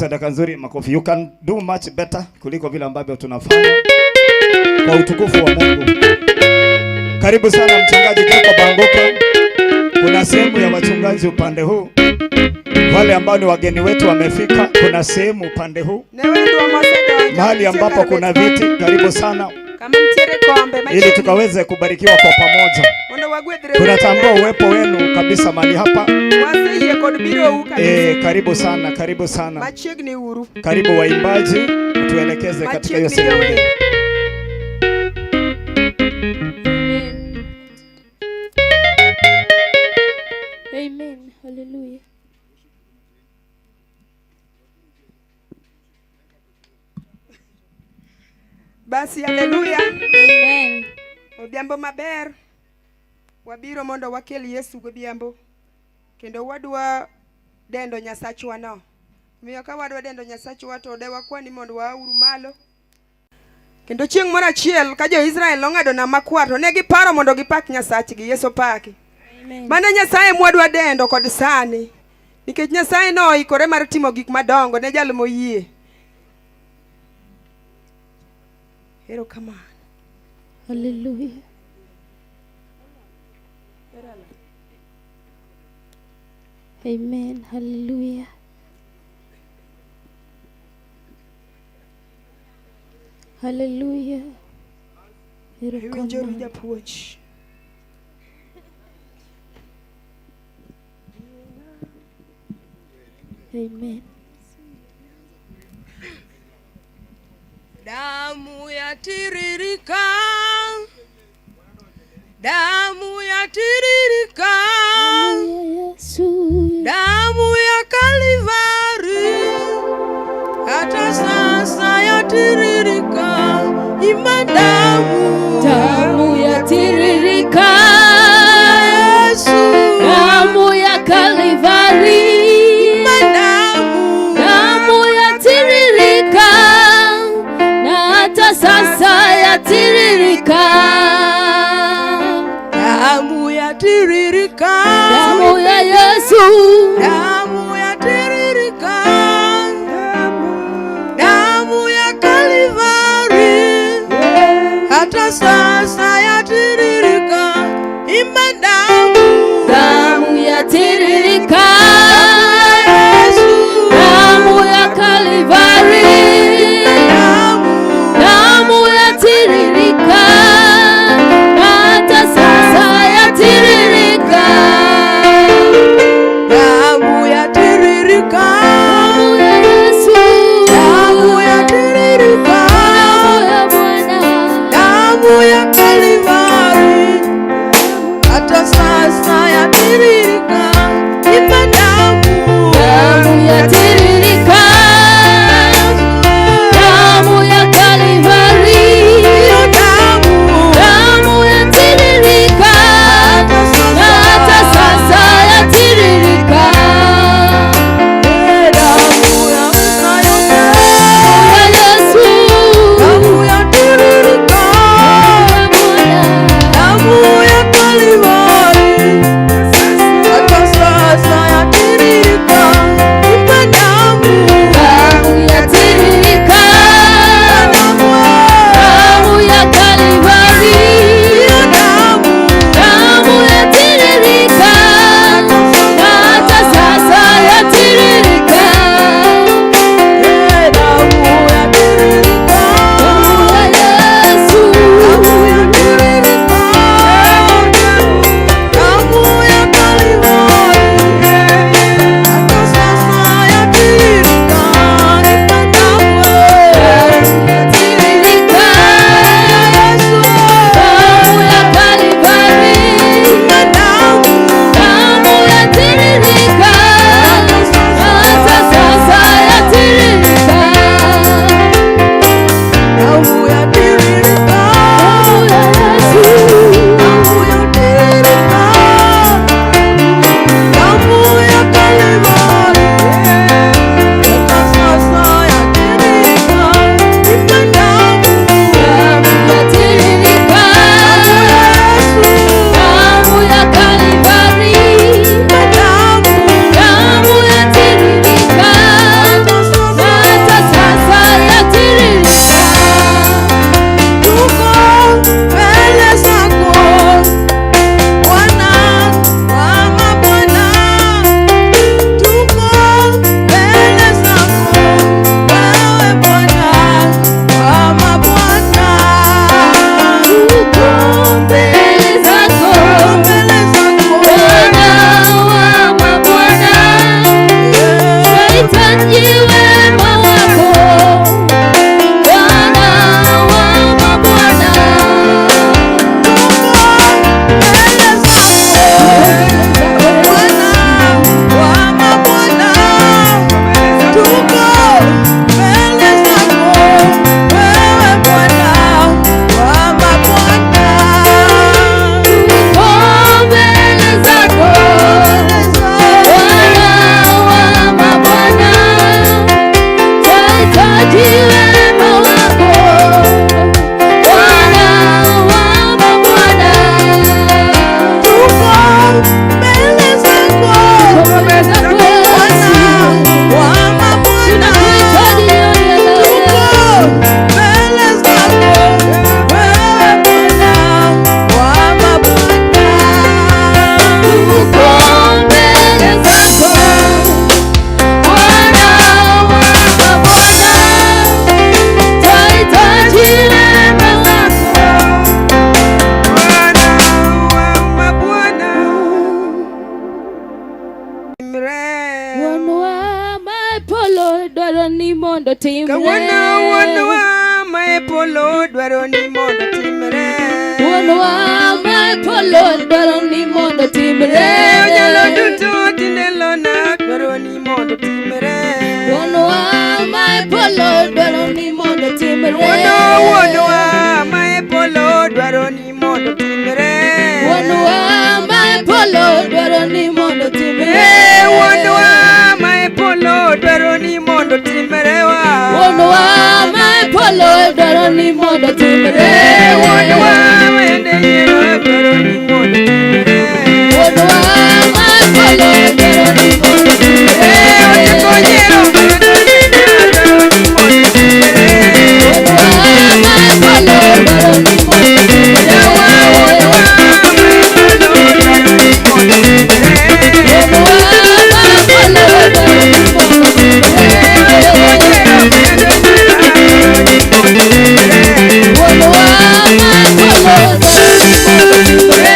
sadaka nzuri, makofi. You can do much better kuliko vile ambavyo tunafanya kwa utukufu wa Mungu. Karibu sana mchungaji Jacob Bangoka. Kuna sehemu ya wachungaji upande huu. Wale ambao ni wageni wetu wamefika, kuna sehemu upande huu. Mahali ambapo kuna viti, karibu sana. Ili tukaweze kubarikiwa kwa pamoja. Tunatambua uwepo wenu kabisa mahali hapa. Karibu sana, karibu sana. Karibu waimbaji, tuelekeze katika hiyo sehemu. Amen. Hallelujah. Basi haleluya. Amen. Odhiambo maber. Wabiro mondo wakel Yesu godhiambo. Kendo wadwa dendo Nyasachwa no. Miyo ka wadwa dendo Nyasachwa to de wakwani mondo wauru malo. Kendo chieng' moro achiel ka jo Israel nong'ado na makwar to ne giparo mondo gipak Nyasachgi, Yesu paki. Amen. Mana Nyasaye mwadwa dendo kod sani. Nikech Nyasaye no ikore mar timo gik madongo ne jal moyie. Hero come on. Hallelujah. Amen. Hallelujah. Hallelujah. Hero come on. Amen. Damu yatiririka, damu yatiririka, damu ya Kalivari, hata sasa yatiririka, ima damu yatiririka, Yesu, damu ya Kalivari, sasa yatiririka, damu yatiririka, damu ya Yesu, damu yatiririka, damu ya Kalivari, hata sasa yatiririka, ima damu yatiririka, Yesu, damu ya Kalivari, yatiririka, hata sasa yatiririka, damu yatiririka, damu ya Yesu, damu yatiririka, damu ya Bwana, damu ya Kalivari, hata sasa yatiririka, ima damu yatiririka, wema wako Bwana wa mabwana. Wano wa my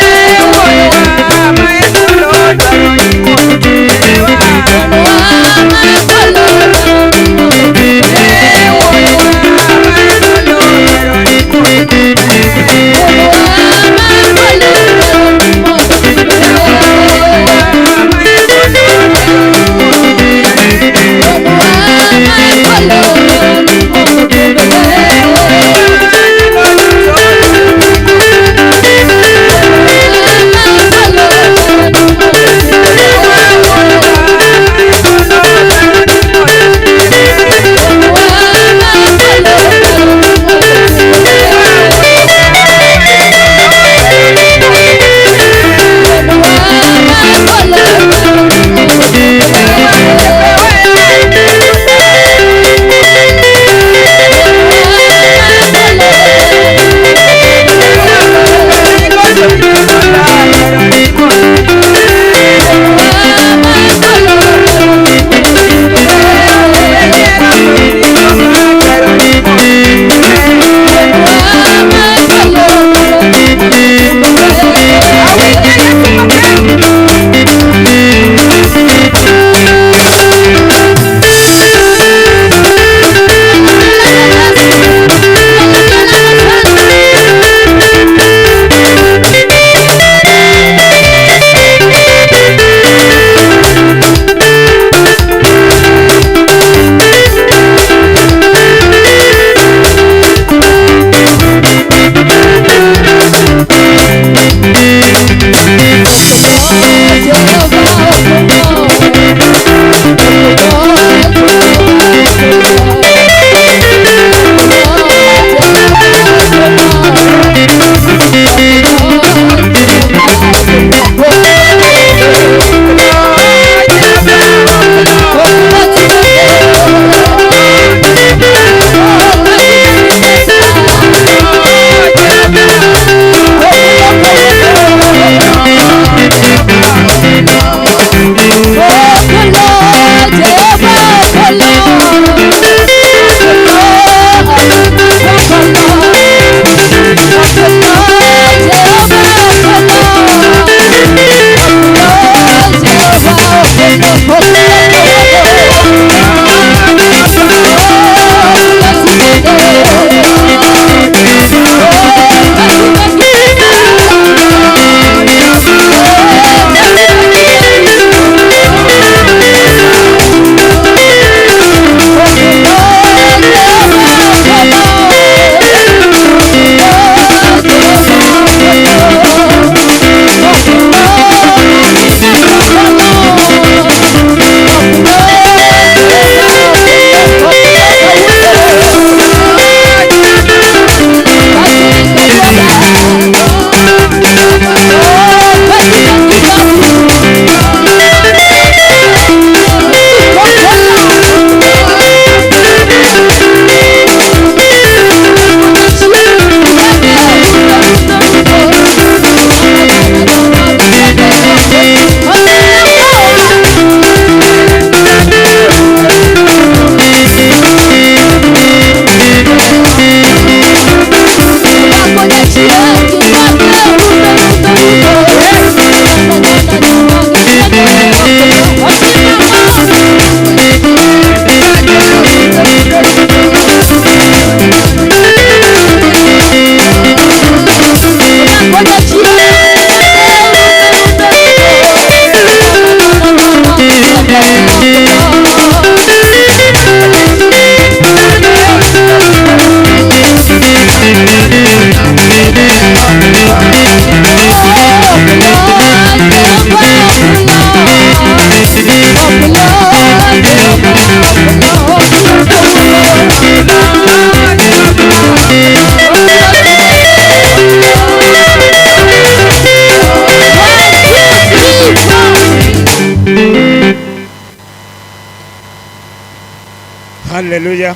Haleluya.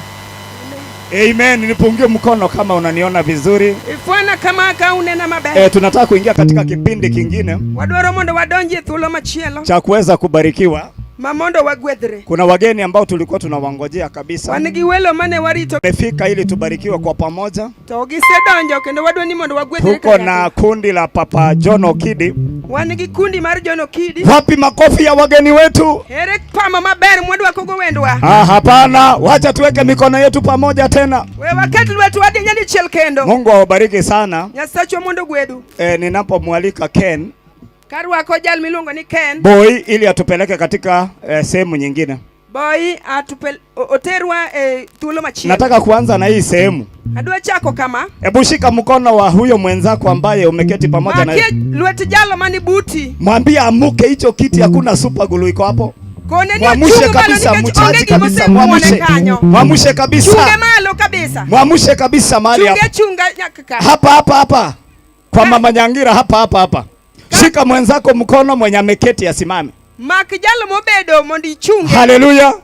Amen. Nipungie mkono kama unaniona vizuri. Ifwana kama kaunena mabe. Tunataka kuingia katika kipindi kingine. Wadwaro mondo wadonje thuolo machielo. Cha kuweza kubarikiwa. Mamondo wagwedhre. Kuna wageni ambao tulikuwa tunawangojea kabisa. Wanigiwelo mane warito. Wamefika ili tubarikiwe kwa pamoja. Togise donjo kendo wadwa ni mondo wagwedhre. Tuko na kundi la Papa John Okidi. Wanigi kundi mar John Okidi. Wapi makofi ya wageni wetu? Here pama maber mwadwa kogo wendwa. Hapana, wacha tuweke mikono yetu pamoja tena. We wakati wetu hadi nyandi chiel kendo. Mungu awabariki sana. Nyasacho mondo gwedu. Ninapomwalika Ken Karwa ko jal milongo ni Ken Boy ili atupeleke katika sehemu nyingine. Boy oterwa thuolo machielo. Nataka kuanza na hii sehemu. Adwa chako kama. Hebu shika mkono wa huyo mwenzako ambaye umeketi pamoja na yeye. Lwet jalo mani buti. Mwambie amuke, hicho kiti hakuna super glue iko hapo. Mwamushe kabisa, mchaji kabisa, mwamushe. Mwamushe kabisa. Chunge malo kabisa. Mwamushe kabisa mahali hapa. Chunga nyakaka. Hapa. Kwa Mama Nyangira hapa. Shika mwenzako mkono mwenye ameketi asimame. Makijalo mobedo mondi chunge. Haleluya.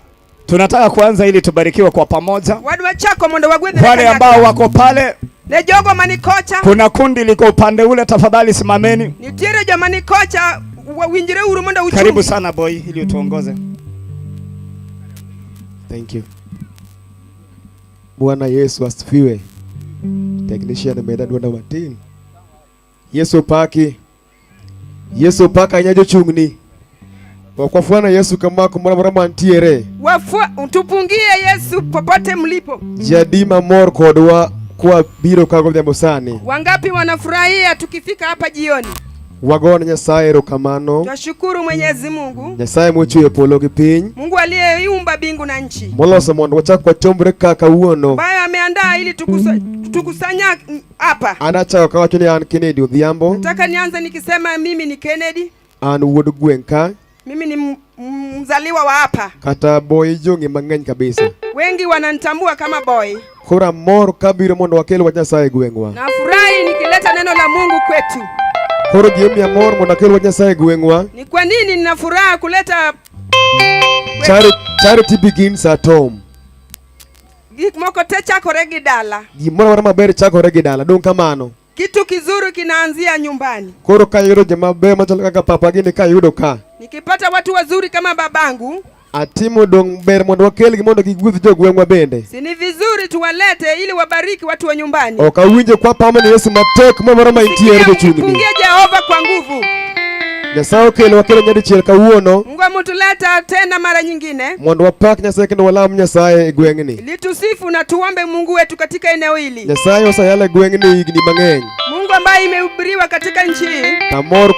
Tunataka kuanza ili tubarikiwe kwa pamoja. Wadwa chako mondo wagwedhe. Wale ambao wako pale. Ne jogo mani kocha. Kuna kundi liko upande ule, tafadhali simameni. Nitire jo mani kocha winjire uru mondo uchunge. Karibu sana boy ili utuongoze. Thank you. Bwana Yesu asifiwe. Technician meda dwanda matin. Yesu paka nyajo chungni. Kwa fwana Yesu kama kumara mantiere. Tupungie Yesu popote mlipo. Jadima mor kodwa kwa biro kago jambo sani. Wangapi wanafurahia tukifika hapa jioni? Wagona Nyasaye erokamano. Twashukuru Mwenyezi Mungu. Nyasaye mochwe polo gi piny. Mungu aliyeumba bingu na nchi. Moloso mondo wachak kwa chombre kaka uono. Bayo ameandaa ili tukusanya hapa. Anacha kawacho ni an Kennedy Odhiambo. Nataka nianze nikisema mimi ni Kennedy. An wuod gwenka. Mimi ni mzaliwa wa hapa. Kata boy jongi mang'eny kabisa. Wengi wananitambua kama boy. Kora mor kabiro mondo wakelo wa Nyasaye gwengwa. Nafurahi nikileta neno la Mungu kwetu. Koro gimi amor mondo akelo wa Nyasaye gwengwa. Ni kwa nini nina furaha kuleta Charity begins at home. Gik moko te chakore gi dala. Gimoro maber chakore gi dala, dong kamano. Kitu kizuri kinaanzia nyumbani. Koro kayudo jama maber machalo kaka papa gini kayudo ka. Nikipata watu wazuri kama babangu, atimo dong ber mondo wakel gi mondo gigwedh jogwengwa bende. Si ni vizuri tuwalete ili wabariki watu wa nyumbani. Okawinje kwa pamo ni Yesu matek moro maintiere go chungni. Fungie Jehova kwa nguvu. Nyasaye okelo wakelo nyadichiel kawuono. Mungu amutuleta tena mara nyingine. Mondo wapak Nyasaye kendo walam Nyasaye e gwengni. Litusifu na tuombe Mungu wetu katika eneo hili. Nyasaye osayala gwengni higni mang'eny. Mungu ambaye imehubiriwa katika nchi hii. Kamor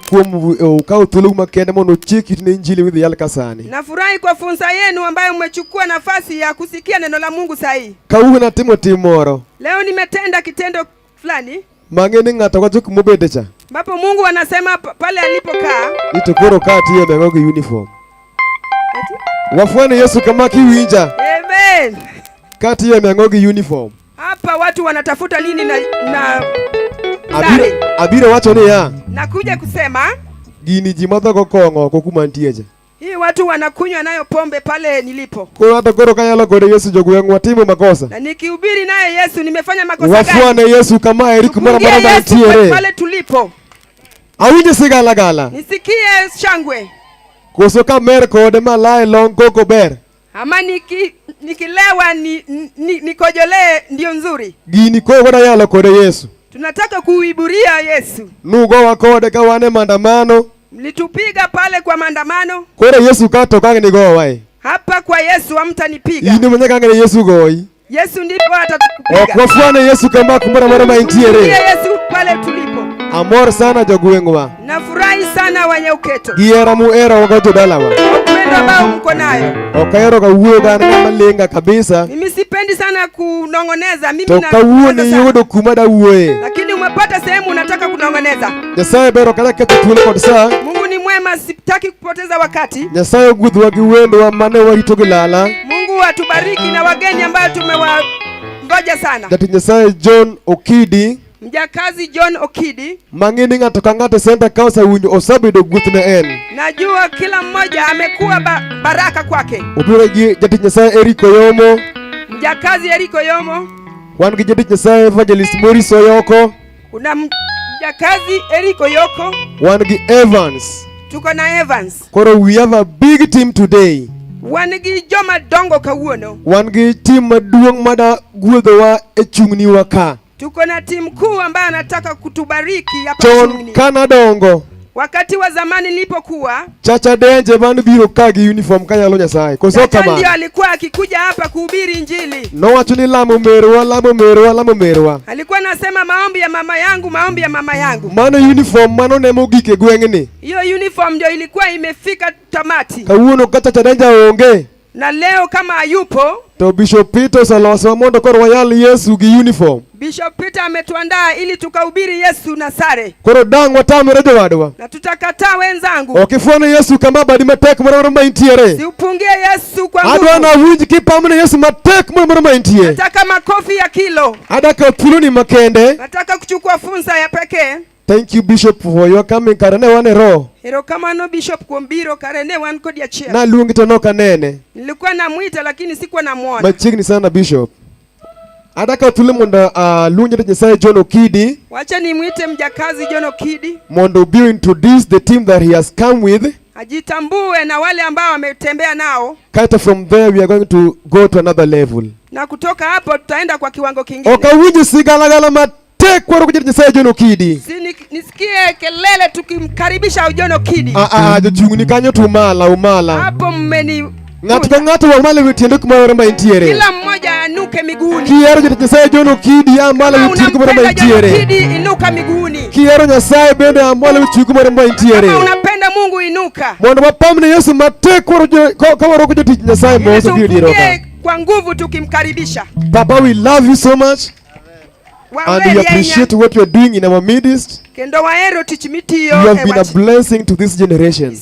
kuom ukao thuolo makende mondo chiki ne injili widhi yal kasani. Nafurahi kwa fursa yenu ambayo mmechukua nafasi ya kusikia neno la Mungu sahihi. Kawuono atimo tim moro. Leo nimetenda kitendo fulani. Mang'eni ng'ato wachuk mobedecha. Ambapo Mungu anasema pale alipokaa. Ito koro kati ya mengo gi uniform. Wafwane Yesu kama kiwinja. Amen. Kati ya mengo gi uniform. Hapa watu wanatafuta nini na abiro wacho ni ya. Nakuja kusema gini ji madho go kongo ko kuma ntieje. Hii watu wanakunywa nayo pombe pale nilipo. Kwa hata koro kayalo kode Yesu jogwengwa timo makosa. Na nikihubiri naye Yesu nimefanya makosa gani? Wafwane Yesu kama eriku mara ntiere. Pale tulipo. Awinje sigala gala. Nisikie shangwe. Koso ka mer kode malae long koko ber. Ama nikilewa nikojolee ndio nzuri. Gini ko wada yalo kode Yesu. Tunataka kuiburia Yesu. Nugo wakode ka wane mandamano. Mlitupiga pale kwa maandamano. Kore Yesu kato kange go wae. Hapa kwa Yesu hamtanipiga. Ini mwenye kange Yesu goi. Yesu ndipo atatupiga. Wafwane Yesu kama kumbara mara maintiere. Yesu pale tulipo. Amor sana jogwengwa. Nafurahi sana wenye uketo. Giera mu era wagojo dalawa. Upendo ambao mko nayo. Okaero ka wuo gana na malenga kabisa. Mimi sipendi sana kunongoneza. Mimi na kawuoni yudo kuma da wuoe. Lakini umepata sehemu unataka kunongoneza. Nyasaye bero kala keto thuolo kod saa. Mungu ni mwema, sitaki kupoteza wakati. Nyasaye gudhwa gi wendo wa mane warito gi lala. Mungu atubariki na wageni ambao tumewangoja sana. Dati Nyasaye John Okidi. Mjakazi John Okidi. Mang'eni ng'ato ka ng'ato Center Council winjo osabedo guth ne en. Najua kila mmoja amekuwa baraka kwake. Obiro gi jatich Nyasaye Eric Oyomo. Mjakazi Eric Oyomo. Wan gi jatich Nyasaye Evangelist Morris Oyoko. Kuna mjakazi Eric Oyoko. Wan gi Evans. Tuko na Evans. Koro we have a big team today. Wan gi joma dongo kawuono. Wan gi team maduong' mada guodhowa e chung'ni wa ka. Tuko na timu kuu ambayo anataka kutubariki hapa Chon chungni. kanadongo. Wakati wa zamani nilipokuwa, Chacha Denje man biro ka gi uniform kanyalo Nyasaye. Koso Chacha kamano. ndio alikuwa akikuja hapa kuhubiri injili. Nowacho ni lamo merwa. Alikuwa anasema maombi ya mama yangu, maombi ya mama yangu. Mano uniform mano nemo gike gweng'ni. Hiyo uniform ndio ilikuwa imefika tamati. Kawuono ka Chacha Denje onge. Na leo kama hayupo, To Bishop Peter oloso mondo koro wayal Yesu gi uniform. Bishop Peter ametuandaa ili tukahubiri Yesu na sare. Koro dang' watamre jowadwa. Na tutakataa wenzangu. Okifwana Yesu kama badi matek moro maintiere. Siupungie Yesu kwa nguvu. Adwa na winj kipamne Yesu matek moro maintie. Nataka makofi ya kilo. Adaka puluni makende. Nataka kuchukua funza ya pekee. Thank you Bishop for your coming karane wane ro. Erokamano Bishop kuombiro karene wan kodi achiel. Na luongi to noka nene. Nilikuwa namuita lakini sikuwa namuona. Machiegni sana Bishop. Adaka tule mondo luongi to Nyasaye John Okidi. Wacha nimuite mjakazi John Okidi. Mondo be introduce the team that he has come with. Ajitambue na wale ambao wametembea nao. Kata from there we are going to go to another level. Na kutoka hapo tutaenda kwa kiwango kingine. Okawinji sigalagala matek kwaro kujiri Nyasaye John Okidi. Nisikie kelele tukimkaribisha John Okidi. Jochung'ni kanyo to umala. Hapo mmeni Ng'ato ka ng'ato wamale witiende kumoro ma intiere. Kila mmoja anuke miguuni. Kiero Nyasaye John Okidi amale witiende kumoro ma intiere. John Okidi inuka miguuni. Kiero Nyasaye bende amale witiende kumoro ma intiere. Kama unapenda Mungu inuka. Mondo wapamne Yesu matek kwaro kujiri Nyasaye moso biro kwa nguvu tukimkaribisha. Papa, we love you so much. And we appreciate what you are doing in our midst. You have been a blessing to this generation.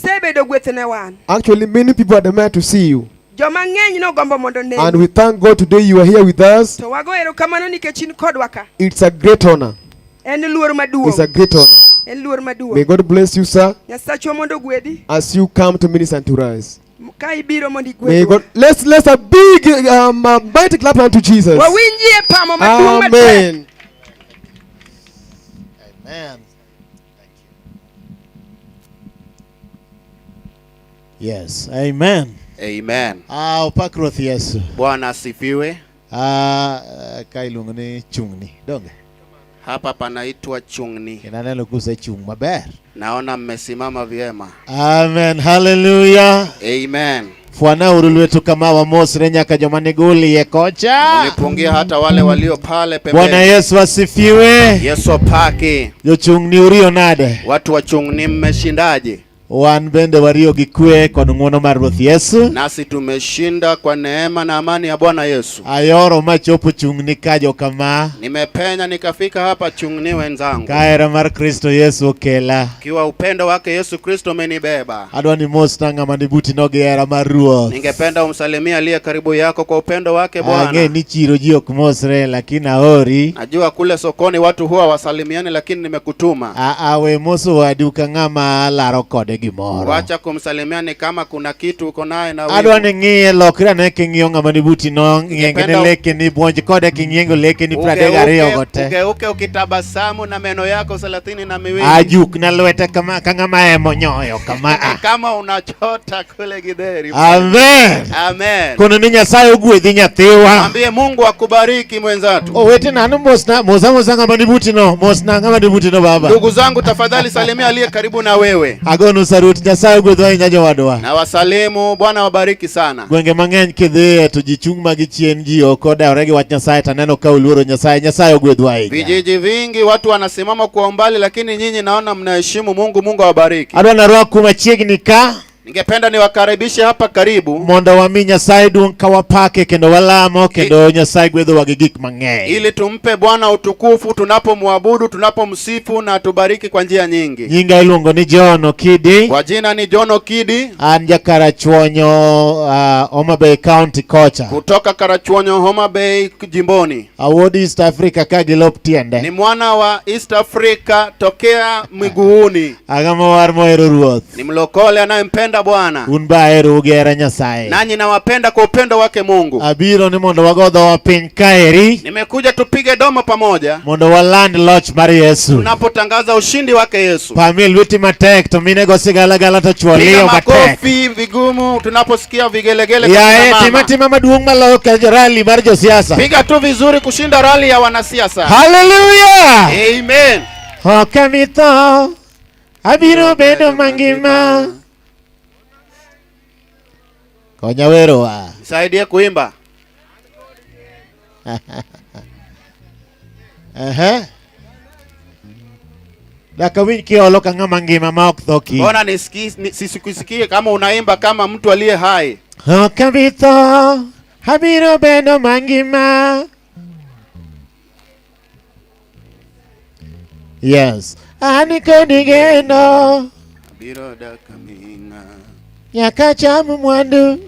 Actually, many people are there to see you. And we thank God today you are here with us. It's a great honor. It's a great honor. May God bless you, sir, as you come to minister to us. May God, let's a big mighty clap unto Jesus. Amen. Amen. Thank you. Yes. Amen. Amen. Upakruoth Yesu. Bwana asifiwe. Kailungo ni chungni. Donge. Hapa panaitwa chungni. Kinaneno kusa chung maber. Naona mmesimama vyema. Amen. Hallelujah. Amen. Fwana urulwetu kama wa mosre nyaka jomani guli ye kocha. Unipungia hata wale walio pale pembeni. Bwana Yesu asifiwe. Yesu paki. Yo chungni urio nade. Watu wa chungni mmeshindaje? Wan bende wario gikwe kod ng'wono mar Ruoth Yesu. Nasi tumeshinda kwa neema na amani ya Bwana Yesu. Ayoro machopo chungni kajo kama. Nimepenya nikafika hapa chungni wenzangu. Kaera mar Kristo Yesu okela. Kiwa upendo wake Yesu Kristo umenibeba. Adwa ni mos nanga manibuti noge era mar Ruoth. Ningependa umsalimia aliye karibu yako kwa upendo wake Bwana. Ange ni chiro ji ok mosre lakini aori. Najua kule sokoni watu huwa wasalimiani lakini nimekutuma. We moso waduka ngama laro kode gimoro. Wacha kumsalimiani kama kuna kitu uko naye na wewe. Adwa ni ngiye lokra ne kingiyo ngama ni buti no ngengene leke ni bonje kode kingiyengo leke ni 32 gote. Ugeuke ukitabasamu na meno yako 32. Ajuk na lwete kama kangama emo nyoyo kama. Kama unachota kule gideri. Amen. Amen. Kono ni Nyasaye ogwedhi nyathiwa. Mwambie Mungu akubariki mwenzatu. Wete nanu mosa ngama ni buti no. Mosna ngama ni buti no baba. Ndugu zangu tafadhali salimia aliye karibu na wewe. Agonu sarut Nyasaye ogwedhi nyajo wadwa. Na wasalimu, Bwana wabariki sana. Gwenge mang'eny kidhi to ji chung ma gichien ji okoda oregi wach Nyasaye taneno ka uluoro Nyasaye ogwedhwa higa. Vijiji vingi watu wanasimama kwa umbali lakini nyinyi naona mnaheshimu Mungu. Mungu awabariki. Adwa na roho kuma chiegni ka. Ningependa niwakaribishe hapa karibu. Mondo wami Nyasaye duong' kawapake kendo walamo kendo Nyasaye gwedhowa gi gik mang'eny. Ili tumpe Bwana utukufu tunapomwabudu, tunapomsifu na tubariki kwa njia nyingi. Nyinga iluongo ni John Okidi. Kwa jina ni John Okidi. An jakarachuonyo Homa Bay County kocha. Kutoka Karachuonyo Homa Bay jimboni. Awuod East Africa ka gilop tiende. Ni mwana wa East Africa tokea miguuni. Agamo war mohero ruoth. Ni mlokole anayempenda Bwana. Un ba ahero ugera Nyasaye. Nanyi nawapenda kwa upendo wake Mungu. Abiro ni mondo wagodho wapiny kaeri. Nimekuja tupige domo pamoja. Mondo waland loch mar Yesu. Tunapotangaza ushindi wake Yesu. Pamie lweti matek to minego sigalagala to chuolio matek. Makofi vigumu tunaposikia vigelegele ya tima maduong' maloyo ka rally mar josiasa. Piga tu vizuri kushinda rally ya wanasiasa. Hallelujah. Amen. Okamito abiro bedo mangima. Konya werowa. Nisaidie kuimba. Daka winj kiolo ka ng'ama ngima ma ok tho ki. Mbona nisikusikie kama unaimba kama mtu aliye hai. Okamito abiro bedo mangima. Yes. Ani kodi geno. Abiro daka minga. Nyaka chamu mwandu.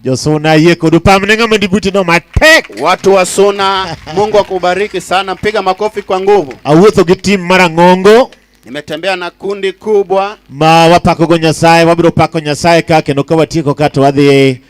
Josuna ye kodu pamne ng'ama dibuti no matek. Watu wa Suna, Mungu akubariki sana. Piga makofi kwa nguvu. Awuotho gi team mara Ng'ongo. Nimetembea na kundi kubwa. Ma wapako go Nyasaye, wabiro pako Nyasaye ka kendo ka watieko ka to wadhi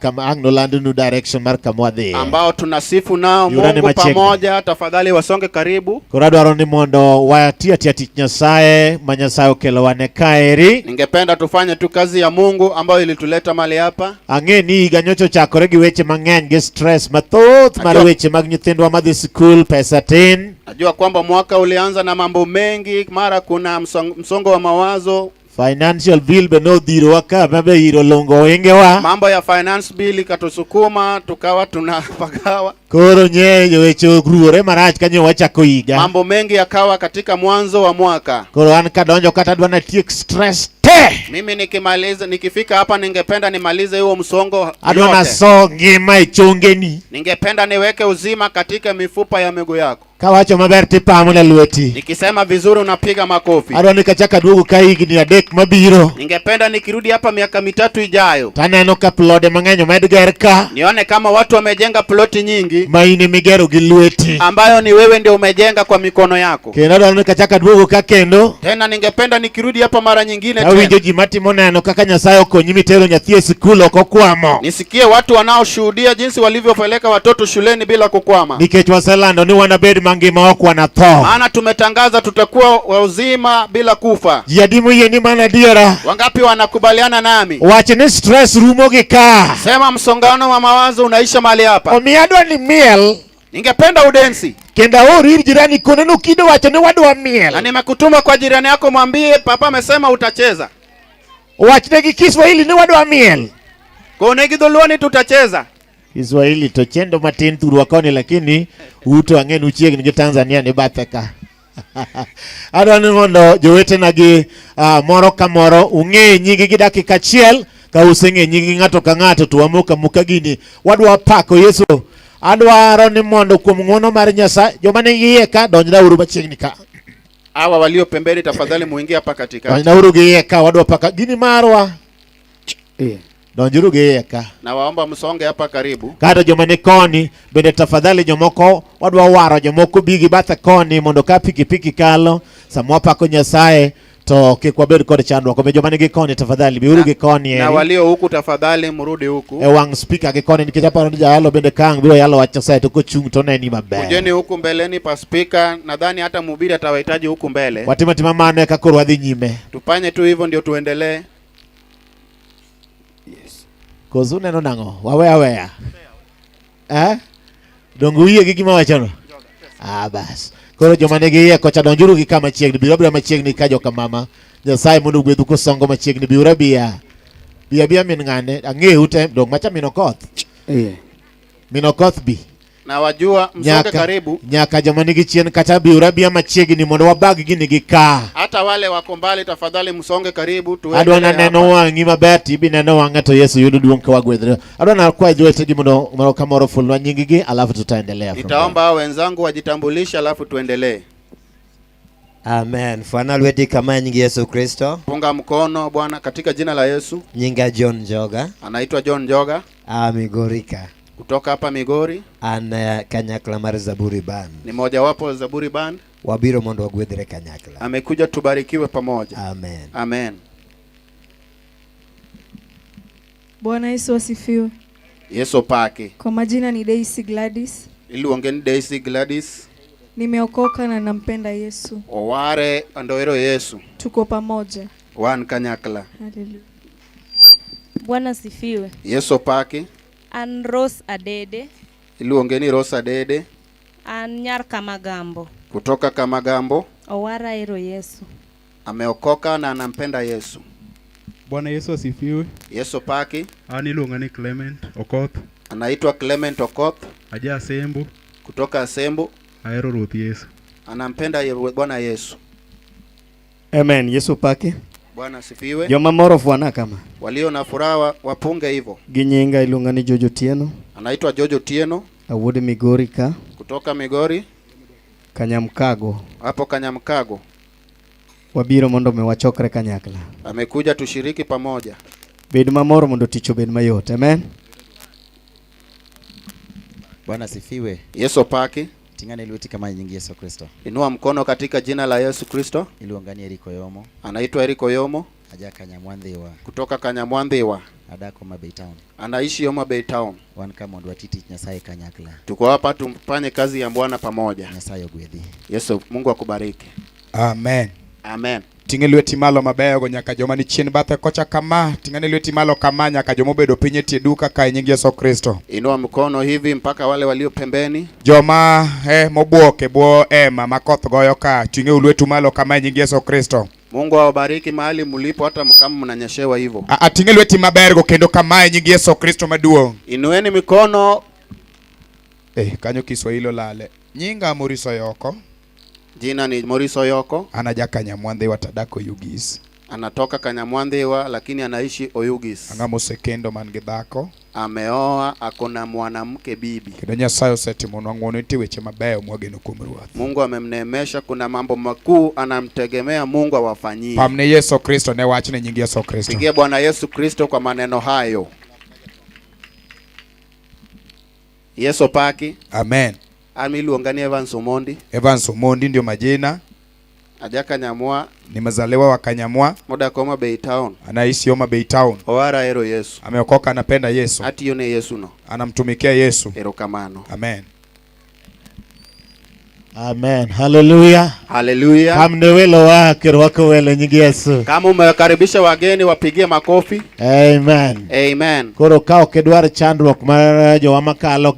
kama angno landu nu direction mar kama wadhi. Ambao tunasifu nao Mungu pamoja, tafadhali wasonge karibu. Koro adwaro ni mondo watia tich Nyasaye, ma Nyasaye okelo wane kaeri. Ningependa tufanye tu kazi ya Mungu ambayo ilituleta mali hapa. Ang'e ni higa nyocha ochakore gi weche mang'eny gi stress mathoth mar weche mag nyithindwa madhi school, pesa tin. Najua kwamba mwaka ulianza na mambo mengi, mara kuna msongo wa mawazo. Financial bill be no dhiro waka mabe hiro longo wengewa. Mambo ya finance bill ikatusukuma tukawa tunapagawa. Koro nyeyo weche ogruore marach kanyo wachako higa. Mambo mengi yakawa katika mwanzo wa mwaka. Koro an kadonjo kata dwana tiek stress te. Mimi nikifika hapa ningependa nimalize huo msongo. Adwana so ngima ichongeni. Ningependa niweke uzima katika mifupa ya miguu yako. Kawacho maber tipamula lweti. Nikisema vizuri unapiga makofi. Adwa nikachaka duogo ka higni adek mabiro. Ningependa nikirudi hapa miaka 3 ijayo. Taneno ka plode mang'eny medger ka. Nione kama watu wamejenga ploti nyingi. Maini migero gi lweti. Ambayo ni wewe ndio umejenga kwa mikono yako. Kendo adwa nikachaka duogo ka kendo. Tena ningependa nikirudi hapa mara nyingine tena. Awinjo ji matimo neno kaka Nyasaye okonyi mitero nyathi e sikul okokwamo. Nisikie watu wanaoshuhudia jinsi walivyopeleka watoto shuleni bila kukwama. Nikech waselando ni wanabed mangima ok wanatho. Maana tumetangaza tutakuwa wazima bila kufa. Jadimu yeni mana diara. Wangapi wanakubaliana nami? Wache ni stress rumo gi ka. Sema msongano wa mawazo unaisha mahali hapa. Omiadwa ni miel. Ningependa udensi. Kenda ori jirani koneno kido wacho ni wadwa miel. Na nimekutuma kwa jirani yako mwambie papa amesema utacheza. Wachne gi Kiswahili ni wadwa miel. Kone gi dholuoni tutacheza. Kiswahili to chendo matin thurwa koni lakini uto ang'en uchiegni gi Tanzania ni batheka. Adwani mondo jowetena gi moro ka moro ung'e nyigi gi dakika achiel ka useng'e nyigi ng'ato ka ng'ato to wamoka muka gini wadwa pako Yesu. Adwaro ni mondo kuom ng'wono mar Nyasaye joma nigi ka donjna uru machiegni ka. Hawa walio pembeni tafadhali muingie hapa katikati. Donjna uru gi ka wadwa paka gini marwa. Donjuru gi ka. Na waomba msonge hapa karibu. Kata joma ni koni bende tafadhali jomoko wadwa waro jomoko bigi batha koni mondo ka pikipiki kalo samwa pako Nyasaye to kikwabed kod chandwa kome joma nigi koni tafadhali biuru gi koni na walio huku tafadhali mrudi huku wang speaker gi koni nikech aparo ni jalo bende kang biro yalo wach Nyasaye to kochung' to neni maber. Kujeni huku mbeleni pa speaker, nadhani hata mhubiri atawahitaji huku mbele. Watima mane ka koro wadhi nyime. Tufanye tu hivyo ndio tuendelee. Kozu neno nango waweya dongo wiye gi gima wachono bas koro joma nigi iye kocha donjuru gi kama chiegni biro machiegni ka joka mama Nyasaye mondo gwedhu kosongo machiegni biro biya min ng'ane ang'eu te dong macha minokoth minokoth bi na wajua msonge karibu nyaka joma nigi chien kata biro biya machiegni mondo wabag gini gi ka. hata wale wako mbali tafadhali msonge karibu tuwe. Adwana neno wangi mabati bi neno wanga to Yesu yudu duong kwa gwedre. Adwana kwa joete gimono maro kamoro fulwa nyingigi alafu tutaendelea. Nitaomba wenzangu wajitambulisha alafu tuendelee. Amen. Fwana lweti kama nyingi Yesu Kristo. Punga mkono Bwana katika jina la Yesu. Nyinga John Njoga. Anaitwa John Njoga. Migorika. Kutoka hapa Migori. Kanyakla mar Zaburi Band. Ni moja wapo Zaburi Band. Wabiro mondo wagwedhere kanyakla. Amekuja tubarikiwe pamoja. Amen. Amen. Bwana Yesu asifiwe. Yesu pake. Kwa majina ni Daisy Gladys. Iluongeni Daisy Gladys. Nimeokoka na nampenda Yesu. Oware andoero Yesu. Tuko pamoja. Wan kanyakla. Hallelujah. Bwana asifiwe. Yesu pake. An Rose Adede. Iluongeni Rose Adede. An nyar Kamagambo. Kutoka Kamagambo. Owara ero Yesu. Ameokoka na anampenda Yesu. Bwana Yesu asifiwe. Yesu pake. Niluongani Clement Okoth. Anaitwa Clement Okoth. Aja Asembo. Kutoka Asembo. Aero Ruth Yesu. Anampenda Bwana Yesu. Amen. Yesu pake. Bwana asifiwe. Joma moro fwana kama. Walio na furaha wapunge hivyo. Ginyinga ilungani Jojo Tieno. Anaitwa Jojo Tieno. Awude Migori ka. Kutoka Migori. Kanyamkago. Hapo Kanyamkago. Wabiro mondo mewachokre kanyakla. Amekuja tushiriki pamoja. Bed mamoro mondo ticho bed mayot. Amen. Bwana asifiwe. Yesu pake. Tingane lweti kama nyingi Yesu Kristo. Inua mkono katika jina la Yesu Kristo. Iluongani Eriko Yomo. Anaitwa Eriko Yomo. Aja Kanyamwandhiwa. Kutoka Kanyamwandhiwa. Adako Mabei Town. Anaishi Homa Bay Town. Wan kama ndwatiti Nyasaye kanyakla. Tuko hapa tumfanye kazi ya Bwana pamoja. Nyasaye ogwedhi. Yesu Mungu akubariki. Amen. Amen. Ting'e lweti malo mabeyo go nyaka joma ni chien bathe kocha kama. Ting'ane lweti malo kama nyaka joma obedo piny e tie duka kae nying Yesu Kristo. Inua mkono hivi mpaka wale walio pembeni. Joma mobuok e bwo ema makoth goyo ka. Ting'e lwetu malo kama nying Yesu Kristo. Mungu awabariki mahali mlipo hata kama mnanyeshewa hivyo. Ting'e lweti maber go kendo kama nying Yesu Kristo maduong'. Inueni mikono. Kanyo Kiswahili lale. Nyinga Muriso Yoko. Jina ni Moriso Yoko. Anaja Kanyamwandhiwa tadako Oyugis. Anatoka Kanyamwandhiwa lakini anaishi Oyugis. Angamo sekendo man gi dhako. Ameoa akona mwanamke bibi. Kendo Nyasaye osetimonwa ng'wono nitie weche mabeyo mwageno kuom Ruoth. Mungu amemneemesha, kuna mambo makuu anamtegemea Mungu awafanyie. Pamne Yesu Kristo ne wachne nyingi Yesu Kristo. Pigie Bwana Yesu Kristo kwa maneno hayo. Yesu paki. Amen. Iluongani Evans Omondi. Evans Omondi ndio majina. Aja Kanyamwa. Ni mazaliwa wa Kanyamwa. Muda Homa Bay Town. Anaishi Homa Bay Town. Owara ero Yesu. Ameokoka, anapenda Yesu. Ati yone Yesu no. Anamtumikia Yesu. Erokamano. Amen. Amen. Hallelujah. Hallelujah. Kamne welo wake wako wele nyingi Yesu. Kama umekaribisha wageni wapigie makofi. Amen. Amen. Koro kao kedwar chandruok mar jo makalo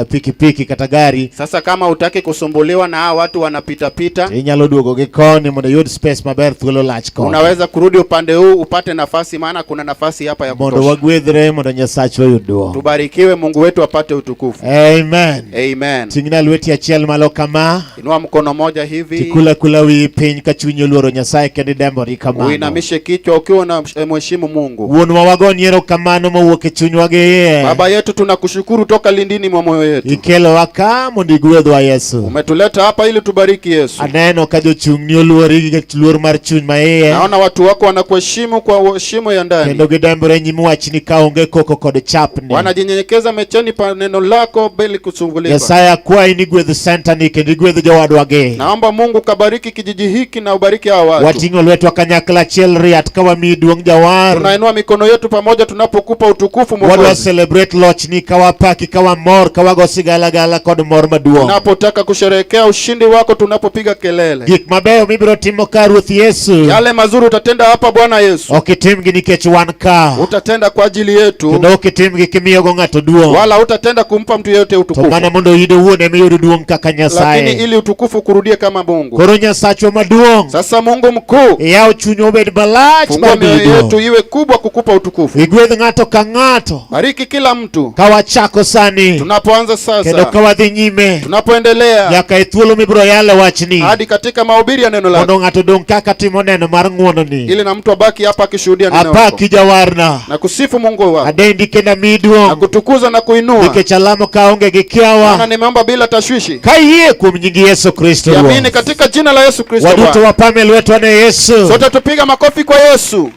pikipiki kata gari. Sasa kama utaki kusumbuliwa na hao watu wanapita pita, inyalo duogo gi koni mondo yud space maber thuolo lach koni. Unaweza kurudi upande huu upate nafasi, maana kuna nafasi hapa ya kutosha. Mondo wagwedhre mondo Nyasaye oyudwa. Tubarikiwe, Mungu wetu apate utukufu. Amen. Amen. Tingna lweti achiel malo kama. Inua mkono moja hivi. Tikula kula wi piny ka chunyi oluoro Nyasaye kendo idembori kamano. Uinamishe kichwa ukiwa na mheshimu Mungu. Wuonwa wagoni erokamano mowuok e chunywa gi. Baba yetu tunakushukuru toka lindini mwa moyo yetu. Ikelowa ka mondo igwedhwa Yesu. Umetuleta hapa ili tubariki Yesu. Aneno ka jochung'ni oluori gi luor mar chuny maiye. Naona watu wako wanakuheshimu kwa heshima ya ndani. Kendo gidembore nyim wachni ka onge koko kod chapni. Wanajinyenyekeza mecheni pa neno lako bila kusumbuliwa. Nyasaye akwayi ni gwedh center ni kendo igwedh jowadwa gi. Naomba Mungu kabariki kijiji hiki na ubariki hao watu. Wating'o lwetwa kanyakla achiel riat ka wamiyi duong' Jawar. Tunainua mikono yetu pamoja tunapokupa utukufu Mwokozi. Wadwa celebrate lochni ka wapaki ka wamor ka wago sigala kod mor maduong'. Tunapotaka kusherehekea ushindi wako tunapopiga kelele. Gik mabeyo mibiro timo ka Ruoth Yesu. Yale mazuri utatenda hapa Bwana Yesu. Okitimgi nikech wan ka. Utatenda kwa ajili yetu. Kendo okitimgi kimiyogo ng'ato duong'. Wala utatenda kumpa mtu yeyote utukufu. To mana mondo iyud wuon ema iyud duong' kaka Nyasaye. nini ili utukufu kurudie kama Mungu? Koro Nyasacho maduong'. Sasa Mungu mkuu, yao chunyo obed balach fungua mioyo yetu iwe kubwa kukupa utukufu. Igwedh ng'ato ka ng'ato. Bariki kila mtu. Kawachako sani. Tunapoanza sasa. Kendo kawadhi nyime. Tunapoendelea. Nyaka e thuolo mibiro yalo wachni. Hadi katika mahubiri ya neno lako. Mondo ng'ato dong' kaka timo neno mar ng'wononi. Ili na mtu abaki hapa akishuhudia neno lako. Apaki jawarna. Na kusifu Mungu wako. Adendi kenda miduong'. Na kutukuza na kuinua. Nikech alamo kaonge gi kiawa. Maana nimeomba bila tashwishi. Kayie kuom nyingi Yesu Kristo. Yamini katika jina la Yesu Kristo. Waduto wapame lwetu ane Yesu. Sote tupiga makofi kwa Yesu.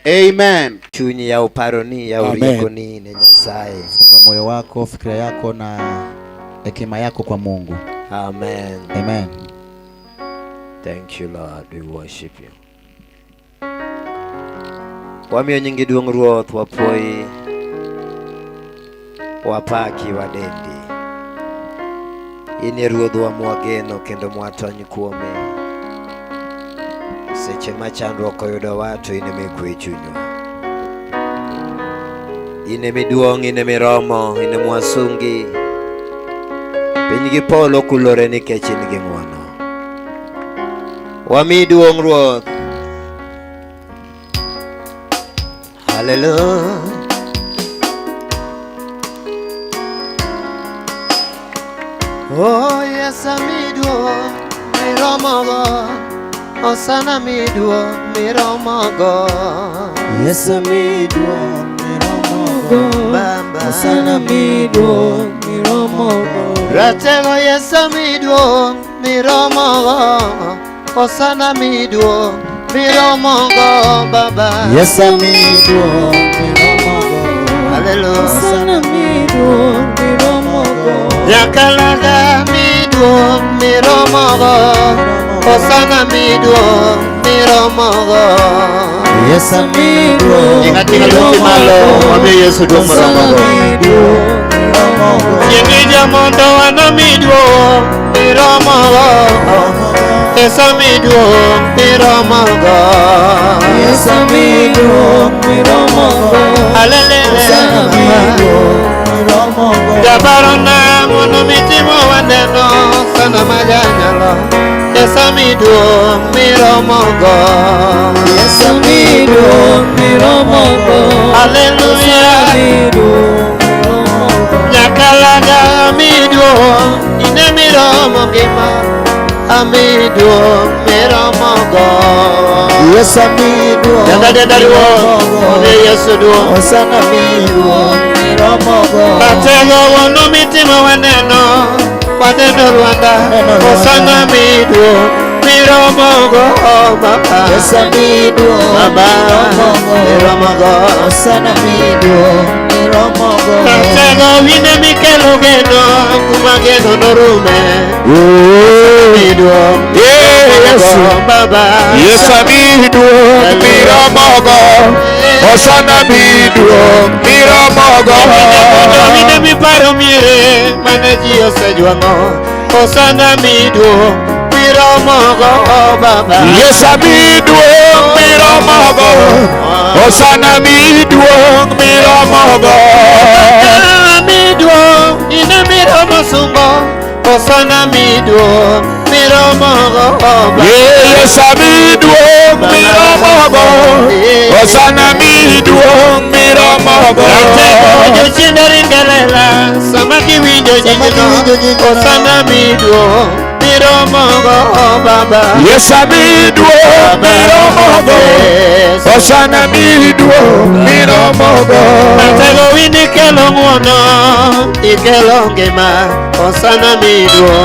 Amen. Chunyi ya uparoni ya urikoni ne Nyasaye. Fungua moyo wako, fikira yako na hekima yako kwa Mungu. Amen. Amen. Thank you Lord, we worship you. Wamiyo nyingi duong' Ruoth, wapuoyi, wapaki, wadendi. Ini Ruodhwa mwageno kendo mwatony kuome. Seche ma chandruok oyudo watu ine mikwe chunywa. Ine miduong', ine miromo, ine mwasungi. Piny gi polo kulore nikech in gi ng'wono. Wami duong' Ruoth. Hallelujah. Oh yes, amiduo miromogo. Osana miduo miromogo. Yes, amiduo miromogo. Baba. Osana miduo miromogo. Ratego yes, amiduo miromogo. Osana miduo miromogo Baba. Yes, amiduo miromogo. Hallelujah. Osana miduo miromogo. Yakalaga miduo miromogo. Osana miduo miromogo. Yes, amiduo. Ingatinga luti malo wame Yesu duo miromogo. Yengija mondo wana miduo miromogo. Yes, amiduo miromogo. Yes, amiduo miromogo. Hallelujah. Osana miduo miromogo. Jabarona mono mitimo waneno sana majanyalo. Yes, amiduo miromogo. Yes, amiduo miromogo. Hallelujah. Nyakalaga amiduo ine miromo gima. Amiduo miromogo. Yes, amiduo miromogo. One Yesu duo. Osana miduo miromogo. Batego wono mitimo waneno. Waneno Rwanda. Osana miduo miromogo Baba. Yes, amiduo miromogo. Osana miduo miromogo. Batego wine mikelo geno. Kumageno norume. Miduo miromogo Baba. Yes, amiduo miromogo. Osana miduo miromogo. Wine miparo miere maneji osejwango. Osana miduo miromogo Baba. Yes, amiduo miromogo. Osana miduo miromogo. Miduo ine miromo sungo. Osana miduo miromogo Baba. Yes, amiduo miromogo. Osana miduo miromogo. Atego jindari ngalela samaki winjo nyinyo. Osana miduo miromogo Baba. Yes, amiduo miromogo. Osana miduo miromogo. Atego wini kelo ng'wono ikelo ngima. Osana miduo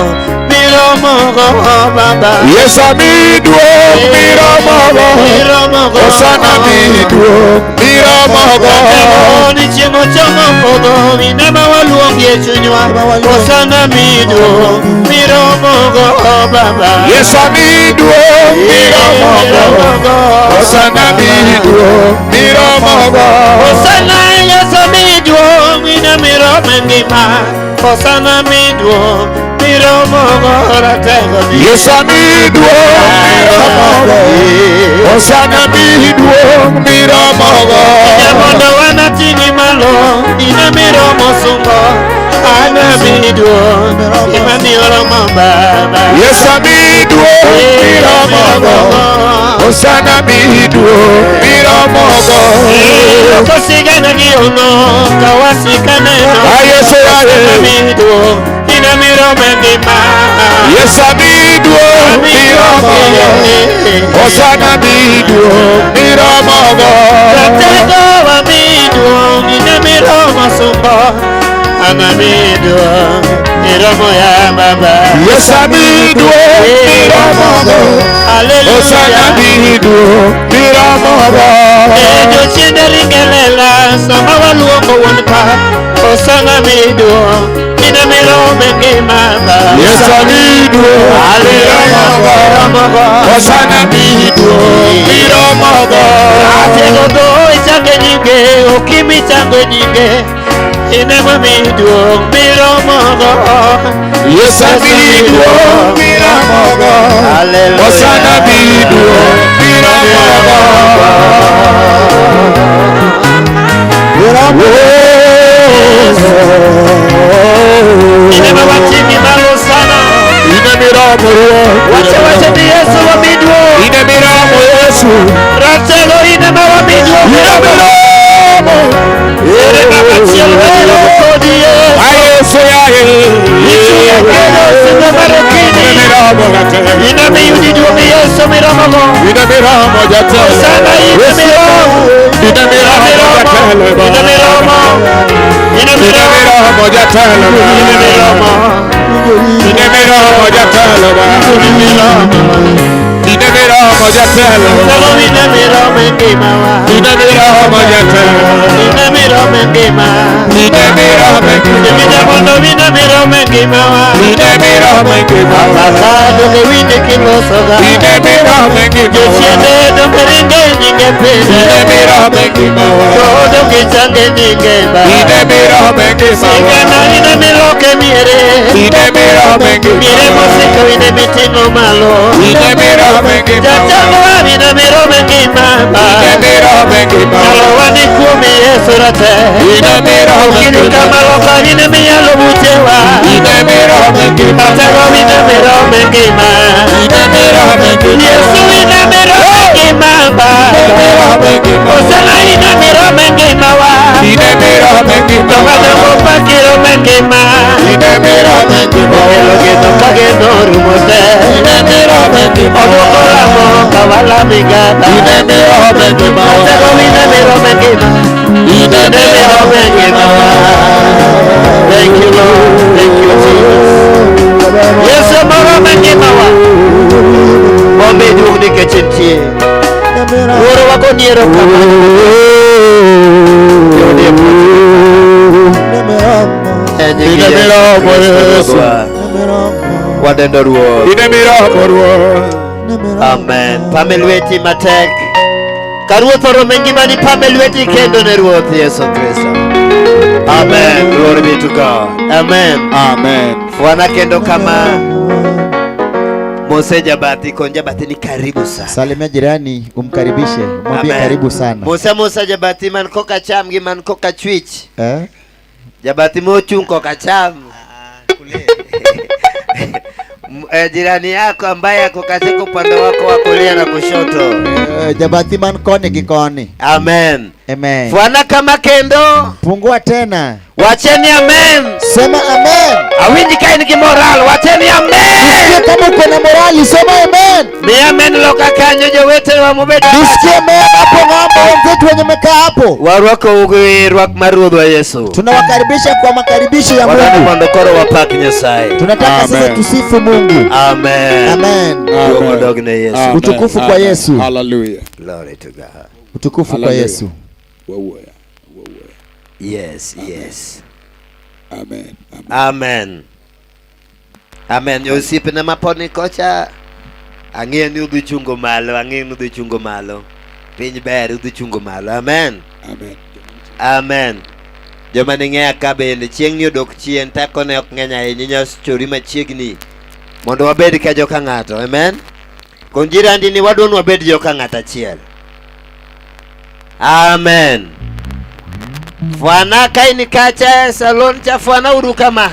miromogo Baba. Yes, amiduo miromogo. Osana miduo miromogo. Ni chiemo chomo pogo minema waluongi e chunywa. Osana miduo miromogo Baba. Yes, amiduo miromogo. Osana miduo miromogo. Osana Yesu miduo mina miromo ngima. Osana miduo miromogo ratego ni. Yes, amiduo miromogo. Osana miduo miromogo. Jamondo wanatini malo ina miromo sungo. Anamido, Imamiromo Baba. Yes, Amido, Miromogo. Osana Mido, Miromogo. Kosigana Giono, Kawasikane. Yes, Amido, Inamirome Gima. Yes, Amido, Miromogo. Osana Mido, Miromogo. Tatego Amido, Inamiromo Sumba. Anamido, Miromo ya Baba. Yes, Amido, Miromogo. Hallelujah. Osana Mido, Miromogo. Ejo chindelingelela, sama waluongo wonpa. Osana Mido, Inamirome Gima. Yes, Amido, Hallelujah. Osana Mido, Miromogo. Atego do ichange nyinge, okimi change nyinge. Inema Mido, Miromogo. Yes, Amido, Miromogo. Hallelujah. Osana Mido, Miromogo. Inema wachimi malo sana. Inamiramo Wache ni Yesu wa Mido. Inamiramo Yesu. Ratelo inema wa Mido. Inamiramo. Inema wachielo welo kodi Yesu. Ayesu ya Yesu ya kelo sina marekini. Inamiramo gatele. Inamiyudi duomi Yesu miramogo. Inamiramo gatele. Osana inamiramo. Inamiramo gatele. Inamiramo. Inamiramo gatele. Inamiramo. Inamiramo gatele. Inamiramo gatele. Solo inamiramo ngimawa. Inamiramo gatele. Inamiramo ngima. Inamiramo Inamiramo inamiramo ngimawa. Inamiramo ngima. Pasado que vine que no soga. Inamiramo ngima. Yesiende do meringe ninge pene. Inamiramo ngima. Todo que change ninge ba. Inamiramo ngima. Sigana inamiloke miere. Inamiramo ngima. Mire musiko inamitino malo. Inamiramo ngima. Jajango inamiramo ngima ba. Inamiramo ngima. Alowani kumi esurate. Inamiramo ngima. Kini kama loka inamiyalo butewa. Inamiramo ngima. Atego inamiramo ngima. Inamiramo ngima. Yesu inamiramo ngima ba. Inamiramo ngima. Osana inamiramo ngima wa. Inamiramo ngima. Tokana mopakiro ngima. Inamiramo ngima. Elogeto kageno rumote. Inamiramo ngima. Odokoramo kawala migata. Inamiramo ngima. Atego inamiramo ngima. Inamiramo ngima. Thank you Lord. Thank you Jesus. Yesu maramo ngima wa. Bombe duhni kechintie. Woro wako niero kama. Yodie puti. Inamiramo Yesu. Wadendo ruo. Inamiramo ruo. Amen. Pamelweti matek. Karuoth orome ngimani pamelweti kendo ne Ruoth Yesu Kristo. Amen. Glory be to God. Amen. Amen. Fuana kendo kama Mose Jabati Konjabati ni karibu sana. Salimia jirani, umkaribishe, mwambie karibu sana. Mose Jabati man koka cham gi man koka chwich. Jabati mo chung koka cham. Jirani yako ambaye ako katika upande wako wa kulia na kushoto. Jabati man koni gikoni. Amen. Amen. Fuana kama kendo. Pungua tena. Wacheni amen. Sema amen. Awinji kaini ki moral. Wacheni amen. Nisikie kama uko na morali. Sema amen. Mi amen loka kanyo jowete wa mubeda. Nisikie amen hapo ng'ambo wenzetu wenye mekaa hapo. Warwako ugi rwak maruodh wa Yesu. Tunawakaribisha kwa makaribisho ya Mungu. Wadani mondokoro wapak Nyasaye. Tunataka sasa tusifu Mungu. Amen. Amen. Dogne Yesu. Utukufu kwa Yesu. Hallelujah. Glory to God. Utukufu kwa Yesu. Yes, yes. Amen. Amen. Amen. Yosipe na maponi kocha. Ang'e ni udhi chungo malo, ang'e ni udhi chungo malo. Piny ber udhi chungo malo. Amen. Amen. Amen. Joma ning'eya ka bende chieng' ni odok chien tako ne ok ng'eny ahinya nyas chori machiegni mondo wabed ka joka ng'ato. Amen. Kon jirandi ni wadwon wabed joka ng'ato achiel. Amen. Fwana kaini kacha salon cha fwana urukama.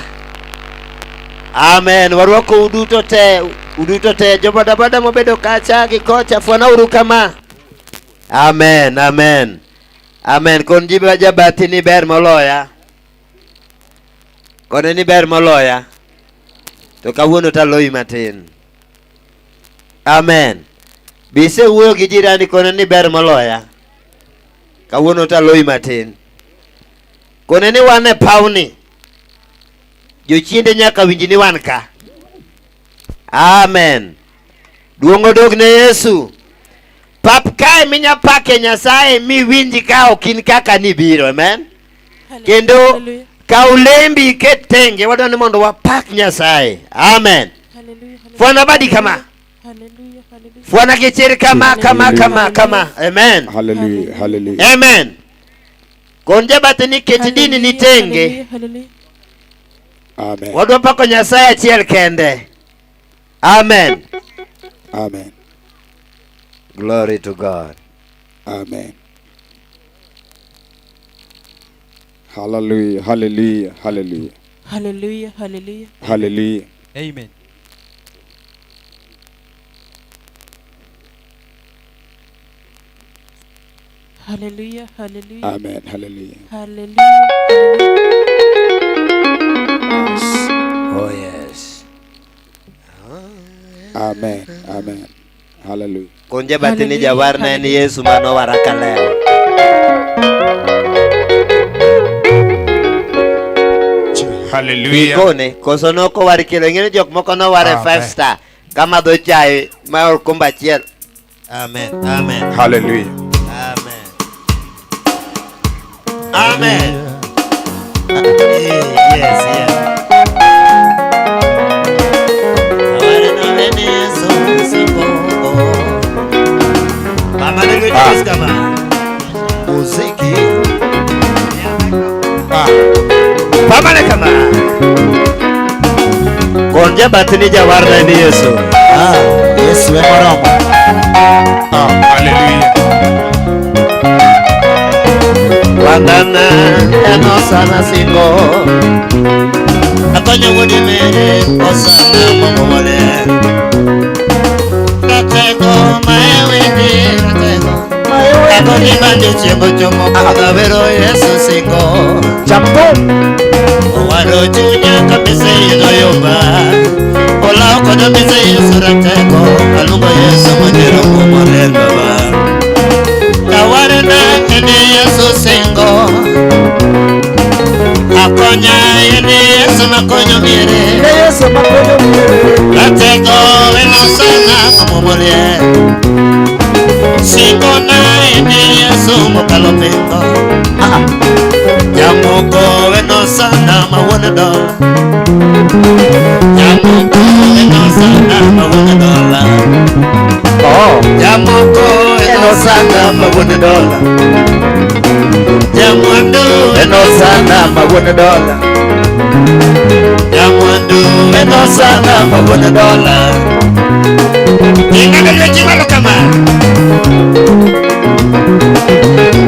Amen. Warwako uduto te joboda boda mobedo kacha kikocha fwana urukama. Amen, amen. Amen. Kon jiba jabati ni ber moloya. Kon ni ber moloya. To kawuono ta loyi matin. Amen. Bise wuoyo gi jirani kon ni ber moloya. Kawuono ta loyi matin. Kon ni wane pauni. Jochiende nyaka winji ni wan ka. Amen. Duongo dog ne Yesu. Pap kae minya pake Nyasaye mi winji ka okin kaka ni biro. Amen. Kendo ka ulembi ketenge wadani mondo wapak Nyasaye. Amen. Fwana badi kama. Fwana kichiri kama. Amen. Hallelujah. Hallelujah. Amen. Konje batini ketidini nitenge. Amen. Wadwa pako Nyasaye achiel kende. Amen. Amen. Glory to God. Amen. Hallelujah. Hallelujah. Hallelujah. Hallelujah. Hallelujah. Hallelujah. Amen. Hallelujah. Hallelujah. Amen. Hallelujah. Hallelujah. Oh yes. Amen. Amen. Hallelujah. Konje batini jawarna ni Yesu mano waraka leo. Hallelujah. Kone kosonoko warikelo ngene jok moko no ware 5 star kama do chai ma kumba chiel. Amen. Amen. Hallelujah. Amen. Amen. Yes, yes. Aware no veni Yesu simbo. Mama ni wewe kama muziki. Mama ni kama konja batini jawarna ni Yesu. Yesu we moromo. Hallelujah. Wandana eno sana singo akonya wodi mere osana momole katego maewendi akoni bande chembo chomo akavero Yesu singo champo waro chunya kabisa yoba ola kodo bisa Yesu ratego alungo Yesu modero momole baba kawarena ene Yesu singo akonya ene Yesu makonyo mire Yesu makonyo mire latego eno sana momole singo na ene Yesu mokalo pengo Yamoko eno sana mawona dola Yamoko eno sana mawona dola Yamoko eno sana mawona dola Yamwandu eno sana mawona dola Yamwandu eno sana mawona dola Ingana lwechi malo kama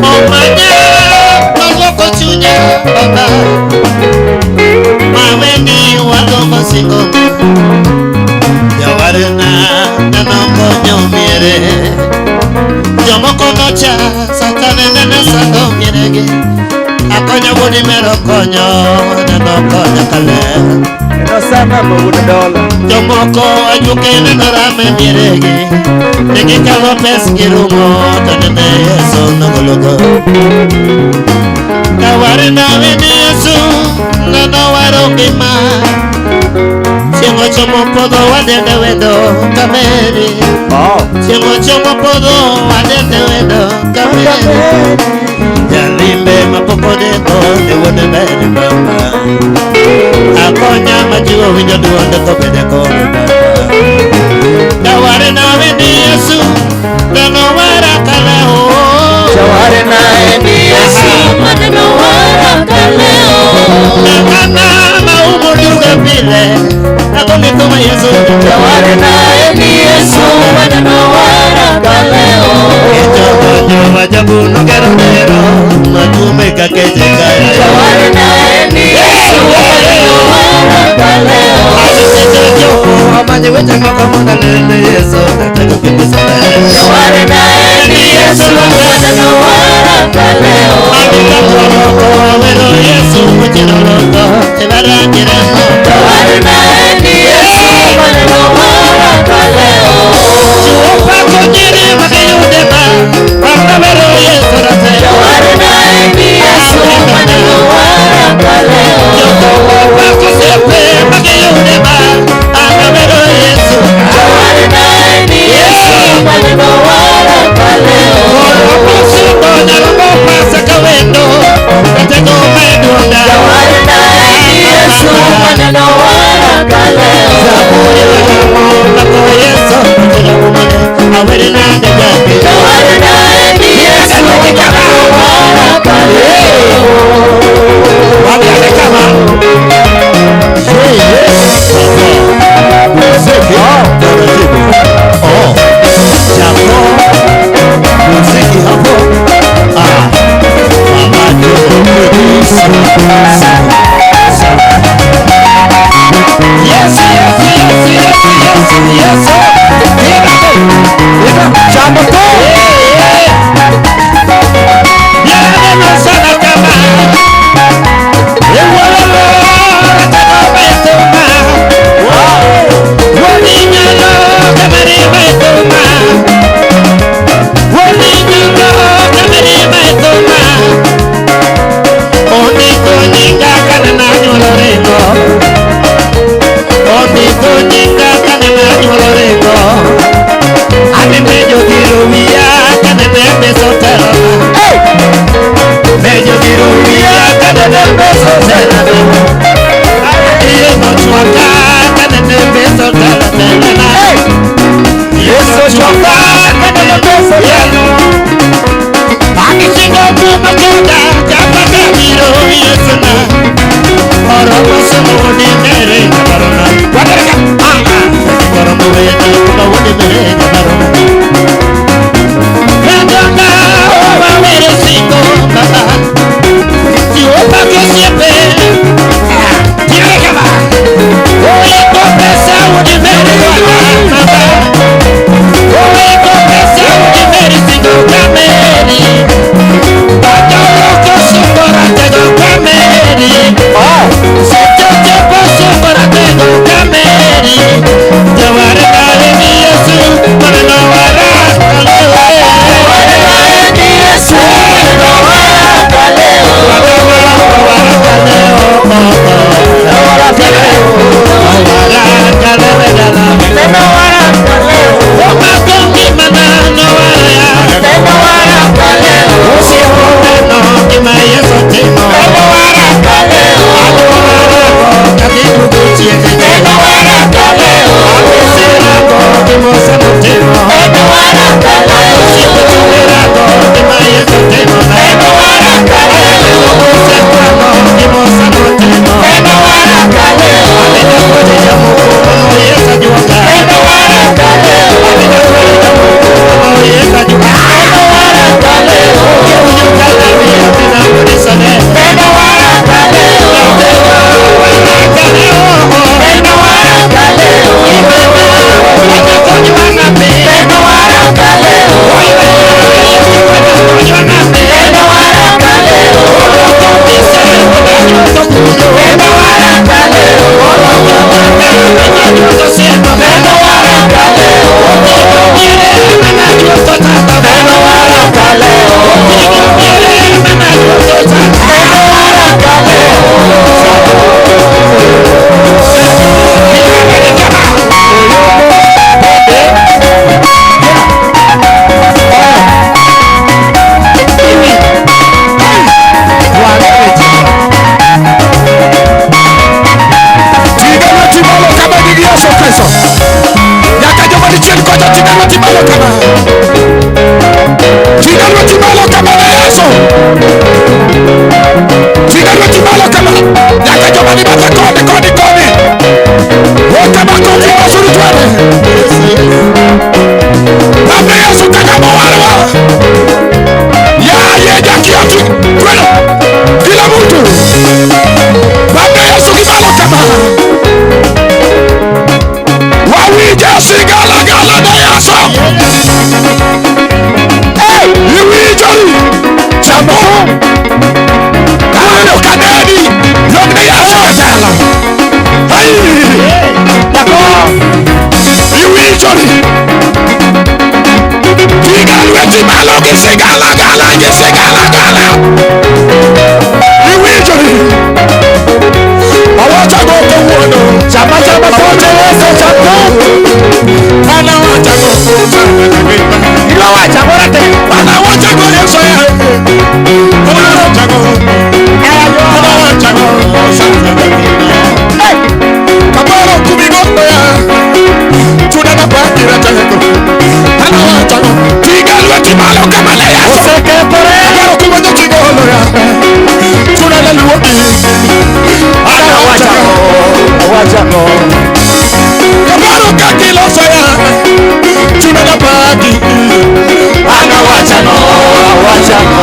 Omanya Mawoko chunya baba Maweni wagongo singoma Yawarena nanongo nyomire Yomoko nocha satane nene sando mirege Akonya wudi mero konyo nanongo nyakale eno sana mawuna dola Yomoko ajuke nenorame mirege Negi kalo pes girumo tanene Yesu nogologo Kawarena wini Yesu nano warongima Chengo chomo podo wadende wedo kameri Chengo chomo podo wadende wedo kameri Jalimbe mapopode konde wone beri baba Akonya majiwa winyo duonde kopede kore baba Kawarena wini Yesu nano warakaleo Kawarena wini Yesu nano warakaleo Nakana maumuduga pile Nakonituma Yesu Kawarena wini Yesu nano warakaleo Ijogonyo wajabu nugeronero Matume kakeje Mwenye wecha mwaka mwaka lele Yesu nataka kibisana Jawari nae ni Yesu mwana na waraka leo Andika mwaka wero Yesu mchino loko Tebara jiremo Jawari nae ni Yesu mwana na waraka leo Chupa kujiri makayudema Waka wero Yesu rate Jawari nae ni Yesu mwana na waraka leo Joko wako sepe makayudema Waka wero Yesu Jawari nae ni Yesu mwana na waraka leo Wako sundo na robo pasa kawendo Katego medunda Jawari nae ni Yesu mwana na waraka leo Zaburi wako lako Yesu Mwana umane awere na ndegati Jawari nae ni Yesu mwana na waraka leo Wabiane kama Muziki taratibu Japo Muziki hapo Amado Yes, yes, yes, yes, yes, yes Jambo to Yale masana kama Ewalo Ratano betuma Waninyalo Kamari betuma Waninyalo Kamari betuma Oniko nyinga kanana nyolorego Oniko nyinga kanana nyolorego Ame mejo giruwia kanene mesotero Mejo giruwia kanene mesotero Iyo nochwaka kanene mesotero Yesu chwaka kanene mesotero Akishingo kumakuda Kapaka miro Yesu na Oromo somo wadi mere Kabarona Wadarika Oromo wena Kuma wadi mere Kabarona Kadonga Owa were singo Baba Yopa kesiepe Tiare kama Oye kopesa wadi mere Baba Oye gisigala gala gisigala gala. Iwijori. Awacha go to wono. Chama chama kote yeso chama. Ana wacha go chama kagema. Ila wacha borate. Ana wacha go yeso ya. Ana wacha go. Ana wacha go chama kagema. Kabaro kubigondo ya. Tuna na pakira tango. Ana wacha go. Tigalwe timalo kamale ya. Oseke pore. Kabaro kubigondo tigolo ya. Tuna na luoki. Ana wacha go. Wacha go. Kabaro kakilo soya. Tuna na paki. Ana wacha go. Wacha go.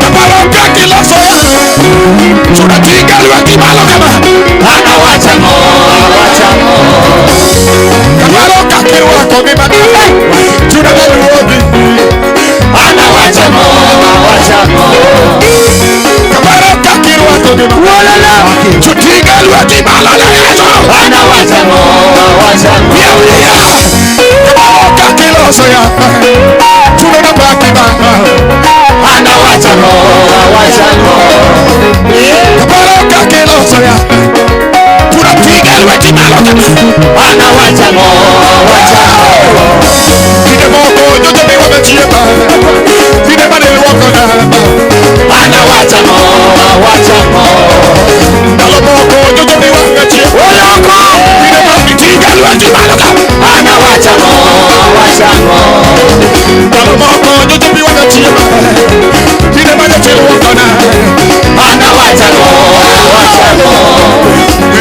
Kabaro kakilo soya. Tuna tigalwe timalo kama. Ana wacha go. Wacha go. Kabaro kakilo kogiba. Tuna na luoki. Ana wacha go. Wacha go. Kabaro kakilo kogiba. Walala. Tutigalwe timalo na yeso. Ana wacha go. Wacha go. Kabaro kakilo soya. Tuna na paki baba. Ana wacha go. Wacha go. Kabaro kakilo soya. Tuna tigalwe timalo kama. Ana wacha go. Wacha go. Kide moko jojo ni wamechieba. Kide manili wako na. Ana wacha go. Wacha go. Nalo moko jojo ni wamechieba. Oyoko. Kide manili tigalwe timalo kama. Ana wacha go. Wacha go. Nalo moko jojo ni wamechieba. Kide manili wako na. Ana wacha go. Wacha go.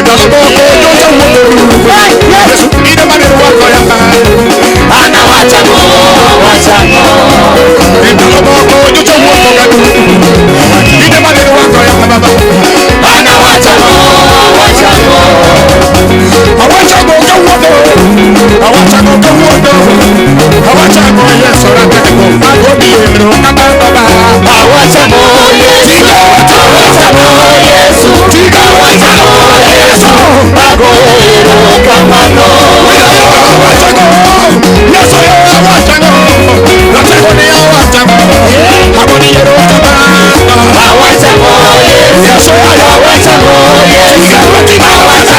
Nalo moko jojo ni Yesu kide manili wako ya. Ana wacha go. Wacha go. Nalo moko jojo ni wako ya. Kide manili wako ya baba. Ana wacha go. Wacha go. Awacha go kawodo. Awacha go kawodo. Awacha go Yesu rataka go. Agodi ero kama baba. Awacha go Yesu. Awacha go Yesu. Tiga wacha go Yesu. Agodi ero kama no. Awacha go. Yesu awacha go. Rataka ni awacha go. Agodi ero kama. Awacha go Yesu. Awacha go Yesu. Awacha go Yesu.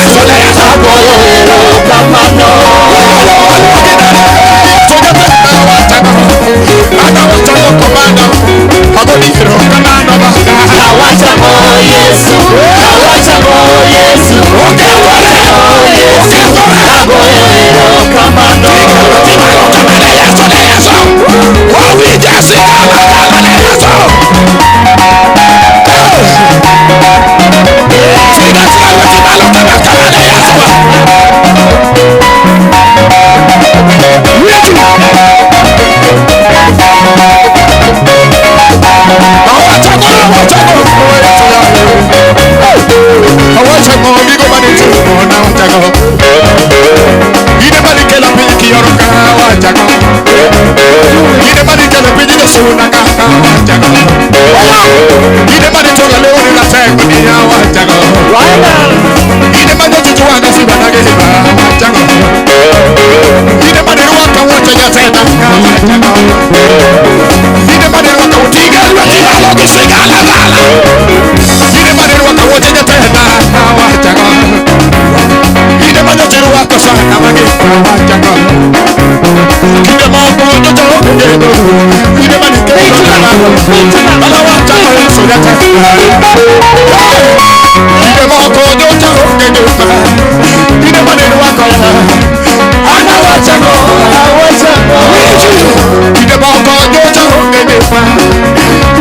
Agodi ero kama no. Awacha go Yesu. Awacha go Yesu. Agodi ero kama no. Awacha go bigo maniti ona awacha go. Ide malikela piki yoroka awacha go. Ide malikela piki yosuna ka awacha go. Ide malitoka leo na tengo ni awacha go. Ide malitoka wana sibana gezi awacha go. Ide malitoka wote yatenda awacha go. Ide malitoka utiga watimalo kisigala gala. Ide malitoka wote yatenda awacha go. Ide malitoka wako sana magi awacha go. Ide moko jojo ngedo. Ide malitoka awacha go Yesu yatenda. Ide moko jojo ngedo. Ide malitoka ana wacha go. Awacha go. Ide moko jojo ngedo.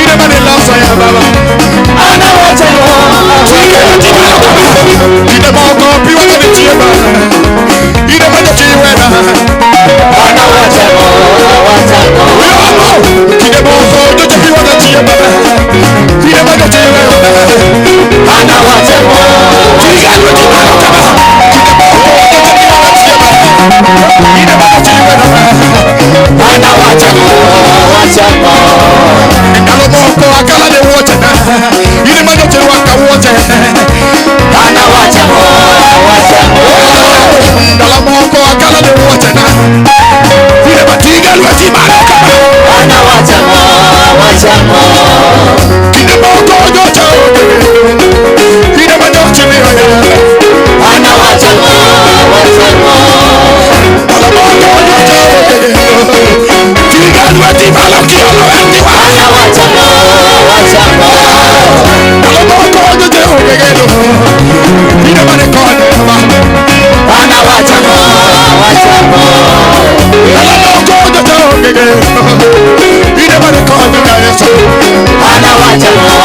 Ide malitoka ya baba. Ana wacha go. Ide moko piwa na tieba. Ide malitoka wena. Ana wacha go. Wacha go. Ide moko jojo piwa na tieba. Ide malitoka wena. Ana wacha go. Ide moko ana wacha go. Wacha go. Nalo moko akala de wote. Ide malitoka waka wote. Ana wacha go. Wacha go. Nalo moko akala de wote. Ide matiga Tiga lweti malo kama. Ana wachamo. Kine moko nyocha ogege. Kine manyochi ni oye. Ana wachamo. Ala moko nyocha ogege. Tiga lweti malo kiolo eti wa. Ana wachamo. Ala moko nyocha ogege no. Kine mane kone ma. Ana wachamo. Ala moko nyocha ogege. Kine mane kone na Yesu. Ana wachamo.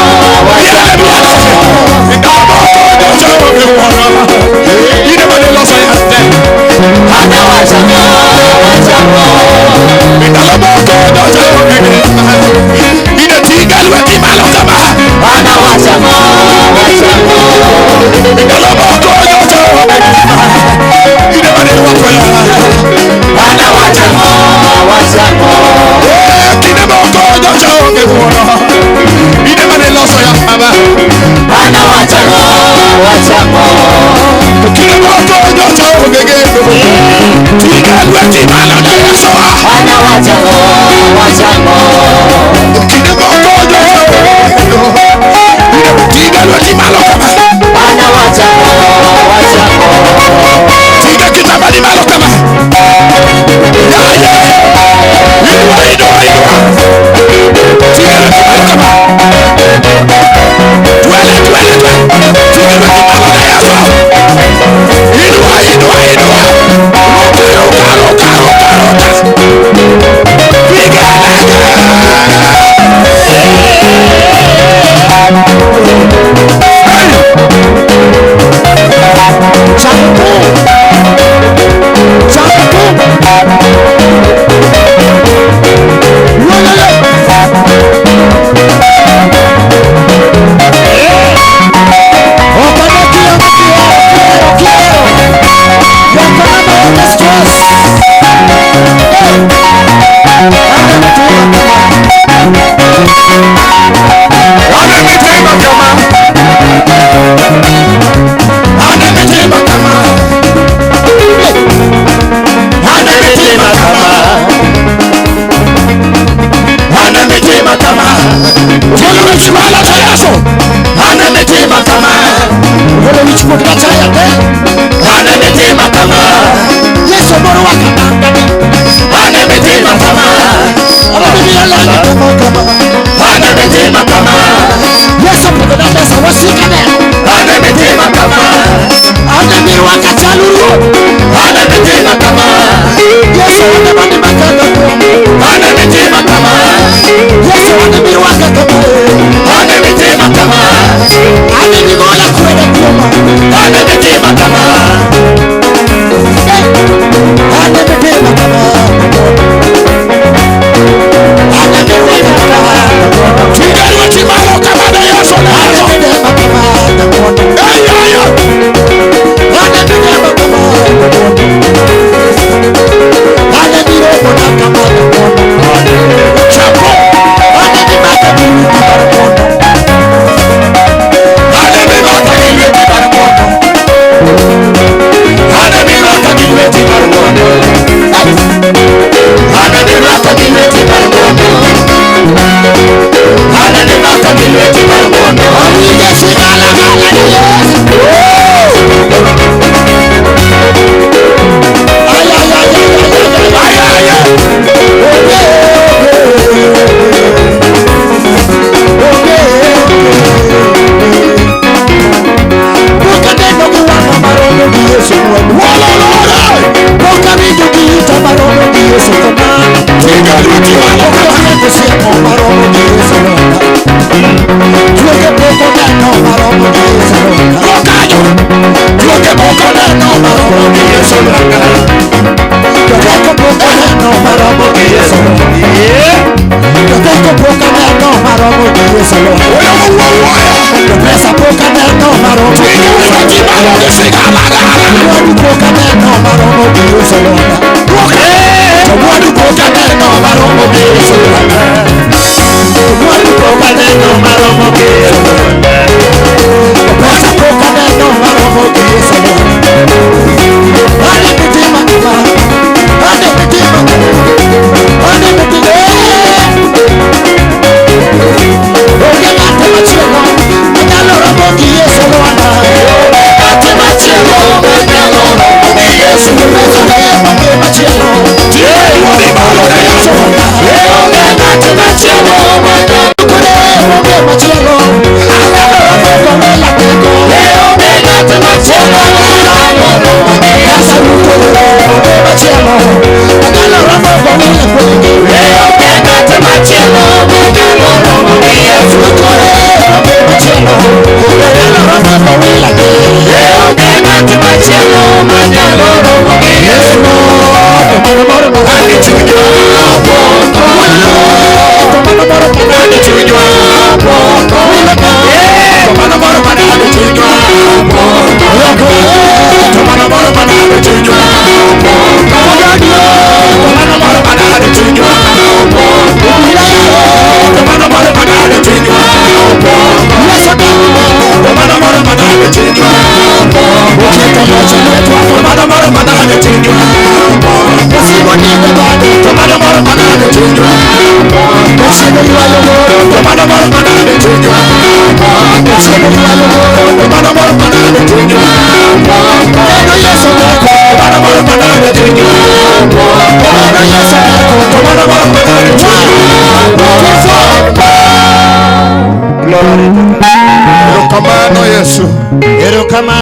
Erokamano Yesu. Erokamano.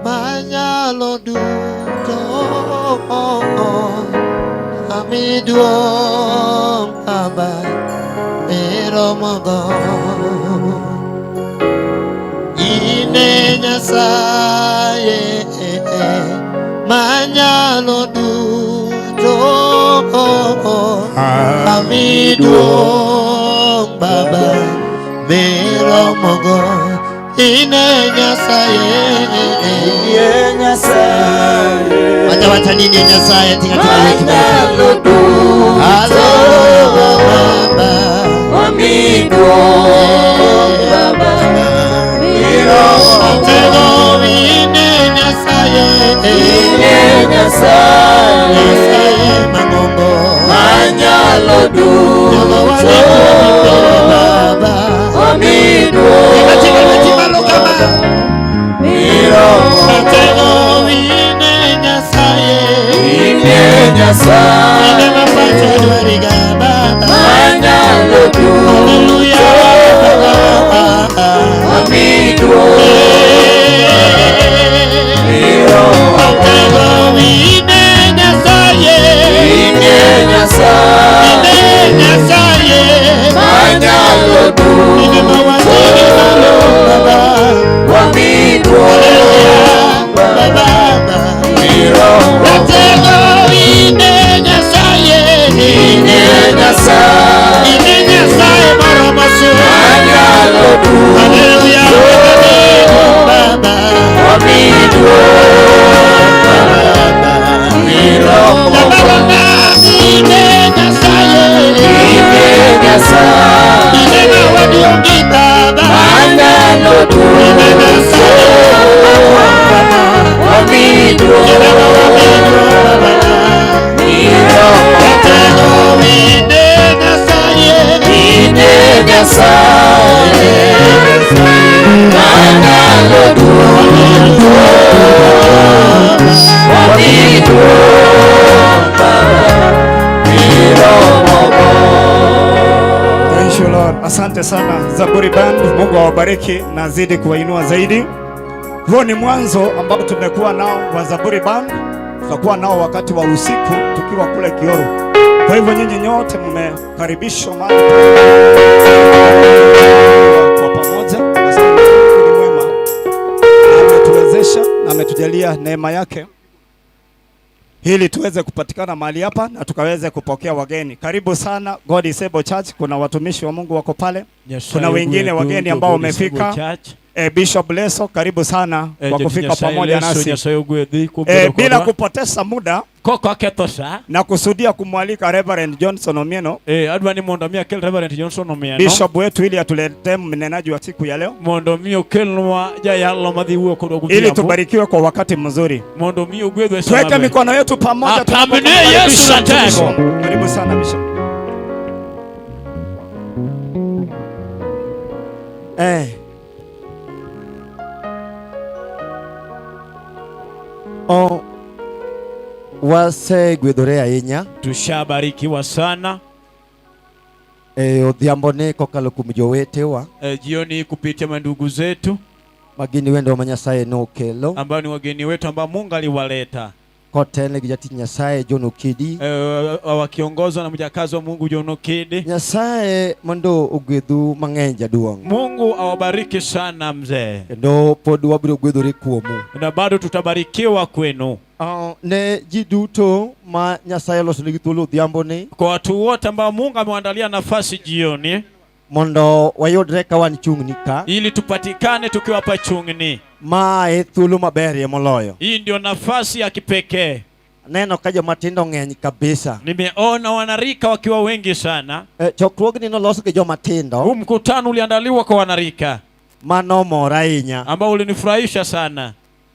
Manyalo duto amiduong Baba eromogo ine Nyasaye manyalo duto amiduong Baba meromogo ine Nyasaye wacha nini Nyasaye manyalo duto Baba amiduong Baba meromogo ine Nyasaye mangongo manyalo duto Baba amiduong Asante sana Zaburi Band, Mungu awabariki na zidi kuwainua zaidi. Huo ni mwanzo ambao tumekuwa nao wa Zaburi Band. Tutakuwa nao wakati wa usiku tukiwa kule Kioro. Kwa hivyo nyinyi nyote mmekaribishwa mahali kwa pamoja. Asante ni mwema. Ametuwezesha na ametujalia neema yake ili tuweze kupatikana mahali hapa na tukaweze kupokea wageni. Karibu sana God is Able Church. Kuna watumishi wa Mungu wako pale. Kuna wengine wageni ambao wamefika. Bishop Leso, karibu sana kwa kufika pamoja nasi. Bila kupoteza muda na kusudia kumwalika Reverend Johnson Omieno, Bishop wetu, ili atuletee mnenaji wa siku ya leo, ili tubarikiwe kwa wakati mzuri. Tuweke mikono yetu pamoja. Karibu sana Bishop. Wasegwedhore ahinya, tushabarikiwa sana odhiambo ni kokalo kuom jowetewa jioni kupitia mandugu zetu magini wendo wa Nyasaye nokelo ambao ni wageni wetu ambao Mungu aliwaleta kotele gijati Nyasaye John Okidi wakiongozwa na mjakazi wa Mungu John Okidi. Nyasaye mondo ogwedhu mang'eny jaduong'. Mungu awabariki sana mzee. Ndo pod wabiro gwedhore kuomu na bado tutabarikiwa kwenu. Ne ji duto ma Nyasaye olosonegi thuolo odhiambo ni, kwa watu wote ambao Mungu amewaandalia nafasi jioni, mondo wayudre ka wan chung'ni ka, ili tupatikane tukiwa hapa chung'ni. Mae thuolo maberie moloyo. Hii ndio nafasi ya kipekee. Neno ka jomatindo ng'eny kabisa. Nimeona wanarika wakiwa wengi sana. Chokruogni nolosi gi jomatindo. Huu mkutano uliandaliwa kwa wanarika. Mano mora ahinya. Ambao ulinifurahisha sana.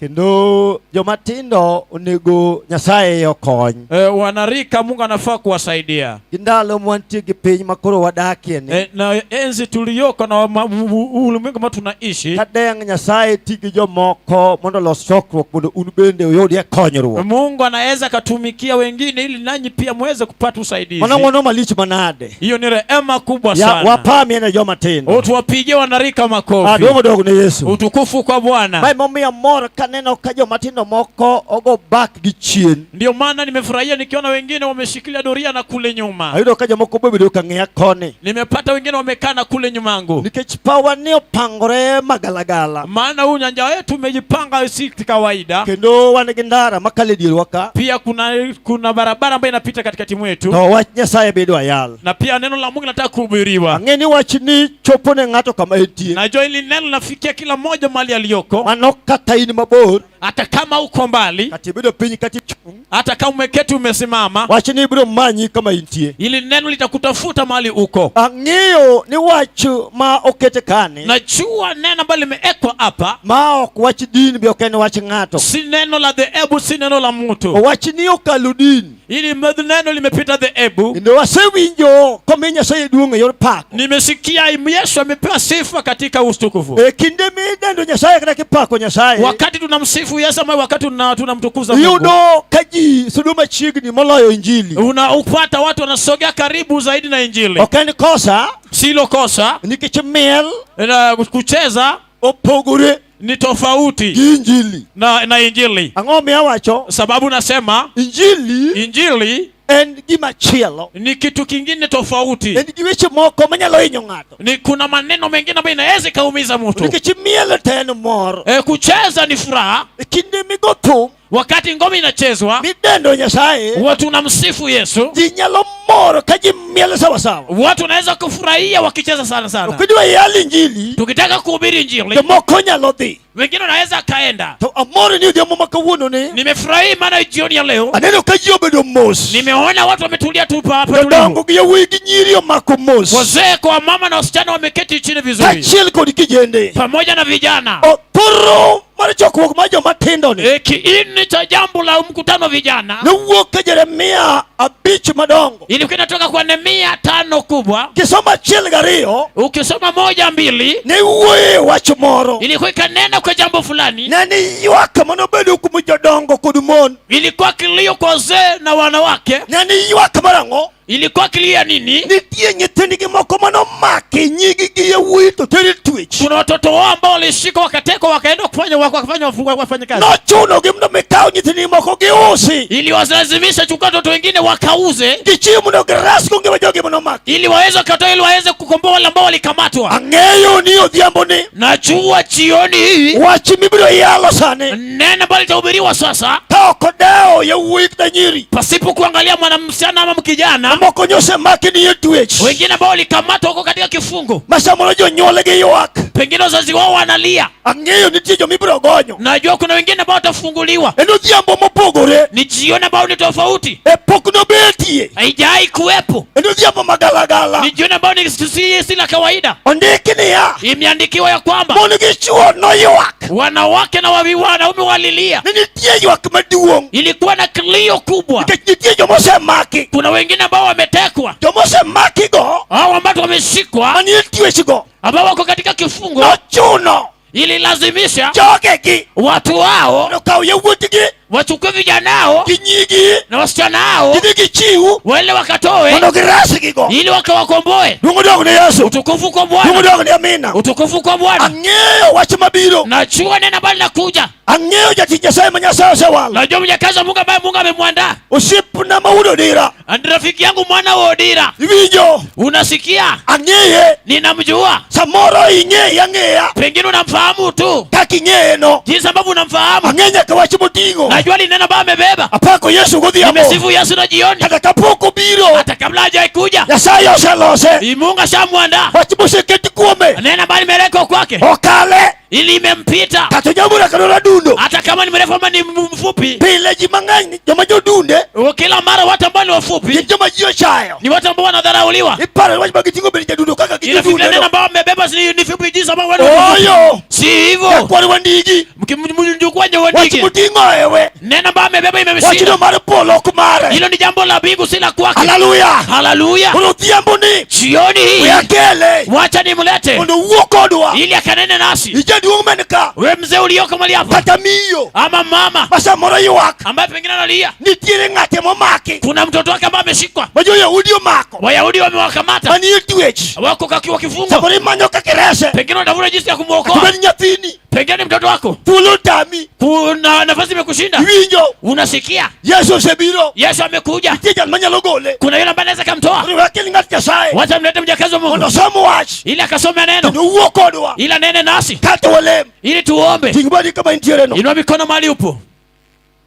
Kendo jomatindo onego Nyasaye yokony. Wanarika Mungu anafaa kuwasaidia. Kindalo mwantie gipiny makoro wadakie ni. Na enzi tuliyoko na ulimwengu ambao tunaishi. Kadeng Nyasaye tigi jomoko mondo los chokruok mondo un bende uyudie konyruok. Mungu anaweza katumikia wengine ili nanyi pia muweze kupata usaidizi. Mwana malich manade. Hiyo ni rehema kubwa sana. Ya wapami na jomatindo. Tuwapigie wanarika makofi. Dogo dogo ni Yesu. Utukufu kwa Bwana. Bai momia mor kaneno ka jomatindo moko ogo back gi chien. Ndio maana nimefurahia nikiona wengine wameshikilia doria na kule nyuma. Ayudo ka jomoko bebedo kang'ia koni. Nimepata wengine wamekaa na kule nyuma yangu. Nikech pawa ni opangore magalagala. Maana huu nyanja wetu umejipanga si kawaida. Kendo wan gi ndara makale dirwa ka. Pia kuna barabara ambayo inapita katikati mwetu. To wach Nyasaye bedo ayal. Na pia neno la Mungu linataka kuhubiriwa. Ang'eni wach ni chopo ne ng'ato kama entie. Najua hili neno nafikia kila mmoja mahali aliyoko. Mano kata in mabor. Hata kama uko mbali. Kati bedo piny kati chung. Hata kama umeketi umesimama. Wach ni biro manyi kama intie. Hili neno litakutafuta mahali uko. Ang'eyo ni wach ma okete kane. Najua neno ambalo limeekwa hapa. Ma ok wach din bi ok en wach ng'ato. Si neno la dhehebu, si neno la mtu. Wach ni okalo din. Hili neno limepita dhehebu. Ndio wasewinjo kama Nyasaye duong' e yor pak. Nimesikia Yesu amepewa sifa katika utukufu. Kinde midendo Nyasaye kana kipako Nyasaye. Wakati tunamsifu Yesu ama wakati tunamtukuza Mungu. Yudo kaji suduma chigni moloyo injili. Unaupata watu wanasogea karibu zaidi na injili. Okay, ni kosa. Silo kosa. Nikichemel. Na kucheza. Opogore. Ni tofauti. Injili. Na injili. Ang'ome awacho. Sababu nasema. Injili. En gima chielo. Ni kitu kingine tofauti. En giweche moko manyalo hinyo ng'ato. Ni kuna maneno mengine ambayo inaweza kaumiza mtu. Nikichimielo tena mor. Kucheza ni furaha. Kinde migothum. Wakati ngoma inachezwa. Midendo Nyasaye. Watu namsifu Yesu. Jinyalo moro kaji mielo sawa sawa. Watu wanaweza kufurahia wakicheza sana sana. Ukijua yali injili. Tukitaka kuhubiri injili. Moko nyalo dhi. Wengine wanaweza kaenda. To amore ni ndio mama kawuono ni. Nimefurahi maana jioni ya leo. Aneno kaji obedo mos. Nimeona watu wametulia tu hapa. Dongo gi wigi nyiri omako mos. Wazee kwa mama na wasichana wameketi chini vizuri. Kachiel kod kijende. Pamoja na vijana. Oporo mara chokruok ma jomatindo ni. Kiini cha jambo la mkutano vijana. Nuwuok ka Jeremia 5 madongo. Ilikuwa inatoka kwa Nehemia 5 kubwa. Kisoma achiel gariyo. Ukisoma 1 2. Ne wuoye wach moro. Ilikuwa ikanena kwa jambo fulani. Nani ywak manobedo kuom jodongo kod mon. Ilikuwa kilio kwa wazee na wanawake. Nani ywak marang'o. Ilikuwa kilia nini? Nitie nyithindgi moko manomaki nyigi gi yawuoyi to teri twech. Kuna watoto wao ambao walishika wakatekwa wakaenda kufanya kazi. Nochuno gi mondo mikaw nyithindgi moko giusi. Ili wasilazimisha chukua watoto wengine wakauze. Gichiemo mondo girasgo ngima jogi manomaki. Ili waweze katoa ili waweze kukomboa wale ambao walikamatwa. Ang'eyo ni odhiambo ni. Najua jioni hii. Wach mibiro yalo sani. Neno ambalo litahubiriwa sasa. Ta ok odewo yawuoyi na nyiri. Pasipo kuangalia mwanamsichana ama mkijana. Moko nyose maki ni twech. Wengine ambao walikamatwa huko katika kifungo. Masamoro jonyuol gi ywak. Pengine wazazi wao wanalia. Ang'eyo nitie jomibiro gonyo. Najua kuna wengine ambao watafunguliwa. En odhiambo mopogore. Ni jioni ambao ni tofauti. Pok nobetie. Haijai kuwepo. En odhiambo magalagala. Ni jioni ambao ni si la kawaida. Ondiki niya. Imeandikiwa ya kwamba mon gi chuo noywak. Wanawake na wanaume walilia. Nitie ywak maduong'. Ilikuwa na kilio kubwa. Nitie jomosemaki. Kuna wengine ambao wametekwa. Jomosemaki go. Hao ambao wameshikwa. Manie twech go. Ambao wako katika kifungo. Nochuno. Ililazimisha jogegi watu wao nokao yawuotigi wachukue vijana hao kinyigi na wasichana hao kidigi chiu wale wakatoe mondo girasigigo ili wakawakomboe. Mungu dogo ni Yesu. Utukufu kwa Bwana. Mungu dogo ni Amina. Utukufu kwa Bwana. Ang'eyo wach mabiro. Najua neno ambalo linakuja. Ang'eyo jatich Nyasaye ma Nyasaye osewalo. Najua mjakazi wa Mungu ambaye Mungu amemwandaa. Osiepna ma wuod Odira. Andi rafiki yangu mwana wa Odira. Iwinjo. Unasikia? Ang'eye. Ninamjua. Samoro ing'eye ang'eya. Pengine unamfahamu tu. Kaki ing'eye no. Jinsi ambavyo unamfahamu. Ang'enya ka wach moting'o. Najua ni neno ambalo amebeba. Apako Yesu godhiambo. Nimesifu Yesu na jioni. Kata kapok obiro. Hata kabla hajaikuja. Nyasaye oselose. Mungu ashamwandaa. Wach moseketi kuome. Neno ambalo limelekwa kwake. Okale. Ili imempita. Kata nyamura kanona dundo. Hata kama ni mrefu ama ni mfupi. Pile ji mang'eny joma jodunde. Kila mara watu ambao ni wafupi. Joma ji ochayo. Ni watu ambao wanadharauliwa. Ipare wach magitingo bende jadundo kaka kidundo. Ile neno ambao wamebeba ni fupi jinsi ambao Oyo. Si hivyo. Ya kwani wandigi. Mjukuu ndio wandigi. Wachimutingo ewe. Neno ambalo amebeba imemshinda. Wachino mara polo kumare. Hilo ni jambo la mbingu si la kwake. Hallelujah. Hallelujah. Unodhiambo ni. Jioni hii. Uyakele. Wacha nimlete. Undo uokodwa. Ili akanene nasi. Ijadi umeneka. Wewe mzee ulioko mali hapa. Patamiyo. Ama mama. Basa mora yuwak. Ambaye pengine analia. Nitiere ngate momaki. Kuna mtoto wake ambaye ameshikwa. Majo Yahudi mako. Wayahudi wamewakamata. Mani tuech. Wako kakiwa kifungo. Sabari manyo kakerese. Pengine unatafuta jinsi ya kumuokoa. Kubeni nyatini. Pengine mtoto wako. Tulutami. Kuna nafasi imekushinda. Winjo. Unasikia? Yesu sebiro. Yesu amekuja. Tija manya logole. Kuna yule ambaye anaweza kumtoa. Wakili ngati sae. Wacha mlete mjakazi wa Mungu. Ono somo watch. Ili akasome neno. Ndio uokodwa. Ila nene nasi. Kata wale. Ili tuombe. Tingibadi kama intiere no. Inua mikono mahali upo.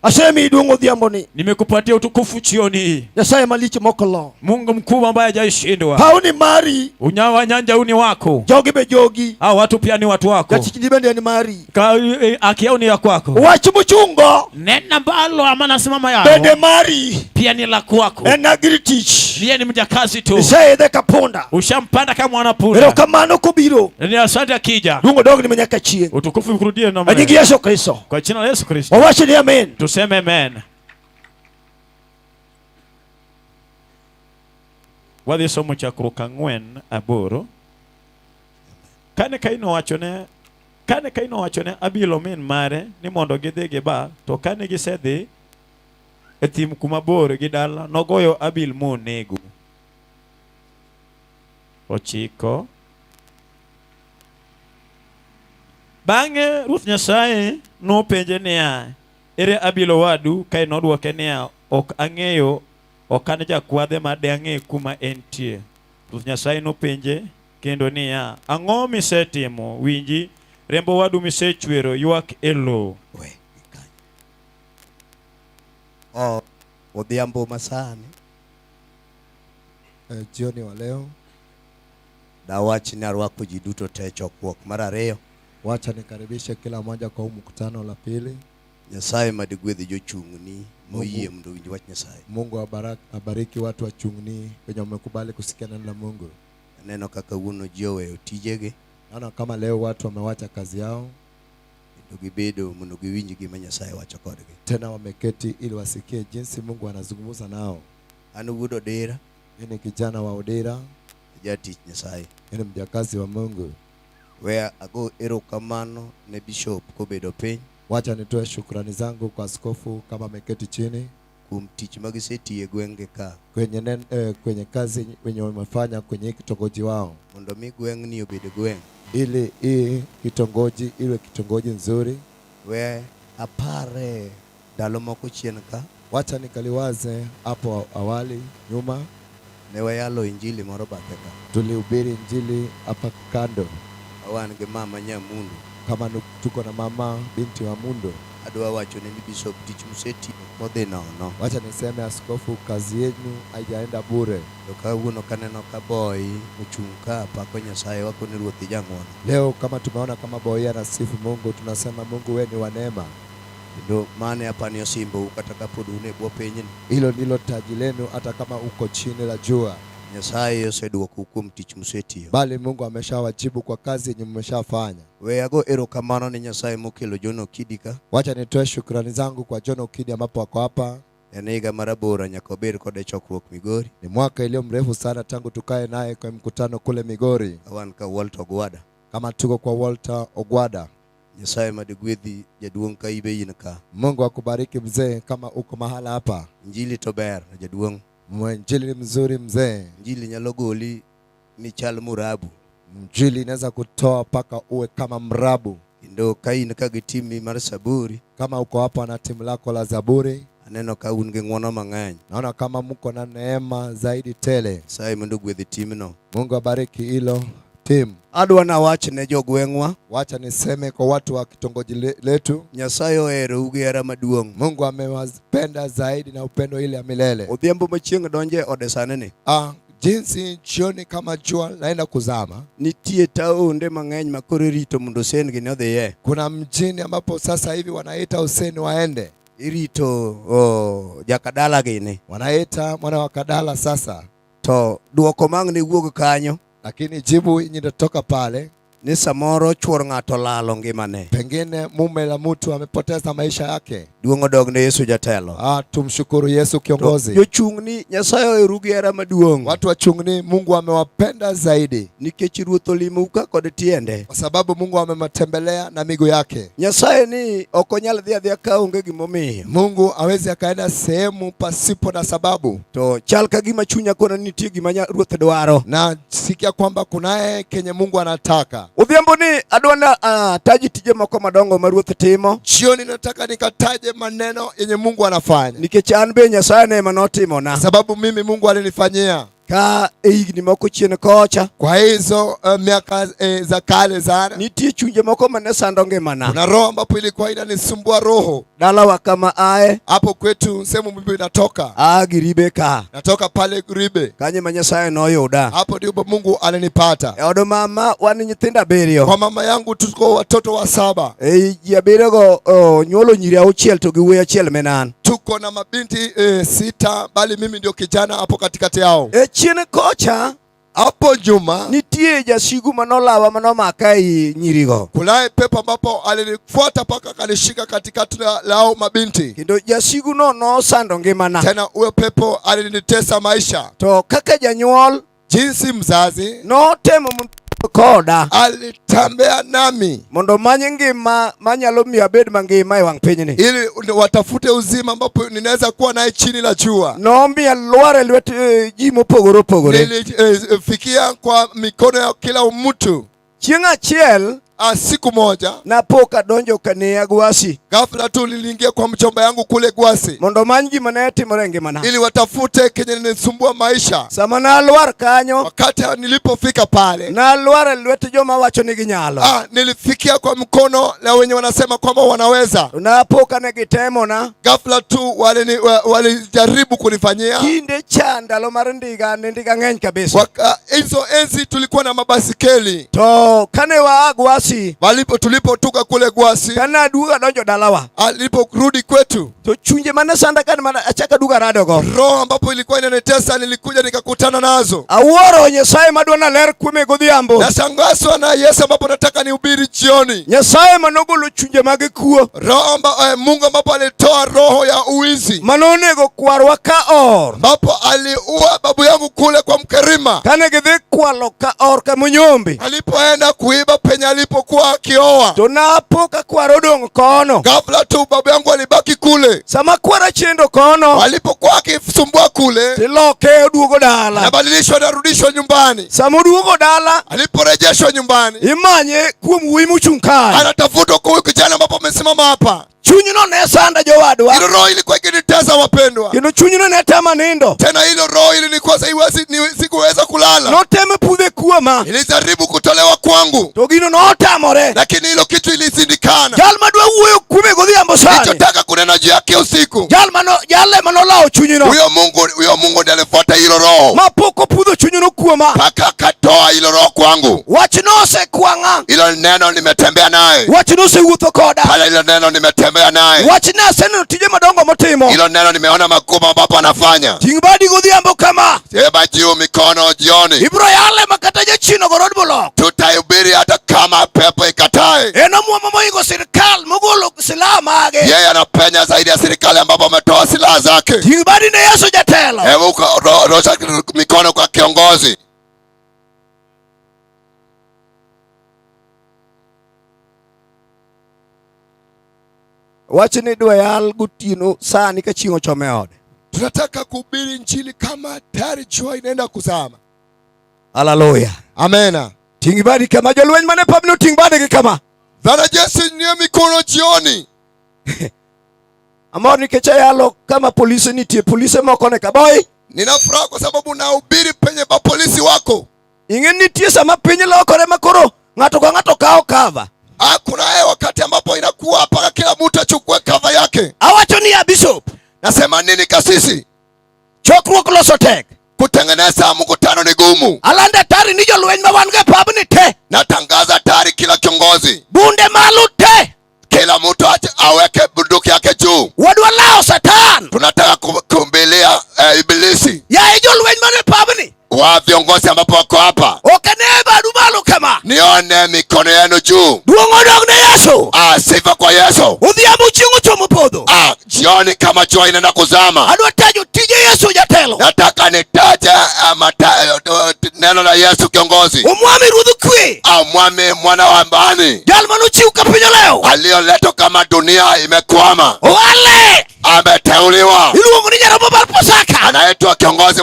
Asemi idungo dhiamboni. Nimekupatia utukufu jioni hii. Nyasaye malichi mokolo. Mungu mkuu ambaye hajaishindwa. Hauni mari. Unyawa nyanja uni wako. Jogi be jogi. Hao watu pia ni watu wako. Yachikindibendi ni mari. Haki yao ni ya kwako. Wachi mchungo. Nena balo amana simama yao. Bende mari. Pia ni la kwako. Enagritich. Yeye ni mjakazi tu. Isaye de kaponda. Ushampanda kama mwanapunda. Leo kama no kubiro. Ni asante akija. Dungo dogo ni menyaka chie. Utukufu ukurudie na Ajingi Yesu Kristo. Kwa jina la Yesu Kristo. Wawache ni amen. Tuseme amen. Wadhi somo chakruok 4:8. Kane Kaino wachone abilo min mare ni mondo gidhi giba, to kane gisedhi e thim kuma bor gi dala, nogoyo Abil monego. 9. Bang'e Ruoth Nyasaye nopenje niya, ere Abil owadu? Kae nodwoke niya, ok ang'eyo, ok an jakwadhe ma de ang'e kuma entie. Ruoth Nyasaye nopenje kendo niya, ang'o misetimo? Winji, rembo wadu misechwero ywak e lowo. Odhiambo masani. Jioni wa leo dawach ni arwako ji duto te chokruok mar ariyo. Wacha nikaribishe kila mmoja kwa mkutano la pili. Nyasaye madigwedhi jochung'ni moyie mondo winj wach Nyasaye. Mungu abariki watu wa chung'ni wenye wamekubali kusikia neno la Mungu. Neno kaka wuono ji oweyo tijegi. Naona kama leo watu wamewacha kazi yao. Gibedo mondo giwinj gima Nyasaye wacho kodgi. Tena wameketi ili wasikie jinsi Mungu anazungumza nao. An wuod Odera. Ni kijana wa Odera. Jatich Nyasaye. Ni mjakazi wa Mungu. Wea ago erokamano ne bishop kobedo piny. Wacha nitoe shukrani zangu kwa askofu kama ameketi chini kuom tich magisetie gwenge ka. Kwenye kazi wenye wamefanya kwenye kitongoji wao. Mondo mi gweng'ni obed gweng'. Ili hii kitongoji iwe kitongoji nzuri. We apare ndalo moko chien ka. Wacha nikaliwaze hapo awali nyuma. Ne wayalo injili moro bathe ka. Tulihubiri injili hapa kando. Awan gi mama Nyamundu. Kama tuko na mama binti wa Mundo. Adwa wacho ne bishop tich museti modhi nono. Wacha niseme askofu, kazi yenu haijaenda bure. To kawuono kaneno ka boy ochung' ka pako Nyasaye wako ni Ruoth jang'wono. Leo kama tumeona kama boy anasifu Mungu, tunasema Mungu wewe ni wa neema. Ndio maana hapa ni osimbo kata kapod une bwo piny. Hilo ndilo taji lenu hata kama uko chini la jua. Nyasaye oseduoko kuom tich musetiyo. Bali Mungu ameshawajibu kwa kazi yenye mmeshafanya. We ago erokamano ni Nyasaye mokelo John Okidi ka. Wacha nitoe shukrani zangu kwa John Okidi ambapo wako hapa. En higa marabora nyaka obed kode chokruok Migori. Ni mwaka iliyo mrefu sana tangu tukae naye kwa mkutano kule Migori. Awan ka Walter Ogwada. Kama tuko kwa Walter Ogwada. Nyasaye madigwedhi jaduong' ka ibe in ka. Mungu akubariki mzee kama uko mahala hapa. Injili to ber jaduong'. Injili mzuri mzee. Injili nyalo goli ni chal murabu. Injili inaweza kutoa paka uwe kama mrabu. Ndio kain ka gitimi mar Zaburi. Kama uko hapa na timu lako la Zaburi. Aneno ka un gi ng'wono mang'eny. Naona kama mko na neema zaidi tele. Sai mondo gwedhi timno. Mungu abariki hilo team. Adwa na wach ne jogweng'wa. Wacha niseme kwa watu wa kitongoji letu. Nyasaye ohero ugi hera maduong'. Mungu amewapenda zaidi na upendo ile ya milele. Odhiambo machieng' donje ode sanene. Jinsi jioni kama jua laenda kuzama. Nitie taonde mang'eny makoro rito mondo sen gi odhiye. Kuna mjini ambapo sasa hivi wanaita useni waende. Irito jakadala gini. Wanaita mwana wa kadala sasa. To duoko mang' ne wuog kanyo. Lakini jibu inatoka pale ni samoro chuor ng'ato lalo ngimane. Pengine mume la mtu amepoteza maisha yake. Duong' odog ne Yesu jatelo. Tumshukuru Yesu kiongozi. Jochung'ni Nyasaye oheru gi hera maduong'. Watu wachung'ni Mungu amewapenda zaidi. Nikech Ruoth olimo ka kod tiende. Kwa sababu Mungu amematembelea na miguu yake. Nyasaye ni ok onyal dhi adhiya ka onge gimomiyo. Mungu hawezi akaenda sehemu pasipo na sababu. To chal ka gima chunya kona nitie gima Ruoth dwaro. Na sikia kwamba kunaye kenye Mungu anataka. Odhiambo ni adwana taji tije moko madongo ma Ruoth timo. Jioni nataka nikataje maneno yenye Mungu anafanya. Nikech an be Nyasaye ne manotimo na. Sababu mimi Mungu alinifanyia. Ka higni moko chien kocha. Kwa hizo miaka za kale sana. Nitie chunje moko mane sando ngimana. Kuna roho ambapo ilikuwa inanisumbua roho. Dalawa kama ae. Hapo kwetu sehemu mimi natoka. Giribe ka. Natoka pale Giribe. Kanye ma Nyasaye noyuda. Hapo ndipo Mungu alinipata. Odo mama wan nyithinda abiriyo. Kwa mama yangu tuko watoto wa 7. Ji abiriyo go nyuolo nyiri 6 to gi wuoyi 1 menan. Tuko na mabinti 6 bali mimi ndio kijana hapo katikati yao. Chien kocha hapo Juma nitie jasigu manolawa manomaka i nyirigo. Kunaye pepo ambapo alinifuata paka kanishika katikati lao mabinti. Kendo jasigu no sando ngimana. Tena huyo pepo alinitesa maisha. To kaka janyuol jinsi mzazi no temo koda alitembea nami mondo manye ngima manyalo miyo abed mangima e wang' pinyni, ili watafute uzima ambapo ninaweza kuwa naye chini la jua. No miya lwar e lwet ji mopogore opogore. Nilifikia kwa mikono ya kila mtu. Chieng' achiel siku moja napoka donjo kane Gwasi. Ghafla tu niliingia kwa mchomba yangu kule Gwasi. Mondo many gima ne timore ngimana. Ili watafute kenye ninisumbua maisha. Sama nalwar kanyo. Wakati nilipofika pale. Nalwar e lwet joma wacho ni ginyalo. Nilifikia kwa mkono la wenye wanasema kwamba wanaweza. Napoka ne gitemo na. Ghafla tu walijaribu kunifanyia. Kinde cha ndalo mar ndiga ng'eny kabisa. Hizo enzi tulikuwa na mabasikeli. To kane wa Gwasi tulipotoka kule Gwasi. Kana duga donjo dalawa. Aliporudi kwetu. To chunje mana sanda kan mana achaka duga radogo. Roho ambapo ilikuwa inanitesa nilikuja nikakutana nazo. Awuoro Nyasaye madwana ler kume godhiambo. Nashangaswa na Yesu ambapo nataka nihubiri jioni. Nyasaye manogolo chunje mage kuo. Mungu ambapo alitoa roho ya uizi. Manonego kwarwa ka or. Ambapo aliua babu yangu kule kwa Mkerima. Kane gidhi kwalo ka or ka Munyombi. Alipoenda kuiba penye alipokuwa akioa. To napoka kwaro dong kono. Ghafla tu babu yangu alibaki kule. Sama kwara chendo kono. Alipokuwa akisumbua kule. Tiloke duogo dala. Nabadilishwa narudishwa nyumbani. Sama duogo dala. Aliporejeshwa nyumbani. Imanye kuom wuoyi mochung' anatafuta kwa kijana ambapo amesimama hapa. Chunyino ne sanda jowadwa. Hilo roho ilikuwa ikinitesa wapendwa. Kino chunyino ne tama nindo. Tena hilo roho ilinikuwa sikuweza kulala. No teme pudhe kuoma. Ilijaribu kutolewa kwangu. To gino no tamore. Lakini hilo kitu ilizindikana. Jal madwa wuoyo kume godhiambo sani. Nilichotaka kunena juu yake usiku. Jale manolao chunyino. Huyo Mungu ndiye alifuata hilo roho. Mapoko pudho chunyino kuoma. Paka katoa hilo roho kwangu. Wachinose kwanga. Hilo neno nimetembea naye. Wachinose wuotho koda. Pale hilo neno nimetembea naye. Wachina seno tije madongo motimo. Hilo neno nimeona makubwa ambapo anafanya. Tingbadi godhiambo kama. Seba juu mikono jioni. Ibro yale makataje chino gorod bolo. Tutahubiri hata kama pepo ikatae. Eno muomo moigo serikali mogolo silaha mage. Yeye anapenya zaidi ya serikali ambapo ametoa silaha zake. Tingbadi ne Yesu jatelo. Hebu rosha mikono kwa kiongozi. Wachini dwa yal gutino sani ka chieng'o chome ode. Tunataka kuhubiri injili kama tayari jua inaenda kuzama. Haleluya. Amena. Tingbadi kama jolweny mane pabno tingbadi kama. Dhana Yesu ni mikono jioni. Amor nikech yalo kama polisi nitie polisi moko ne kaboy. Nina furaha kwa sababu nahubiri penye polisi wako. Ing'e nitie sama piny lokore makoro ng'ato ka ng'ato kao cover. Kuna wakati ambapo inakuwa mpaka kila mtu achukue cover yake. Awacho ni ya bishop. Nasema nini kasisi? Chokruok loso tek. Kutengeneza mkutano ni gumu. Alanda tari ni jolweny ma wan go pabni te. Natangaza tari kila kiongozi. Bunde malu te. Kila mtu aweke bunduki yake juu. Wadwa lao Satan. Tunataka kumbilia ibilisi. Ya jolweny mane pabni. Wa viongozi ambapo wako hapa. Okaneba dumalo kama. Ni nione mikono yenu juu. Duong odog ne Yesu. Sifa kwa Yesu. Odhiambo chieng' ochomo podho. Jioni kama jua inaenda kuzama. Adwa tajo tije Yesu jatelo. Nataka nitaje neno la Yesu kiongozi. Omwami ruodh kwe. Mwami mwana wa mbani. Jal manochiw ka piny leo. Aliyoletwa kama dunia imekwama. Wale. Ameteuliwa. Iluongo ni nyarombo mar Pasaka. Anaitwa kiongozi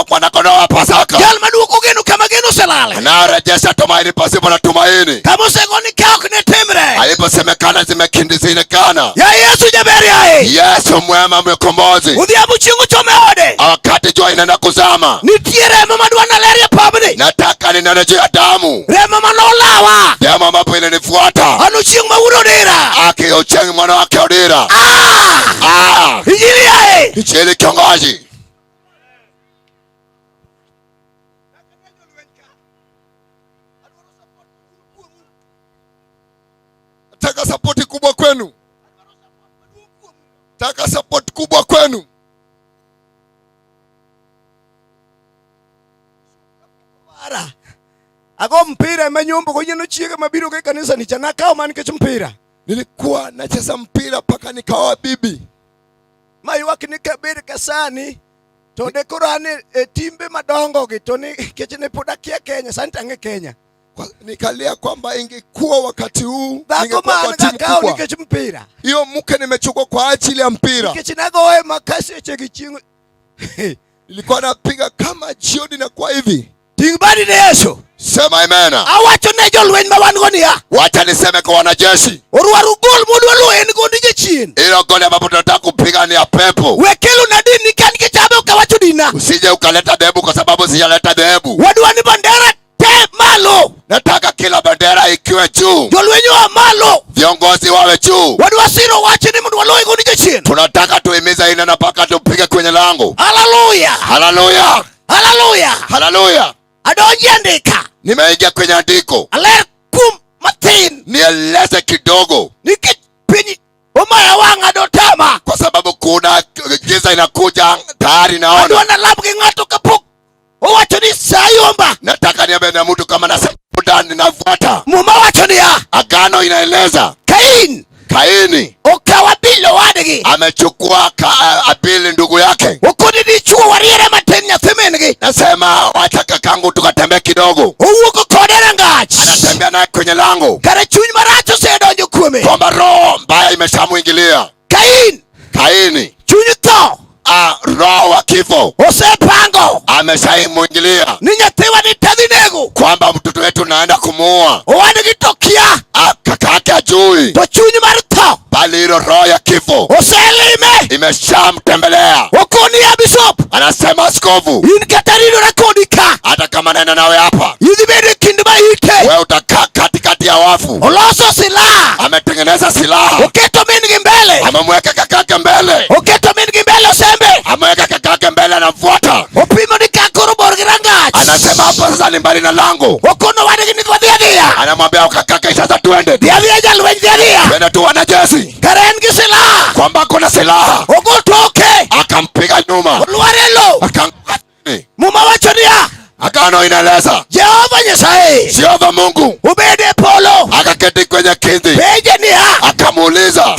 mwana kondoo wa Pasaka. Jal maduoko geno kama geno selale. Anarejesha tumaini pasipo na tumaini. Kama osegoni ka ok ne timre. Aliposemekana zimekindizikana. Ya Yesu jaber yae. Yesu mwema mkombozi. Odhiambo chieng' ochome ode. Wakati jua inaenda kuzama. Nitie remo madwa nalerie pabni. Nataka ninene juu ya damu. Remo manolawa. Damu ambapo inanifuata. Ano chieng' mauro dira. Ocheng mwana wake odira. Injili yae. Injili kiongozi. Nataka support kubwa kwenu. Nataka support kubwa kwenu. Ago mpira manyombo kwenye no chiega mabiro kwa kanisa ni chana kao man kechu mpira. Nilikuwa nacheza mpira paka nikaoa bibi. Mai wakinika bere kasani. To dekorane timbe madongo gitu ni kechene podakia Kenya santange Kenya. Nikalia kwamba ingekuwa wakati huu ningekuwa kwa timu kubwa. Nikechu mpira. Hiyo mke nimechukua kwa ajili ya mpira. Nikechinago we makasi echegichingu. Nilikuwa napiga kama jioni na kwa hivi. Tingbadi ni Yesu. Sema amen. Awacho nejo lwen mawangonia. Wacha niseme kwa wanajeshi. Oruaru gol modwalo en gondije chien. Ilo goli ambapo tunataka kupigania pepo. Wekelu na dini kan kichabe ukawacho dina. Usije ukaleta dhehebu kwa sababu sijaleta dhehebu. Wadwani bandera te malo. Nataka kila bandera ikiwe juu. Jolwenyo wa malo. Viongozi wawe juu. Wadwasiro wache ni mdwalo gondije chien. Tunataka tuimiza ina na paka tupige kwenye lango. Hallelujah. Hallelujah. Hallelujah. Hallelujah. Adonji andika. Nimeingia kwenye andiko. Aler kum matin. Nieleze kidogo. Nikipinyi. Omaya wanga dotama. Kwa sababu kuna giza inakuja tayari naona. Adwana labu kingato kapuk. Owacho ni sayomba. Nataka niambe na mtu kama nasema ninafuata. Muma wacho ni ya. Agano inaeleza. Kaini. Okawa bilo wadegi. Amechukua Abili ndugu yake. Ukuni di chuo wariere matenya themenegi. Nasema wacha kakangu tukatembea kidogo. Uwuko kodera ngach. Anatembea naye kwenye lango. Kare chuny maracho sedonjo kume. Kwamba roho mbaya imeshamuingilia. Kaini. Chuny to. Roho wa kifo. Osepango. Ameshaimuingilia. Ni nyathiwa ni tadhinego. Kwamba mtoto wetu naenda kumuua. Owadegi tokia. Kaka yake ajui. To chuny marto. Bali hilo roho ya kifo. Oselime. Imeshamtembelea. Wakoni ya bishop. Anasema askofu. In katarino rekodika. Hata kama nena nawe hapa. Yidhibede kindima ite. Wewe utakaa katikati ya wafu. Oloso silaha. Ametengeneza silaha. Uketo mingi mbele. Amemweka kakake mbele. Uketo mingi mbele usembe. Ameweka kakake mbele anamfuata. Upimo ni kakuru borgirangach. Anasema hapa sasa ni mbali na lango. Wakono wadegi ni kwa dhiadhia. Anamwambia kakake sasa tuende. Dhiadhia jalwenji dhiadhia. Tuende tu wanajeshi. Karen silaha. Kwamba kuna silaha. Ogotoke. Akampiga nyuma. Luarelo. Akampiga. Muma wachonia. Agano inaeleza. Jehova Nyasaye. Jehova Mungu. Ubede polo. Akaketi kwenye kiti. Peje niya. Akamuuliza.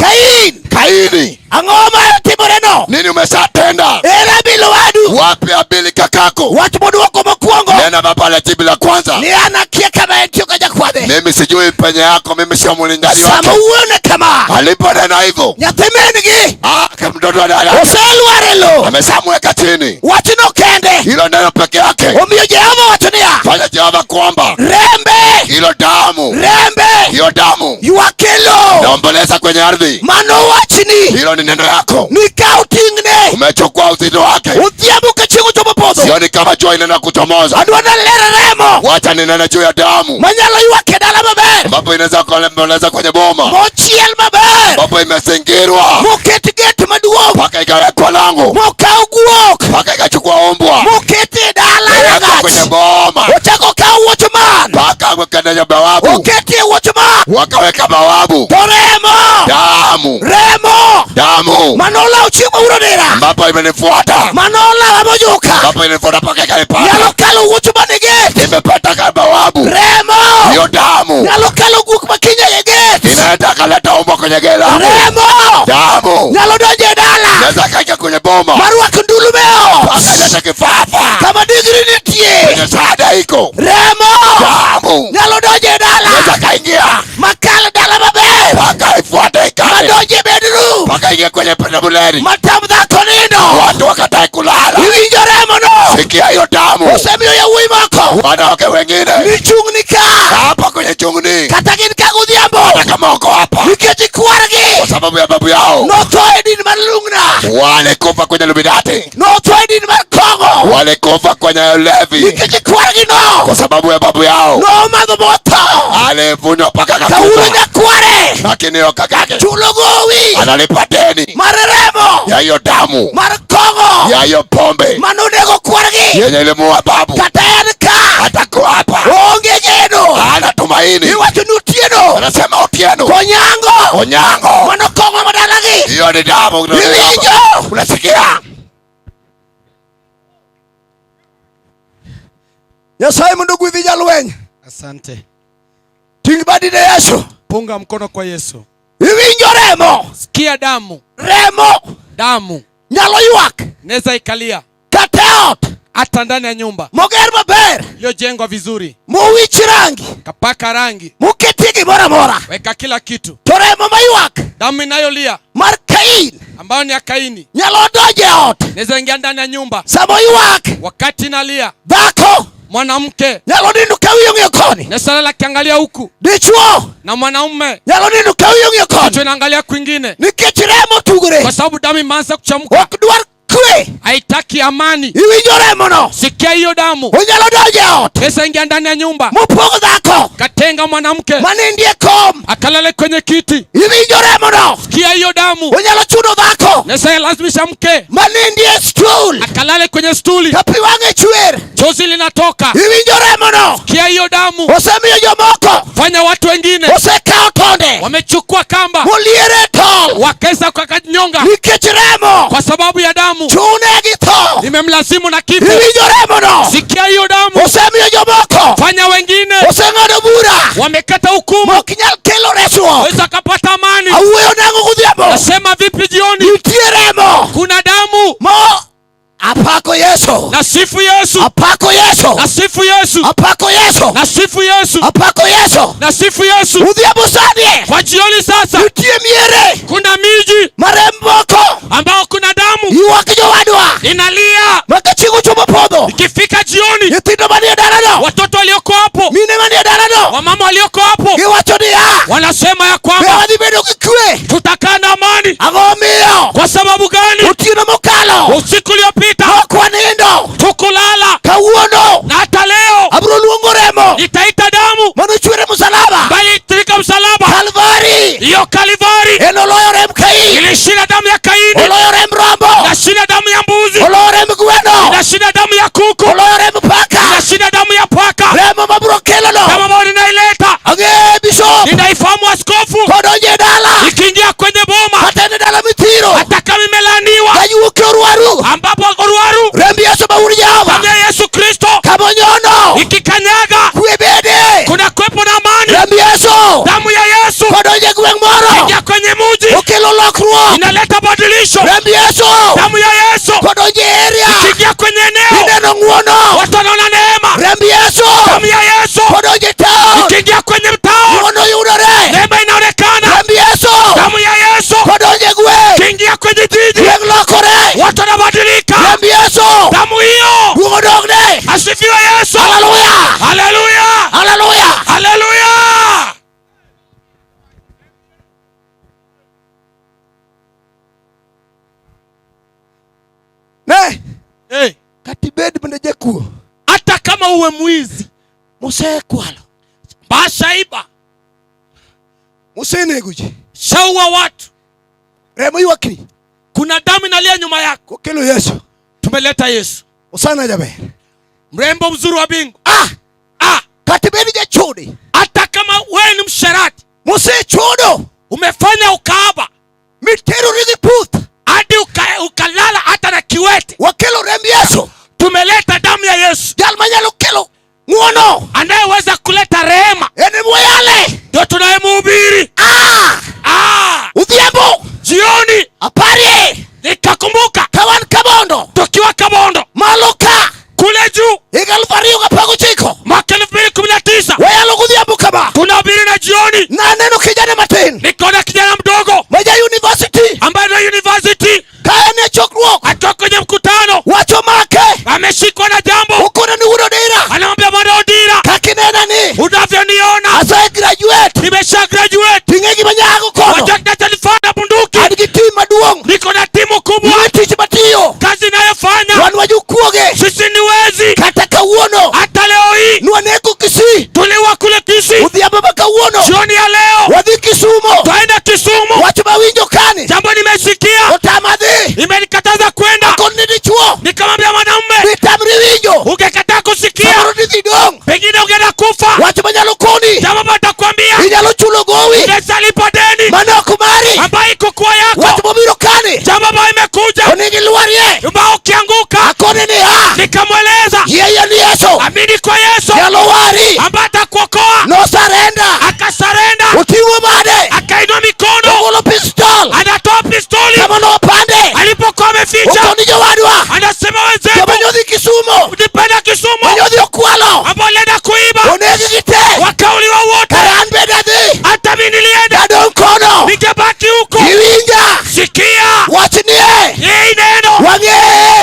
Kaini. Angoma timoreno. Nini umeshatenda? Era bilo wadu. Wapi Abili kakako? Watu modu wako mkuango. Nena baba la jibu la kwanza. Ni anakia kama entio kaja kwade. Mimi sijui penye yako, mimi sio mlingani wake. Sama uone kama. Alipo nena hivyo. Nyatemenigi. Kamdodo dada. Oselu arelo. Amesamweka chini. Watu no kende. Hilo neno peke yake. Omio Jehova watunia. Fanya Jehova kwamba. Rembe. Hilo damu. Rembe. Hiyo damu. Yuakelo. Naomboleza kwenye ardhi. Mano wachini. Hilo ni neno yako. Nikau tingne. Umechukua uzito wake. Uthiamuka chingu chomo podo. Sioni kama jua inaenda kuchomoza. Adwana lera remo. Wacha ninene juu ya damu. Manyalo yuake dala maber. Ambapo inaweza kuomboleza kwenye boma. Mochiel maber. Ambapo imezingirwa. Moketi geti maduong. Paka ikawekwa lango. Mokau guok. Paka ikachukua ombwa. Moketi dala ragach. Kwenye boma. Ochako kau watchman. Paka wekana bawabu. Oketi watchman. Wakaweka bawabu. Toremo. Damu. Remo. Damu. Manola uchima urodera. Ambapo imenifuata. Manola wamojuka. Ambapo imenifuata paka ikalipata. Yalo kalu watchman ige. Imepata bawabu. Remo. Hiyo Shetani kaleta umbo kwenye gela. Remo. Damu. Nyalo donje dala. Naweza kaingia kwenye boma. Marwa kundulumeo. Akaleta kifafa. Kama digiri nitie. Kwenye sada iko. Remo. Damu. Nyalo donje dala. Naweza kaingia. Makala dala maber. Paka ifuate ikale. Madonje bedroom. Paka ingia kwenye pendabuleni. Matamu dhako nindo. Watu wakatae kulala. Iwinjo remo no. Sikia hiyo damu. Usemio ya uimako. Wanawake wengine. Nichungnika. Hapa kwenye chungni. Katagin kagudhiambo. Hata kama wako hapa. Nikechi kuaragi. Kwa sababu ya babu yao. Notoe din malungna. Wale kufa kwenye luminati. Notoe din malkongo. Wale kufa kwenye ulevi. Nikechi kuaragi no. Kwa sababu ya babu yao. No madhomoto. Alivunwa paka kakufa. Kaulu nyakuare. Lakini okakake. Chulogowi. Analipa deni. Mareremo. Ya hiyo damu. Markongo. Ya hiyo pombe. Manunego kuaragi. Yenye ilimuua babu. Katayanka. Atakuwa hapa. Onge geno. Hana tumaini. Iwacho nutieno. Anasema Otieno. Konyango. Onyango. Manokongo madalagi. Hiyo ni damu. Iwijo. Unasikia? Nyasaye mundu gwidhi jalweny. Asante. Ting badi ne Yesu. Punga mkono kwa Yesu. Iwinjo remo. Sikia damu. Remo. Damu. Nyalo ywak. Neza ikalia. Kateot. Hata ndani ya nyumba. Moger maber. Iliyojengwa vizuri. Muwich rangi. Kapaka rangi. Muketigi mora mora. Weka kila kitu. Toremo maywak. Damu inayolia. Mar Kain. Ambayo ni ya Kaini. Nyalo donje ot. Neza ingia ndani ya nyumba. Samo ywak. Wakati inalia. Dhako. Mwanamke. Nyalo nindu kawiyo ng'iyo koni. Nesa la kiangalia huku. Dichuo. Na mwanaume. Nyalo nindu kawiyo ng'iyo koni. Kichwa inaangalia kwingine. Nikech remo tugre. Kwa sababu damu imeanza kuchamuka. Ok dwar kwe. Haitaki amani. Iwinjo remo no. Sikia hiyo damu. Onyalo donje ot. Nesa ingia ndani ya nyumba. Mupogo dhako. Katenga mwanamke. Manindie kom. Akalale kwenye kiti. Iwinjo remo no. Sikia hiyo damu. Onyalo chuno dhako. Nesa lazimisha mke. Manindie stool. Akalale kwenye stuli. Kapi wange chwer. Chozi linatoka. Iwinjo remo no. Sikia hiyo damu. Osemiyo jomoko. Fanya watu wengine. Osekao tonde. Wamechukua kamba. Moliere tol. Wakeza kwa kanyonga. Nikech remo. Kwa sababu ya damu. Chune githo. Imemlazimu na kifo. Iwinjo remo no. Sikia hiyo damu. Osemiyo jomoko. Fanya wengine. Oseng'ado bura. Wamekata hukumu. Mokinyal kelo resruok. Weza kapata amani. Awuoyo nango godhiambo. Nasema vipi jioni? Nitie remo. Kuna damu. Apako Yesu. Nasifu Yesu. Apako Yesu. Nasifu Yesu. Apako Yesu. Nasifu Yesu. Apako Yesu. Nasifu Yesu. Udhiambo sani. Kwa jioni sasa. Nitie miere. Kuna miji maremboko ambao kuna damu. Iwak jowadwa. Inalia. Maka chigo chomo podho. Ikifika jioni. Nyithindo manie dalano. Watoto walioko hapo. Mine manie dalano. Wamama walioko hapo. Giwacho niya. Wanasema ya kwamba. Wadhi bedo gi kwe. Tutakaa na amani. Ang'o miyo? Kwa sababu gani? Otieno mokalo. Usiku uliopita. Kwanindo. Tukulala. Kawuono. Na hata leo. Abro luongo remo. Nitaita damu. Manochwere msalaba. Bali itrika msalaba. Kalvari. Iyo Kalvari. Enoloyo rem Kaini. Ilishinda damu ya Kaini. Oloyo rem rombo. Inashinda damu ya mbuzi. Oloyo rem gweno. Inashinda damu ya kuku. Oloyo rem paka. Inashinda damu ya paka. Remo mabro kelolo. Damu ambayo ninaileta. Ang'e bishop. Ninaifahamu askofu. Kodonje dala. Ikiingia kwenye boma. Hatene dala mitiro. Hata kama imelaniwa. Kayuke oruaru. Ambapo oruaru. Rembi Yesu bauri Jehova. Damu ya Yesu Kristo. Kamonyono. Ikikanyaga. Kuebede. Kuna kwepo na amani. Rembi Yesu. Damu ya Yesu. Kodonje gweng moro. Ingia kwenye muji. Okelo lokruok. Inaleta badilisho. Rembi Yesu. Damu ya Yesu. Kodonje area. Ikiingia kwenye eneo. Ineno ng'uono. Watu wanaona neema. Rembi Yesu. Damu ya Yesu. Kodonje town. Ikiingia kwenye mtaa. Ng'uono yudore. Neema inaonekana. Rembi Yesu. Damu ya Yesu. Kodonje gweng. Ikiingia kwenye jiji. Gweng lokore. Watu wanabadilika. Rembi Yesu. Damu hiyo. Duogo dogne. Asifiwe Yesu. Haleluya. Haleluya. Haleluya. Haleluya. Ne. Hey. Katibed bende jakuo. Hata kama uwe mwizi. Musekwalo. Bashaiba. Museneguji. Shaua watu. Remo ywakni. Kuna damu inalia nyuma yako. Okelo Yesu. Tumeleta Yesu. Usana jabe. Mrembo mzuri wa bingu. Katibed jachudi. Hata kama wewe ni msherati. Musechudo. Umefanya ukaaba. Mitero ridhi puth. Hadi ukalala hata na kiwete. Wakelo Rembi Yesu. Tumeleta damu ya Yesu. Jal manyalo kelo ng'uono. Anayeweza kuleta rehema. Ene moyale. Ndio tunayemhubiri. matin. Nikaona kijana mdogo Maja university. ambaye na university. Kaya ni chokruok. Atoka kwenye mkutano. Wacho make. Ameshikwa na jambo. Ukona ni uro dira. Anamwambia bwana Odira. Kakinena ni. Unavyoniona. Asa graduate. Nimesha graduate. Tingegi manyago kono. Wajakta talifana bunduki. Adigi timu maduong. Niko na timu kubwa. Tichi matiyo. Kazi nayofanya. Wanu wajukuoge. Sisi ni wezi. Kataka uono. Hata leo hii. Nuaneko Kisii. Tuliwa kule Kisii. Udhiamba baka uono. Jioni ya leo. Wadhi Kisumu. Twaenda Kisumu. Wacho mawinjo kani. Jambo nimesikia. Otamadhi. Imenikataza kwenda. Akoni ni chuo. Nikamwambia mwanamume. Bitamri winjo. Ungekataa kusikia. Samarudi zidong. Pengine ungeenda kufa. Wacho manyalo koni. Jambo batakwambia. Inyalo chulo gowi. Ungeza lipa deni. Manoko mari. Ambayo iko kwa yako. Wacho mabiro kani. Jambo ambayo imekuja. Onigi luarie. Mbao ukianguka. Akoni ni ha. Nikamweleza. Yeye ni Yesu. Amini kwa Yesu. Yalo wari. Ambaye atakuokoa. No surrender. Akasarenda. Utiwa bade. Akainua mikono. Ugolo pistol. Anatoa pistoli. Kama no pande. Alipokuwa ameficha. Ukoni jawadwa. Anasema wenzetu. Kama nyodhi Kisumu. Nipenda Kisumu. Nyodhi Okwalo. Ambao lenda kuiba. Onegi gite. Wakauliwa wote. Karan bedadhi. Hata mimi nilienda. Dadon kono. Nikabaki huko. Iwinja. Sikia. Wachinie. Hii neno. Wange.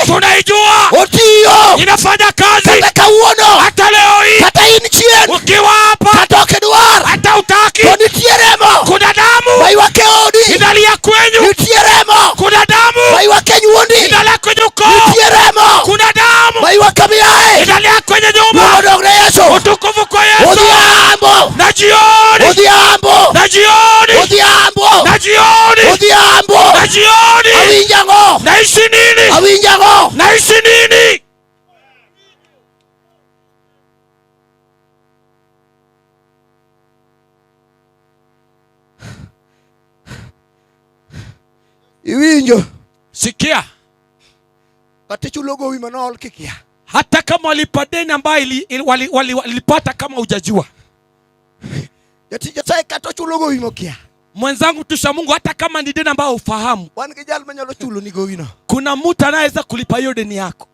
Tunaijua. Otiyo. Inafanya kazi. Kataka uono. Hata leo hii. Kata inchien. Ukiwa hapa. Katoke duar. Hata utaki. Koni tieremo. Kuna damu. Maiwake odi. Inalia kwenyu. Nitieremo. Kuna damu. Maiwake nyuondi. Inalia kwenye ukoo. Nitieremo. Kuna damu. Maiwake miae. Inalia kwenye nyumba. Mwadogre Yesu. Utukufu kwa Yesu. Odhiambo. Na jioni. Odhiambo. Na jioni. Odhiambo. Na jioni. Odhiambo. Na jioni. Awinjango. Naishi nini? Awinjango. Naishi nini? Iwinjo. Sikia. Katichulo gowi manol kikia. Hata kama walipa deni ambayo walipata kama hujajua. Yatija sai katochulo gowi mokia. Mwenzangu tusha Mungu, hata kama ni deni ambayo ufahamu. Wan kijal manyalo chulo ni gowino. Kuna mtu anaweza kulipa hiyo deni yako.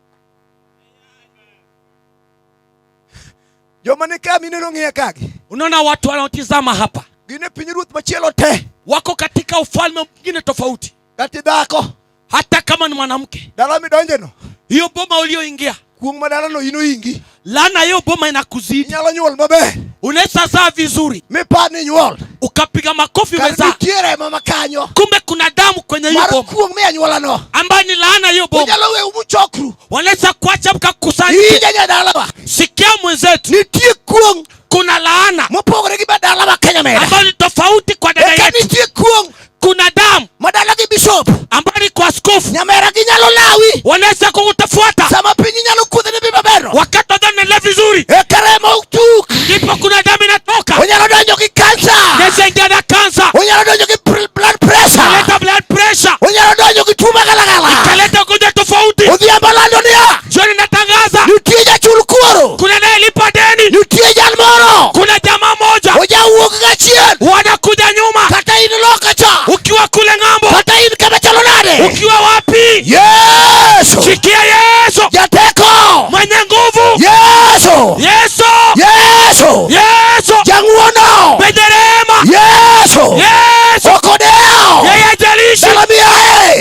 Joma nika mineno ng'e kagi. Unaona watu wanaotizama hapa. Gine pinyiruth machielo te. Wako katika ufalme mwingine tofauti. Kati dhako. Hata kama ni mwanamke. Dala midonjeno. Hiyo boma ulioingia. Kuong madala no ino ingi. Lana hiyo boma inakuzidi. Nyala nyuol mabe. Unaweza zaa vizuri. Mipani nyuol. Ukapiga makofi umezaa. Kanitiere mama kanyo. Kumbe kuna damu kwenye hiyo boma. Kuong mea nyuola no. Ambayo ni laana hiyo boma. Unyala we umuchokru. Wanaweza kuacha mkakusanya. Hii janya dala wa. Sikia mwenzetu. Nitie kuong. Kuna laana. Mopogre gi badala wa Kenya meda. Ambayo ni tofauti kwa dada yetu. Nitie kuong. Kuna damu. Madala gi bishop. Ambayo ni kwa askofu. Nyamera gi nyalo lawi. Wanaweza kukutafuata. Sama pinyi nyalo kudhini biba bero. Wakati wadhani vizuri. Ekarema utuk. Ndipo kuna damu inatoka. Unyalo donjo ki kansa. Nesa ingia na kansa. Unyalo donjo ki blood pressure. Kaleta blood pressure. Unyalo donjo ki tuma galagala. Kaleta ugonjwa tofauti. Udhiambo lando niya. Jioni natangaza. Nutieja chulukuro. Kuna naye lipa deni. Nutieja almoro. Kuna jamaa moja. Uja uoga gachien. Wanakuja nyuma. Kata ini lokacha. Ukiwa kule ng'ambo. Kata ini kabachalonade. Ukiwa wapi? Yesu. Sikia Yesu. Jateko. Mwenye nguvu. Yesu. Yesu. Yesu. Yesu. Janguono. Bejerema. Yesu. Yesu. Okodeo. Yeye ajalishi. Salamia.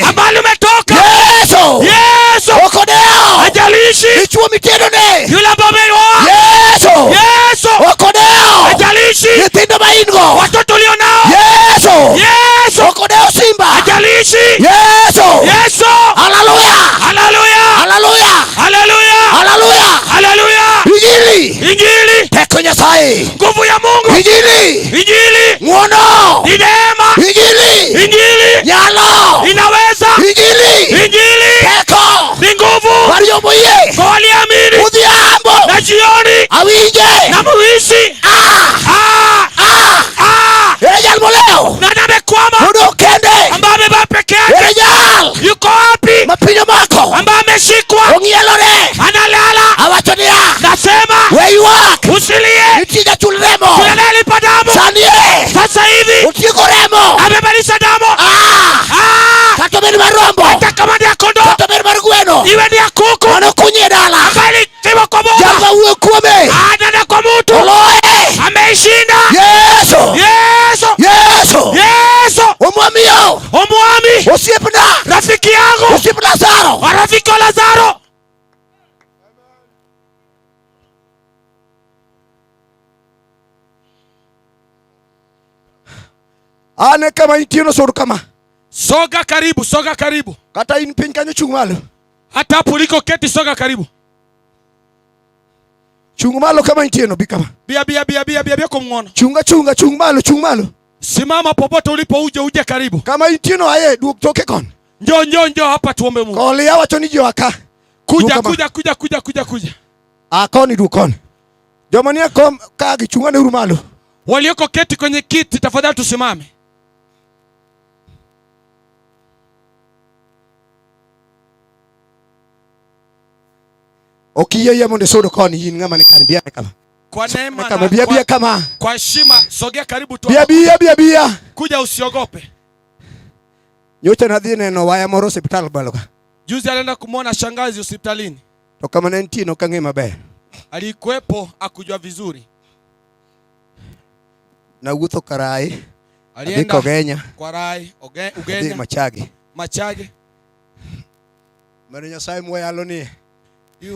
Ambalo umetoka. Yesu. Yesu. Okodeo. Ajalishi. Ichuo mitendo ne. Yule ambaye ameoa. Yesu. Yesu. Okodeo. Ajalishi. Nitindo maingo. Watoto ulio nao. Yesu. Yesu. Okodeo simba. Ajalishi. Yesu. Yesu. Hallelujah. Hallelujah. Hallelujah. Hallelujah. Hallelujah. Hallelujah. Injili. Injili. Teko Nyasaye. Nguvu ya Mungu. Injili. Injili. Muono. Ni neema. Injili. Injili. Nyalo. Inaweza. Injili. Injili. Teko. Ni nguvu. Waliomoye. Kwa waliamini. Udhiambo. Na jioni. Awinje. Na muishi. Ejal moleo. Na namekwama. Mudo kende. Ambaye amebaa peke yake. Ejal. Yuko wapi? Mapinyo mako. Ambaye ameshikwa. Ongielore. Analala. Awachonia. Nasema. Where you walk. Usilie. Nitija chulremo. Tunalipa damu. Sanie. Sasa hivi. Utiko remo. Amebadilisha damu. Katomeni marombo. Hata kama ni ya kondoo. Katomeni marugweno. Iwe ni ya kuku. Wanokunyeda. Omwamiyo. Omwami. Osiepna. Rafiki yangu. Osiep Lazaro. Rafiki wa Lazaro. Ane kama intieno sodu kama. Soga karibu, soga karibu. Kata in piny kanyo chung malo. Hata hapo uliko keti soga karibu. Chung malo kama intieno bi kama. Bia kumwona. Chung malo. Simama popote ulipo uje karibu. Kama intieno aye duok toke kon. Njoo hapa tuombe Mungu. Koli ya wacho ni joka. Kuja. Koni duok kon. Jomania kom ka gichungane urumalo. Walioko keti kwenye kiti tafadhali tusimame. Okiye monde sodo koni yin ngama ne kan biya kama. Kwa neema kama bia kama. Kwa heshima sogea karibu tu. Bia. Kuja usiogope. Nyocha nadhi neno waya moro hospital baloka. Juzi alienda kumuona shangazi hospitalini. To kama nentino kange maber. Alikuwepo akujua vizuri. Na wuotho karai. Alienda Ogenya. Kwa rai, Ugenya. Machage. Mara Nyasaye moyalo ni.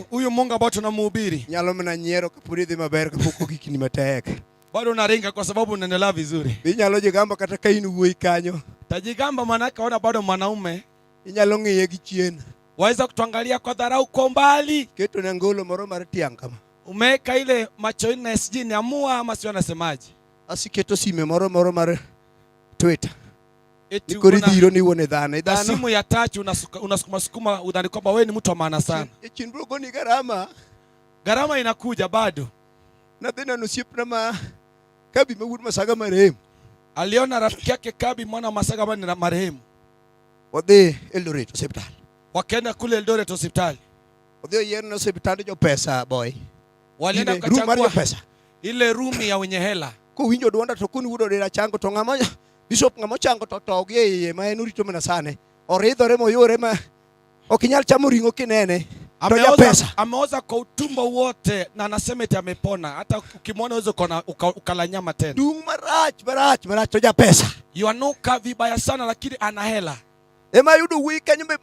Huyu Mungu ambao tunamhubiri. Nyalo mna nyiero kapuri dhi maber kapoko gikini matek. Bado unaringa kwa sababu unaendelea vizuri. Inyalo jigamba kata ka in wuoi kanyo. Tajigamba maana kaona bado mwanaume. Inyalo ng'iye gi chien. Waweza kutuangalia kwa dharau kwa mbali. Keto na ngolo moro mar tiang kama. Umeweka ile macho ina SG ni amua ama sio nasemaje? Asiketo sime moro mar Twitter. Nikori dhiro ni uone dhano. Na simu ya touch unasukuma udhani kwamba wewe ni mtu wa maana sana. Chinbrogo ni gharama. Gharama inakuja bado. Na tena nusiepna ma Kabi mewud Masaga marehemu. Aliona rafiki yake Kabi mwana wa Masaga bani na marehemu. Wadhi Eldoret hospital. Wakaenda kule Eldoret hospitali. Wadhi yeno hospitali jo pesa boy. Walienda kachagua pesa. Ile rumi ya wenye hela. Kuwinjo duonda to kuni wudo dira chango to ngama Bishop ngamo chango to togie ma en urito mena sane. Oridhore moyore ma okinyal chamo ringo kinene. Ameoza kwa utumbo wote na anasema eti amepona. Hata ukimwona uweze ukala nyama tena. Dung marach to ja pesa. Yuanuka vibaya sana lakini ana hela. Ema yudu wika nyumbe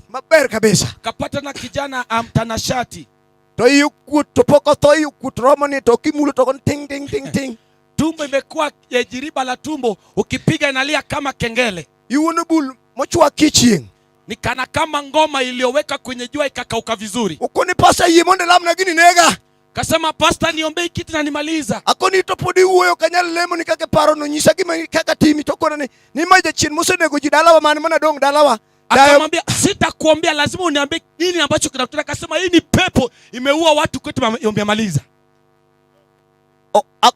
maber kabisa. Kapata na kijana amtanashati. To yukut to poko to yukut romani to kimulo to kon ting. Tumbo imekuwa jiriba la tumbo, ukipiga inalia kama kengele. Yuone bul mochwa kiching. Ni kana kama ngoma iliyoweka kwenye jua ikakauka vizuri. Ukoni pasa yimonde lamna gini nega. Kasema pastor niombee kiti na nimaliza. Akoni topodi uoyo kanyal lemo ni kake paro no nyisa gima kaka timi tokona ni maja chin musenego jidalawa mana dong dalawa. Akamwambia sitakuombea lazima uniambie nini ambacho kinatokea. Akasema hii ni pepo imeua watu kwetu yombe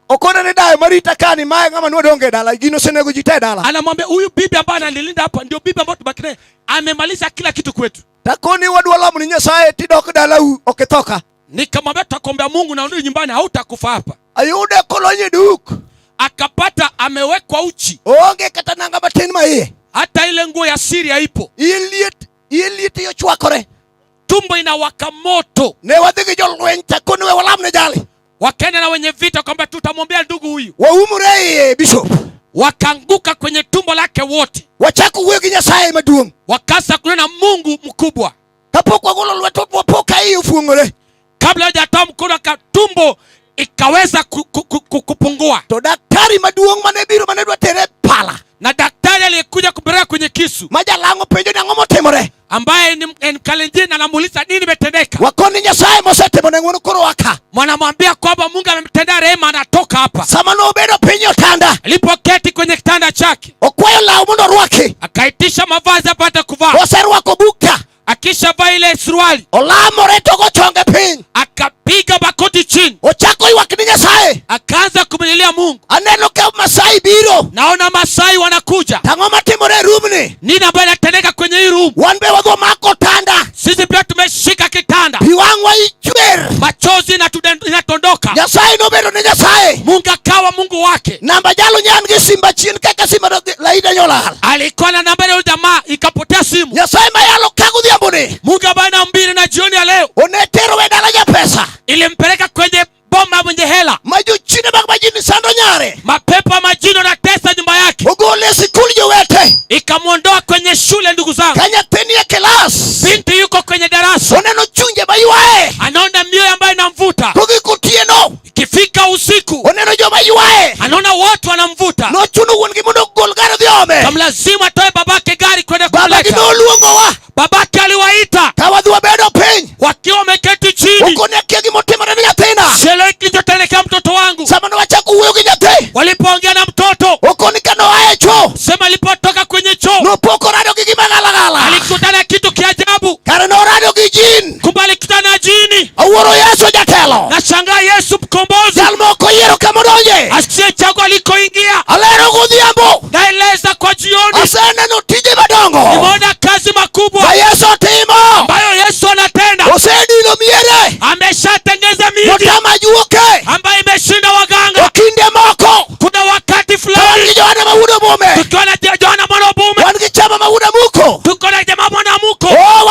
Okona ni dayo marita kani mae ngama nuwa donge dala gino senego jite dala. Anamwambia huyu bibi ambaye ananilinda hapa ndio bibi ambaye tubaki naye amemaliza kila kitu kwetu. Takoni wadwa lamu ni Nyasaye tidok dala oketoka. Nikamwambia tutakombea Mungu na urudi nyumbani hautakufa hapa. Ayude kolonye duk. Akapata amewekwa uchi. Onge kata nanga batin mae. Hata ile nguo ya siri haipo. Iliet yo chwakore. Tumbo inawaka moto. Ne wadhigi jolwen takoni we walam ne jali. Wakaenda na wenye vita kwamba tutamwombea ndugu huyu. Waumure bishop. Wakaanguka kwenye tumbo lake wote. Wachaku wegi Nyasaye maduong. Wakasa kunena Mungu mkubwa. Kapoko golo lweto wapoka hii ufungole. Kabla hajatoa mkono tumbo ikaweza kupungua. To daktari maduong manebiro manedwa tere pala. Na daktari aliyekuja kubeba kwenye kisu. Maja lango penjo na ngomo temore. Ambaye ni Kalenjin na anamuuliza nini imetendeka. Wakoni Nyasaye mosete mwanangu koro waka. Mwanamwambia kwamba Mungu amemtendea rehema anatoka hapa. Samano obedo penyo tanda. Alipoketi kwenye kitanda chake. Okwayo lao mundo ruaki. Akaitisha mavazi apate kuvaa. Oseru wako buka. Akisha vaa ile suruali. Olamo reto go chonge pin. Akapiga bakoti chini. Ochako iwakini Nyasaye. Akaanza kumlilia Mungu. Aneno ke Masai biro. Naona Masai wanakuja. Tangoma timore rumni. Nini ambayo inatendeka kwenye hii room? Wanbe wago mako tanda. Sisi pia tumeshika kitanda. Piwangwa ichwer. Machozi inatondoka. Nyasaye no bedo ni Nyasaye. Mungu akawa Mungu wake. Namba jalo nyangi simba chini kaka simba laida nyola. Alikuwa na namba ya jamaa ikapotea simu. Nyasaye mayalo kagu dhiambone. Mungu ambaye na mbili na jioni ya leo. Onetero wedala ya pesa. Ilimpeleka kwenye boma mwenye hela. Maju chine bak majini sando nyare. Mapepa majino na tesa nyumba yake. Ogole sikuli jowe ode. Ikamuondoa kwenye shule ndugu zangu. Kanya tenia kelas. Binti yuko kwenye darasa. Oneno chunje bayuae. Anaona mioyo ambayo inamvuta. Kugikutie no. Ikifika usiku. Oneno jo bayuae. Anaona watu wanamvuta. No chunu wongi mundo golgaro diome. Kama lazima atoe babake gari kwenda kumleta. Babake no luongo wa. Babake aliwaita. Kawadhua bedo peny. Wakiwa wameketi chini. Ukonekia gimotima na nyathina. Shelo kilichotendekea mtoto wangu. Samano wacha kuhuyo kinyathi. Walipoongea na mtoto. Ukonikano ae choo. Sema alipotoka kwenye choo. No poko radio gigimagalagala. Alikutana kitu kiajabu. Kareno radio gijin. Kubali kutana jini. Aworo Yesu jatelo. Na shangaa Yesu mkombozi. Jalmoko yero kamoronje. Asiye chago alikoingia. Alero gudhiambo. Naeleza kwa jioni. Asene no tije badongo. Nimeona kazi makubwa. Na Yesu timo. Ambayo Yesu anatenda. Osedi no miere. Ameshatengeza miji. Motama juoke. Ambayo imeshinda waganga. Okinde moko. Kuna wakati fulani. Wangi Johana mawuda mume. Tukiwa na Johana mwana mume. Wangi chama mawuda muko. Tuko na jamaa mwana muko. Oh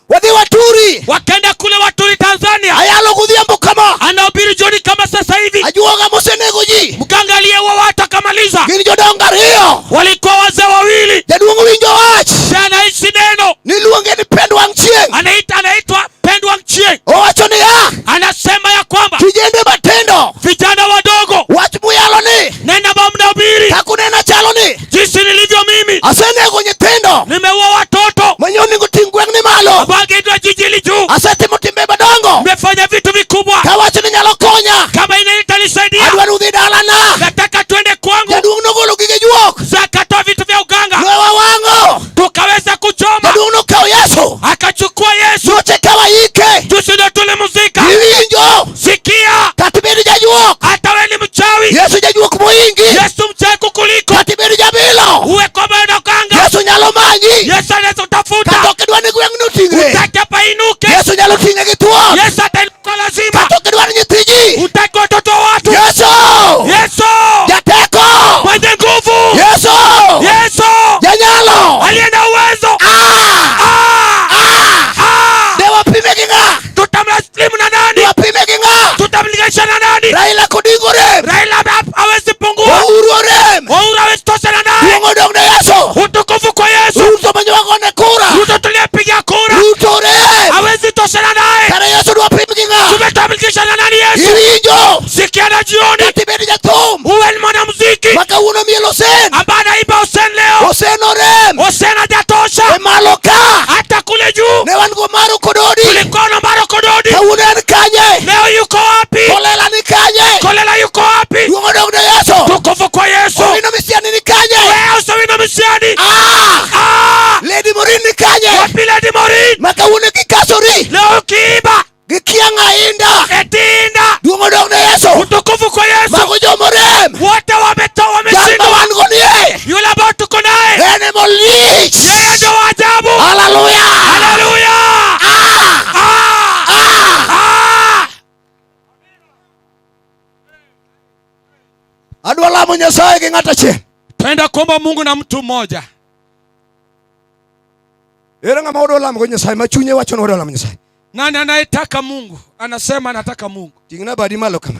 wadhi waturi. Wakaenda kule Waturi Tanzania. Ayalo gudhiambo kama. Anahubiri jioni kama sasa hivi. Ajuoga mosenego ji. Mganga aliyeua watu akamaliza. Gini jodonga rio. Walikuwa wazee wawili. Jaduongo winjo wach. Anaishi neno. Niluonge ni Pendwa Nchieng. Anaitwa Pendwa Nchieng. Owacho ni ya. Anasema ya kwamba kijende matendo. Vijana wadogo. Wach muyalo ni. Nenda mnahubiri. Takunena chalo ni. Jinsi nilivyo mimi. Asenego nyithindo. Nimeua watoto. Manyoni ngutingweng ni malo. Abagedwa jijili juu. Asetimo timbe badongo. Nimefanya vitu vikubwa. Kawacho ni nyalo konya. Kama inanisaidia. Adwa udhi dalana. Nataka twende kwangu. Jaduong nogolo gige juok. Zakatoa vitu vya uganga. Nowa wango. Tukaweza kuchoma. Jaduong nokao Yesu. Akachukua Yesu. Noche kawa ike. Tusindo tule muzika. Iwinjo. Sikia. Katibedi jajuok. Hata wewe ni mchawi. Yesu jajuok moingi. Yesu mchawi kukuliko. Katibedi jabilo. Uwe kwa bado uganga. Yesu nyalo manyi. Yesu anaweza utafuta. Katoke dwani gweng nutingre. Utake pa inuke. Yesu nyalo tinge gituo. Yesu atainuka lazima. Katoke dwani nyithiji. Utake watoto watu. Yesu. Yesu. Jateko. Mwenye nguvu. Yesu. Yesu. Janyalo. Aliye na uwezo. Dewa pime ginga. Tutamlaslimu na nani? Dewa pime ginga. Tutamlinganisha na nani? Raila Odinga rem. Raila hawezi pungua. Uhuru rem. Uhuru hawezi tosha na nani? Duongo dong na Yesu. Utukufu kwa Yesu. Ruto mwenye wangone kura. Ruto tuliyepiga kura. Ruto rem. Hawezi tosha na naye. Kara Yesu dewa pime ginga. Tumetamlikisha na nani Yesu? Iwinjo. Sikia na jioni. Katibedi jatum. Uwe ni mwanamuziki. Maka uno mielo sen. Ambaye anaiba Hussein leo. Hussein rem. Hussein hajatosha. Emaloka. Hata kule juu. Ne wango maro kododi. Kulikuwa na Maro Kododi. Kawuna ni kanye. Leo yuko wapi? Kolela ni kanye. Kolela yuko wapi? Duongo dong na Yesu. Tukufu kwa Yesu. Owino misiani ni kanye. Wewe usawino misiani. Lady Morin ni kanye. Wapi Lady Morin? Maka une kikasori. Leo ukiiba. Gikianga inda. Etinda. Duongo dong na Yesu. Utukufu kwa Yesu. Makujo morem. Wote wameshindwa. Jamba wango niye. Yule ambao tuko naye. Ene molich. Yeye ndio wa ajabu. Hallelujah. Hallelujah. Adwa lamo Nyasaye gi ng'ata achiel. Twenda kuomba Mungu na mtu mmoja. Ere ng'ama odwa lamo go Nyasaye ma chunye wacho ni odwa lamo Nyasaye. Nani anayetaka Mungu? Anasema anataka Mungu. Tingna badi malo kama.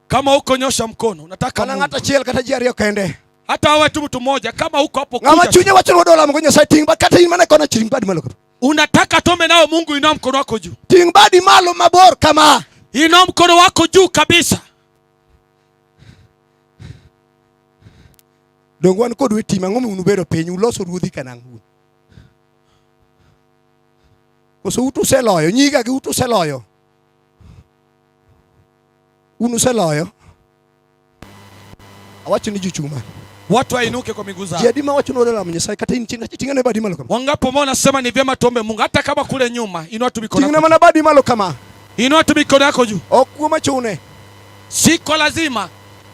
Kama uko nyosha mkono, unataka Kana Mungu. ng'ata achiel kata ji ariyo kende. Hata wewe tu mtu mmoja kama uko hapo Ng'ama kuja. chunye wacho ni odwa lamo go Nyasaye ting ba kata in mana kona ting badi malo kama. Unataka tome nao Mungu, inua mkono wako juu. Ting badi malo mabor kama. Inua mkono wako juu kabisa. Dongwan kod we tima ng'ome unu bedo piny uloso ruodhi kanang'u. Koso utu seloyo nyiga gi utu seloyo. Unu seloyo. Awacho ni jichuma. Watu wainuke kwa miguu zao. Jadi mawacho no la Nyasaye kata in tinga ne badi malo kama. Wangapo mbona nasema ni vyema tuombe Mungu hata kama kule nyuma. Inua tu mikono Tinga yako. mana badi malo kama. Inua tu mikono yako juu. Okuoma chune. Siko lazima.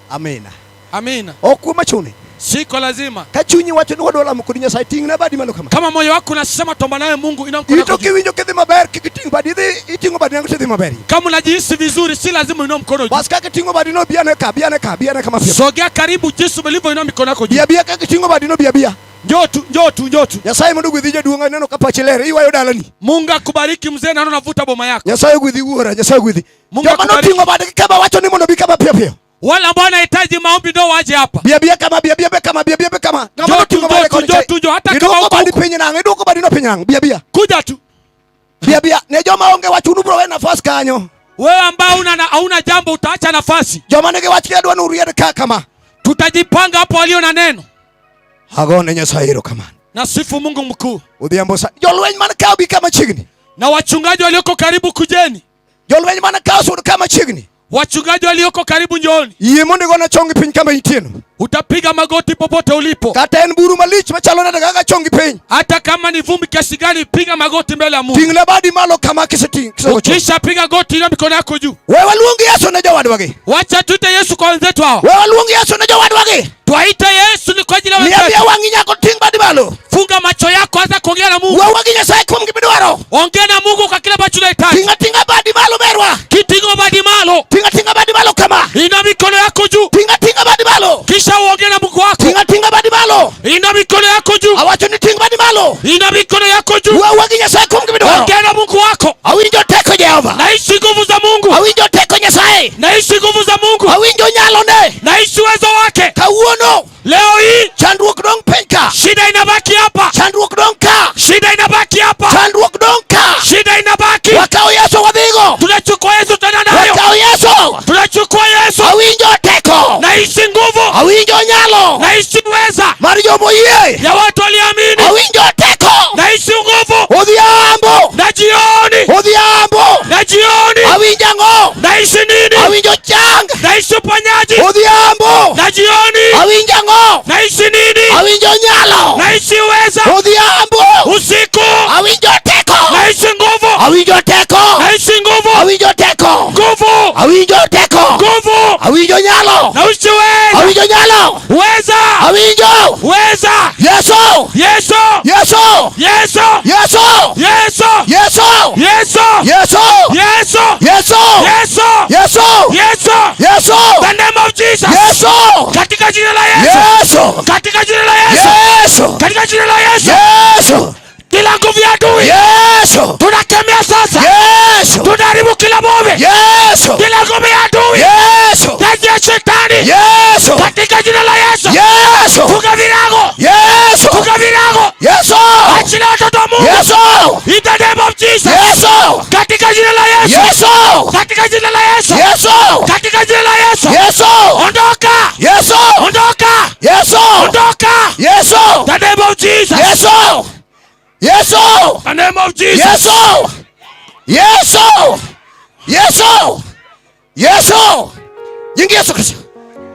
Amina. Amina. Okuoma chune. Siko lazima. Ka chunyi wacho ni odwa lamo kod Nyasaye ting na badi malo kama. Kama moyo wako unasema tomba naye Mungu, inua mkono wako. Ito kiwinjo kidhi maber kikiting badi dhi itingo badi nango tidhi maber. Kama unajihisi vizuri si lazima inua mkono juu. Bas kaka tingo badi no biane kama pia. Sogea karibu jinsi ulivyo, inua mikono yako juu. Bia kaka tingo badi no bia. Njoo tu. Nyasaye mondo gwedhi jaduonga neno ka pache ler iwayo dalani. Mungu akubariki mzee, na unavuta boma yako. Nyasaye gwedhi wuora, Nyasaye gwedhi. Mungu Joma no akubariki. tingo badi kama wacho ni mondo bi kama pia. Wale ambao wanahitaji maombi ndio waje hapa. Bia kama. Ngamo tungo male kwa tujo hata kama uko badi penye nange duko badi no penye nange. Bia. Kuja tu. Bia ne joma onge wachunu bro we nafasi kanyo. Wewe ambao hauna jambo utaacha nafasi. Joma nege wachikia dwa nuru yede kama. Tutajipanga hapo walio na neno. Hagone Nyasaye kama. Na sifu Mungu mkuu. Udhiambo sa. Jolwenyi mana kao bi kama chigni. Na wachungaji walioko karibu kujeni. Jolwenyi mana kao sudu kama chigni. Wachungaji walioko karibu njooni. Yemonde gona chongi piny kama itieno. Utapiga magoti popote ulipo. Kata en buru malich machalo nade kaka chongi piny. Hata kama ni vumbi kiasi gani, piga magoti mbele ya Mungu. Tingna badi malo kama kiseting. Kisha piga goti na mikono yako juu. Wewe luongi Yesu na jowadwa gi. Wacha tuite Yesu kwa wenzetu hao. Wewe luongi Yesu na jowadwa gi. Tuaite Yesu ni kwa ajili ya wenzetu. Niambia wangi nyako ting badi malo. Funga macho yako anza kuongea na Mungu. Wewe wangi Nyasaye kwa mkibidwaro. Ongea na Mungu kwa kila ambacho unahitaji. Tinga badi malo merwa. Kitingo badi malo. Tinga badi malo kama. Ina mikono yako juu. Tinga badi malo. Kisha uongee na Mungu wako. Tinga badi malo. Ina mikono yako juu. Awacho ni tinga badi malo. Ina mikono yako juu. Wewe wangi Nyasaye kwa mkibidwaro. Ongea na Mungu wako. Awinjo teko Jehova. Naishi nguvu za Mungu. Awinjo teko Nyasaye. Naishi nguvu za Mungu. Awinjo nyalo ne. Naishi uwezo wake. Kawuono. Leo hii chandruok dong penka. Shida inabaki hapa. Chandruok dong ka. Shida inabaki hapa. Chandruok dong ka. Shida inabaki. Wakao Yesu wadhigo. Tunachukua Yesu tena nayo. Wakao Yesu. Tunachukua Yesu. Awinjo teko. Naishi nguvu. Awinjo nyalo. Naishi uweza. Marijo moye. Ya watu waliamini. Awinjo teko. Naishi nguvu. Odhiambo. Na jioni. Odhiambo. Na jioni. Awinjo ngo. Naishi nini? Awinjo chang. Naishi uponyaji. Odhiambo. Na jioni. Awinjo ngo. Naishi nini? Awinjo nyalo. Naishi uweza. Odhiambo. Usiku. Awinjo teko. Naishi nguvu. Awinjo teko. Naishi nguvu. Awinjo teko. Nguvu. Awinjo teko. Nguvu. Awinjo nyalo. Naishi uweza. Awinjo nyalo. Uweza. Awinjo. Uweza. Yesu. Yesu. Yesu. Yesu. Yesu. Yesu. Yesu. Yesu. Yesu. Yesu. Yesu. Yesu. Yesu. Yesu. Yesu. The name of Jesus. Yesu. Katika jina la Yesu. Yesu. Katika jina la Yesu. Yesu. Katika jina la Yesu. Yesu. Kila nguvu ya adui. Yesu. Tunakemea sasa. Yesu. Tunaharibu kila bombe. Yesu. Kila nguvu ya adui. Yesu. Kazi ya shetani. Yesu. Katika jina la Yesu. Yesu. Funga virago. Yesu. Funga virago. Yesu. Achilia watoto wa Mungu. Yesu. In the name of Jesus. Yesu. Katika jina la Yesu. Yesu. Katika jina la Yesu. Yesu. Katika jina la Yesu. Yesu. Ondoka. Yesu. Ondoka. Yesu. Ondoka. Yesu. The name of Jesus. Yesu. Yesu. The name of Jesus. Yesu. Yesu. Yesu. Yesu. Jingi Yesu Kristo.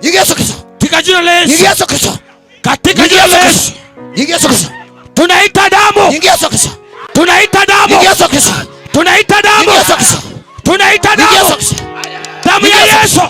Jingi Yesu Kristo. Katika jina la Yesu. Jingi Yesu Kristo. Katika jina la Yesu. Jingi Yesu Kristo. Tunaita damu. Jingi Yesu Kristo. Tunaita damu. Jingi Yesu Kristo. Tunaita damu. Jingi Yesu Kristo. Tunaita Jingi Yesu damu. Kristo. Damu ya Yesu.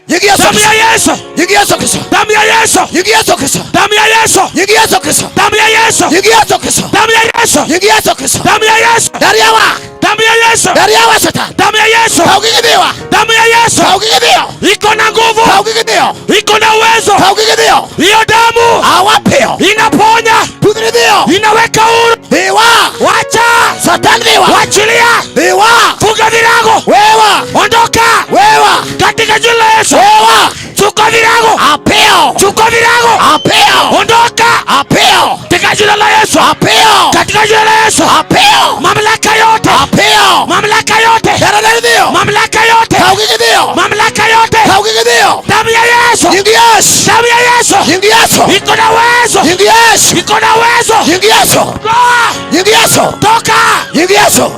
Jingi Yesu Damu Kristo. ya Yesu. Jingi Yesu Kristo. Damu ya Yesu. Jingi Yesu Kristo. Damu ya Yesu. Jingi Yesu Kristo. Damu ya Yesu. Jingi Yesu Kristo. Damu ya Yesu. Jingi Yesu Kristo. Damu ya Yesu. Dariawa. Damu ya Yesu. Dariawa Satan. Damu ya Yesu. Kaugigidhiwa. Damu ya Yesu. Kaugigidhiwa. Iko na nguvu. Kaugigidhiwa. Iko na uwezo. Kaugigidhiwa. Hiyo damu Awapeo. inaponya. Tudhidhiwa. Inaweka huru. Dhiwa. Wacha. Satan dhiwa. Wachilia. Dhiwa. Funga virago. Wewa. Ondoka. Wewa. Katika jina la Yesu. Wewa. Chukua virago. Apeo. Chukua virago. Apeo. Ondoka. Apeo. Katika jina la Yesu. Apeo. Katika jina la Yesu. Apeo. Mamlaka yote. Apeo. Mamlaka yote. Daradhiwa. Mamlaka yote. Kaugigidhiwa. Mamlaka yote. Kaugigidhiwa. Damu ya Yesu. Jingi Yesu. Damu ya Yesu. Jingi Yesu. Iko na uwezo. Jingi Yesu. Iko na uwezo. Jingi Yesu. Toa. Jingi Yesu. Toka. Jingi Yesu.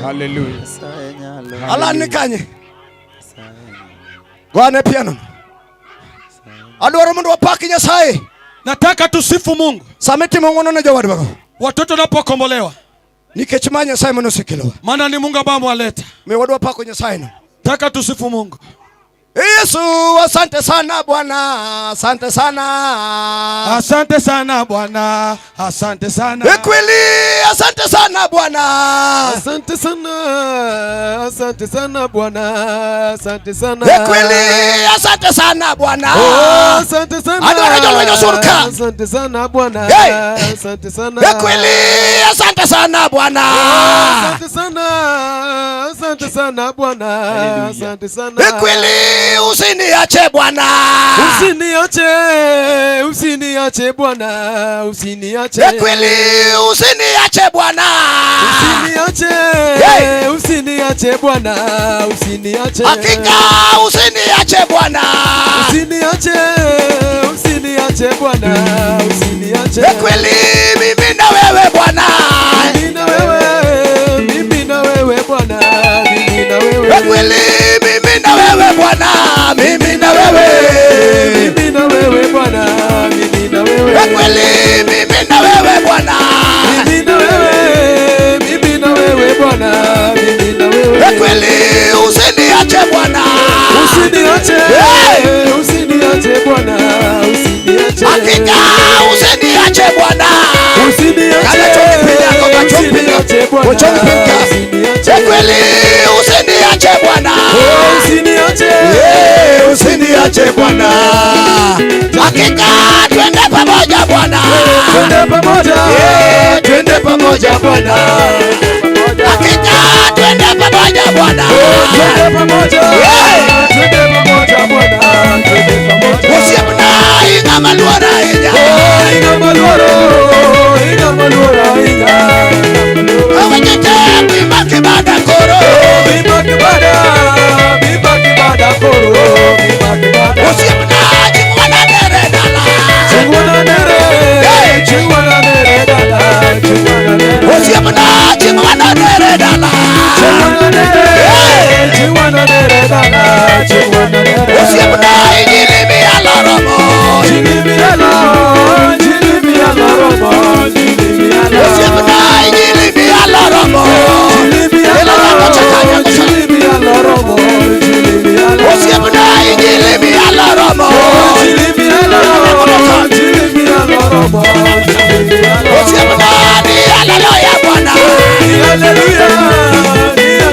Hallelujah. Alani kanye. Gwane piano. Adwaro mondo wapaki Nyasaye. Nataka tusifu Mungu. Samiti Mungu na jawadi bako. Watoto napokombolewa. Nikech ma Nyasaye manosekelo. Maana ni Mungu ambaye amewaleta. Mewadwa pako Nyasaye no. Taka tusifu Mungu. Yesu, asante sana Bwana, asante sana. Asante sana Bwana, asante sana. Kweli, asante sana Bwana. Asante sana Bwana, asante sana. Kweli, asante sana Bwana. Asante sana Adwaro jolwenyo surka. Asante sana Bwana. Hey. Asante sana. Ekweli, asante sana Bwana. Asante sana. Asante sana Bwana. Asante sana. Ekweli, usiniache Bwana. Usiniache. Usiniache Bwana. Usiniache. Ekweli, usiniache Bwana. Usiniache. Hey. Usiniache Bwana. Usiniache. Hakika usiniache Bwana. Usiniache. Usiniache Bwana. Usiniache. Ekweli, mimi na wewe Bwana. Mimi na wewe. Mimi na wewe Bwana. Mimi na wewe. Ekweli, mimi na wewe Bwana. Mimi na wewe. Mimi na wewe Bwana. Mimi na wewe. Ekweli, mimi na wewe Bwana. Mimi na wewe. Mimi na wewe Bwana. Mimi na wewe. Ekweli, usiniache Bwana. Usiniache. Usiniache Bwana. Usiniache. Hakika usiniache Bwana. Usiniache. Usiniache Bwana. Ekweli, usiniache Bwana. Usiniache. Usiniache Bwana. Hakika twende pamoja Bwana. Twende pamoja. Twende pamoja Bwana. Hakika twende pamoja Bwana. Twende pamoja. Twende pamoja Bwana. Twende pamoja. Usiamna inga maluora inga. Inga maluora. Inga maluora inga. Awajete bima kibada koro. Bima kibada. Bima kibada koro. Bima kibada. Usiamna chingwana nere dala. Chingwana nere. Chingwana nere dala. Chingwana nere. Usiamna chingwana nere dala. Chingwana nere. Chingwana nere dala. Chingwana nere. Usiamna injilimi aloromo. Injilimi aloromo. Injilimi aloromo. Injilimi aloromo. Usiamna injilimi aloromo. Injilimi aloromo. Injilimi aloromo. Injilimi aloromo. Usiamna injilimi aloromo. Injilimi aloromo. Injilimi aloromo. Injilimi aloromo. Usiamna ni haleluya Bwana. Haleluya.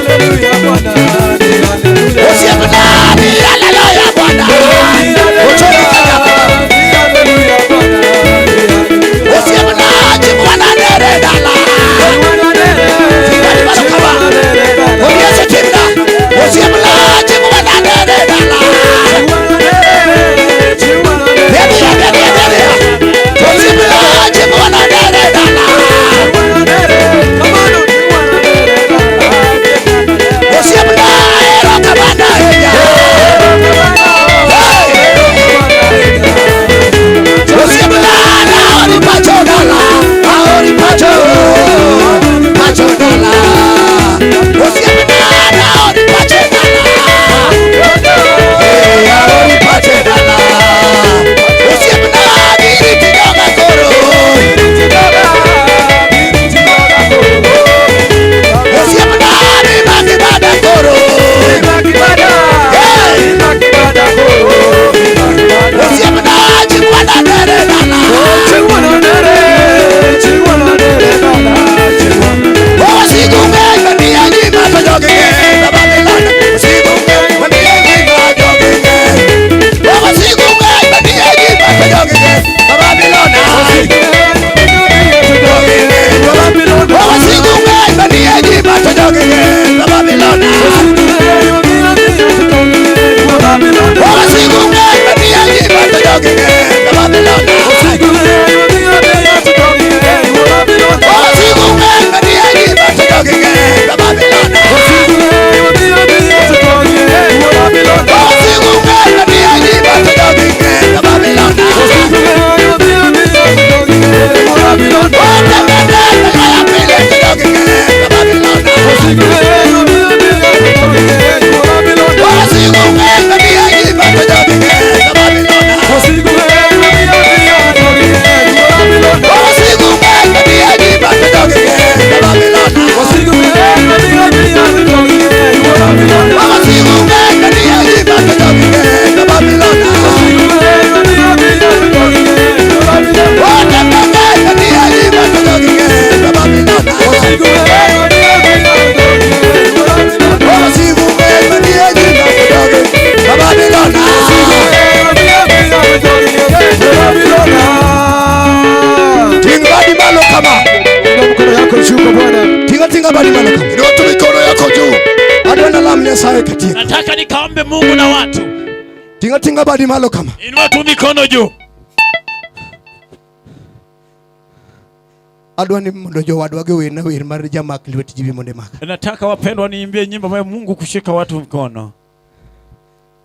Haleluya Bwana. Haleluya. Usiamna ni haleluya Bwana. Haleluya. tinga bali malo kama. Inua tu mikono yako juu. Adwa na lam Nyasaye katika. Nataka nikaombe Mungu na watu. Tinga bali malo kama. Inua tu mikono juu. Adwa ni mondo jo wadwa ge wena wer mar jamak lwet jibi monde maka. Nataka wapendwa niimbie nyimbo ambayo Mungu kushika watu mkono.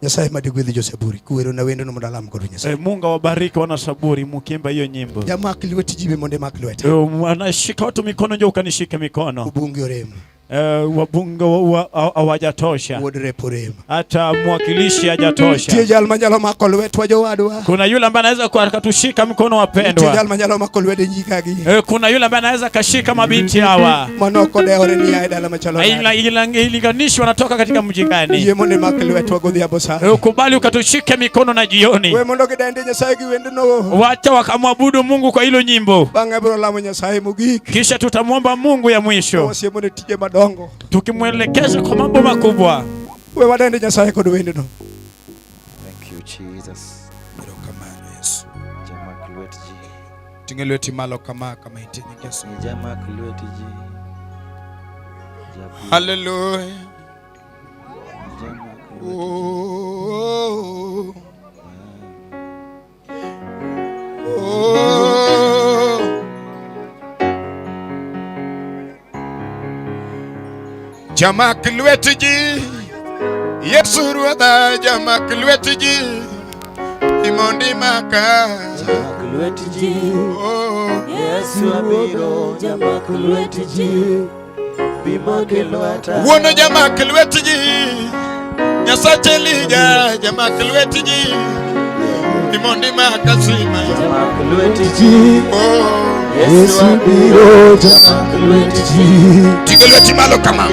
Nyasaye madigwedhi jo Saburi kuwero na wendo no modalam kodu Nyasaye. Mungu awabariki wana Saburi mukimba hiyo nyimbo. Jamak lwet jibi monde mak lwet. Anashika watu mikono ndio ukanishike mikono. Ubungi oremu. Wabunge hawajatosha. Hata mwakilishi hajatosha. Kuna yule ambaye anaweza akatushika mikono wapendwa. Kuna yule ambaye anaweza kashika mabinti hawa. Iliganishwa wanatoka katika mji gani? Ukubali ukatushike mikono na jioni. Wacha wakamwabudu Mungu kwa hilo nyimbo. Kisha tutamwomba Mungu ya mwisho. Tukimwelekeza kwa mambo makubwa. We wadende Nyasaye kod wende no. Thank you Jesus. Erokamano Yesu. Jamak lwet ji. Tinge lweti malo kama intie nying Yesu. Jamak lwet ji. Hallelujah. Jamak lwet ji. Yesu ruodha jamak lwet ji. Imondi maka jamak lwet ji. Yesu abiro jamak lwet ji. Bimondi lweta Wono jamak lwet ji. Nyasache Elija jamak lwet ji. Imondi maka sima jamak lwet ji. Yesu abiro jamak lwet ji. Tinge lweti malo kama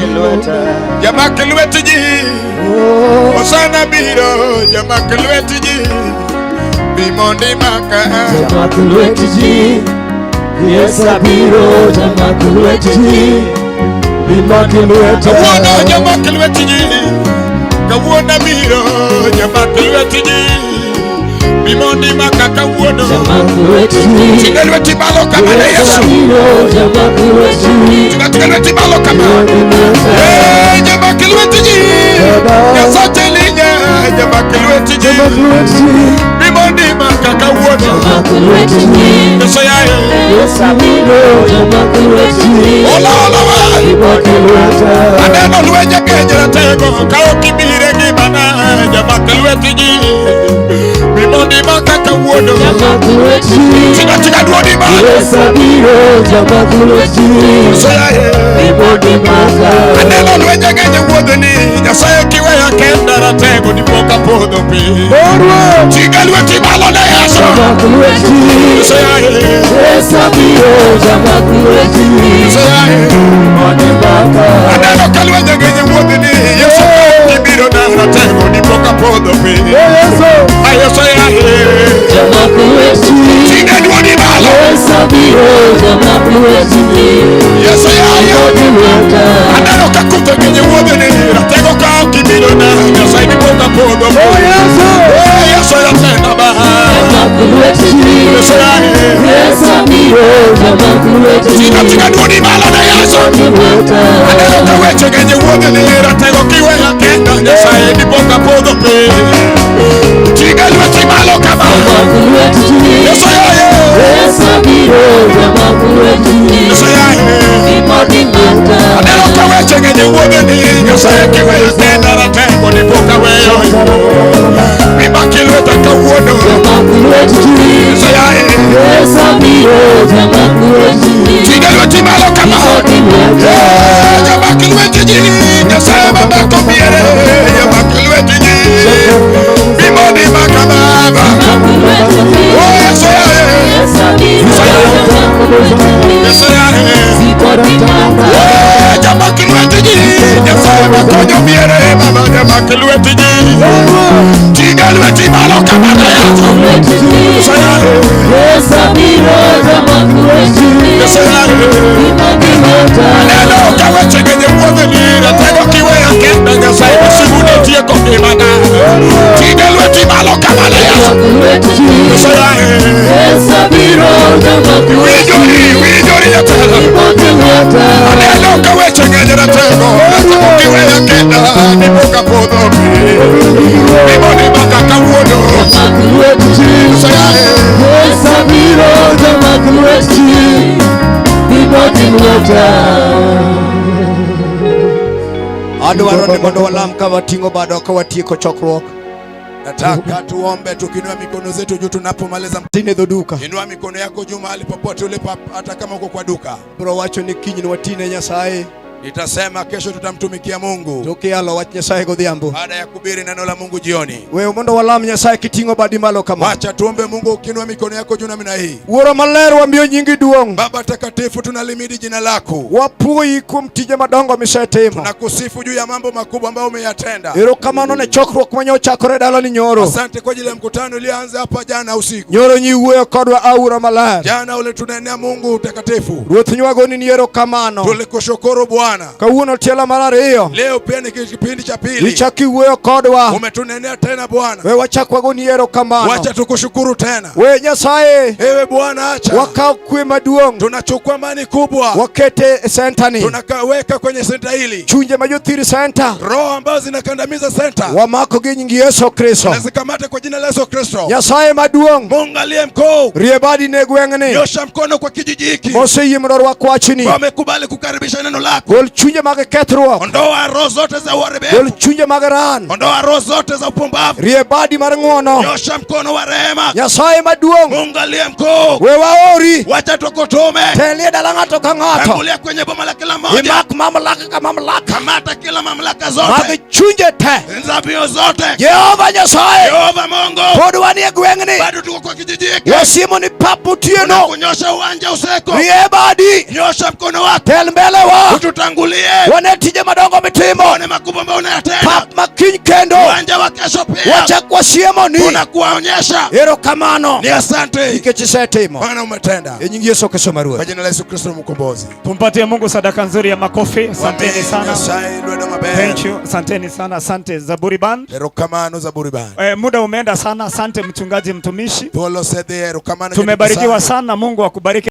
jamak lwet ji. Osana biro jamak lwet ji. Bimondi maka jamak lwet ji. Yesu abiro jamak lwet ji. Bimondi lweta Wono jamak lwet ji. Kawuona biro jamak lwet ji. Bimondi maka kawuono jamak lwet ji. Tinge lweti malo kama na Yesu. Jamak lwet ji. Tinge lweti malo kama jamak lwet ji. Nyasache Elija jamak lwet ji. Bimondi maka kawuono jamak lwet ji. Nyasaye Yesu abiro jamak lwet ji. Ola Bimondi lweta Aneno lwenje genjra tego kao kibire gimana jamak lwet ji. Bimondi maka kawuono jamak lwet ji. Tiga duodi malo Yesu abiro jamak lwet ji. Nyasaye Bimondi maka Aneno lwenje genje wuodhni Nyasaye kiweya kenda ratego dipoka podho pi. Tiga lweti malo ne Yesu jamak lwet ji. Nyasaye Yesu abiro jamak lwet ji. Nyasaye Bimondi maka Aneno ka lwenje genje wuodhni Yesu kibiro na ratego dipoka podho pi. Nyasaye jamak lwet ji. Tiga duodi malo Yesu abiro jamak lwet ji. Nyasaye Aneno ka kutho genje wuodhni ratego ka kibiro na Nyasaye dipoka podho pi. Yesu yatenda ba jamak lwet ji. Yesu abiro jamak lwet ji. Tiga duodi malo na Yesu Aneno ka weche genje wuodhni ratego kiweya kenda Nyasaye dipoka podho pi. Tiga lweti malo kama jamak lwet ji. Yesu abiro jamak lwet ji. Bimondi maka Aneno ka weche genje wuodhni Nyasaye kiweya kenda ratego dipoka weyo. Bimaki lweta kawuono jamak lwet ji. Yesu abiro jamak lwet ji. Tiga lweti malo kama jamak lwet ji. Nyasaye mabako miere jamak lwet ji. Bimondi maka baba Yesu abiro jamak lwet ji. Bimondi maka jamak lwet ji. Nyasaye makonyo miere baba jamak lwet ji. Tiga lweti malo kama jamak lwet ji. Yesu abiro jamak lwet ji. Bimondi maka Aneno ka weche genje wuodhni ratego kiweya kenda Nyasaye mosibune tieko ngimana. Tiga lweti malo kama na Yesu. jamak lwet ji. Yesu abiro jamak lwet ji. Wijori jatelo. Bimondi maka Aneno ka weche nipoka podho pe Nimoni makaka wodo Sayae Sabiro Jamakulweti Nimoni Adwaro ni mondo walam kawatingo bado kawatieko chokruok. Nataka tuombe tukinua mikono zetu juu tunapomaliza mtine duka. Inua mikono yako juu mahali popote ulipo hata kama uko kwa duka. Bro wacho ni kinyi ni watine Nyasaye. Nitasema kesho tutamtumikia Mungu. Tukialo wach Nyasaye godhiambo. Baada ya kuhubiri neno la Mungu jioni. Wewe mondo walam Nyasaye kitingo badi malo kama. Wacha tuombe Mungu ukinua mikono yako juu namna hii. Wuoro maler wambio nyingi duong. Baba takatifu tunalimidi jina lako. Wapui kumtije madongo misetimo. Tunakusifu juu ya mambo makubwa ambayo umeyatenda. Erokamano ne chokruok manyo chakore dala ni nyoro. Asante kwa ajili ya mkutano ulioanza hapa jana usiku. Nyoro nyi wuoyo kodwa aura maler. Jana ule tunenea Mungu utakatifu. Ruoth nywago ni erokamano. Tulikushukuru Bwana. Kawuono tiela mar ariyo. Leo pia ni kipindi cha pili. Ichaki wuoyo kodwa. Umetunenea tena Bwana. We wachakwago ni erokamano. Wacha tukushukuru tena. We Nyasaye. Ewe Bwana acha. Wakao kwe maduong. Tunachukua amani kubwa. Wakete sentani. Tunakaweka kwenye senta hili. Chunje majothiri senta. Roho ambazo zinakandamiza senta. Wamako gi nyingi Yesu Kristo. Nazikamata kwa jina la Yesu Kristo. Nyasaye maduong. Mungu aliye mkuu. Riebadi ne gweng'ni. Nyosha mkono kwa kijiji hiki. Mose yimro rwako wachini. Wamekubali kukaribisha neno lako. Gol chunje mag kethruok. Ondoa roho zote za uharibifu. Gol chunje mag ran. Ondoa roho zote za upumbavu. Riebadi mar ng'wono. Nyosha mkono wa rehema. Nyasaye maduong. Mungu aliye mkuu. We waori. Wacha tukutume. Telie dala ng'ato ka ng'ato. Tangulia kwenye boma la kila mmoja. Imak mamlaka ka mamlaka. Kamata kila mamlaka zote. Mag chunje te. Nzabio zote. Jehova Nyasaye. Jehova Mungu. Pod wanie gweng'ni. Bado tuko kwa kijiji hiki. Wasimu ni papu tieno. Kunyosha uwanja useko. Riebadi. Nyosha mkono wako. Tel mbele wa. Ututangulie. Wane tije madongo mitimo. Wane makubwa ambayo unayatenda. Pap makiny kendo. Uwanja wa kesho pia. Wacha kwa siemo ni. Tunakuonyesha. Erokamano. Ni asante. Ikechisetimo. Bwana umetenda. E nyingi Yesu Kristo marua. Kwa jina la Yesu Kristo mkombozi. Tumpatie Mungu sadaka nzuri ya makofi. Asanteni sana. Thank you. Asanteni sana. Asante Zaburi Band. Erokamano Zaburi Band. Muda umeenda sana. Asante mchungaji mtumishi. Polo sede erokamano. Tumebarikiwa sana. Mungu akubariki.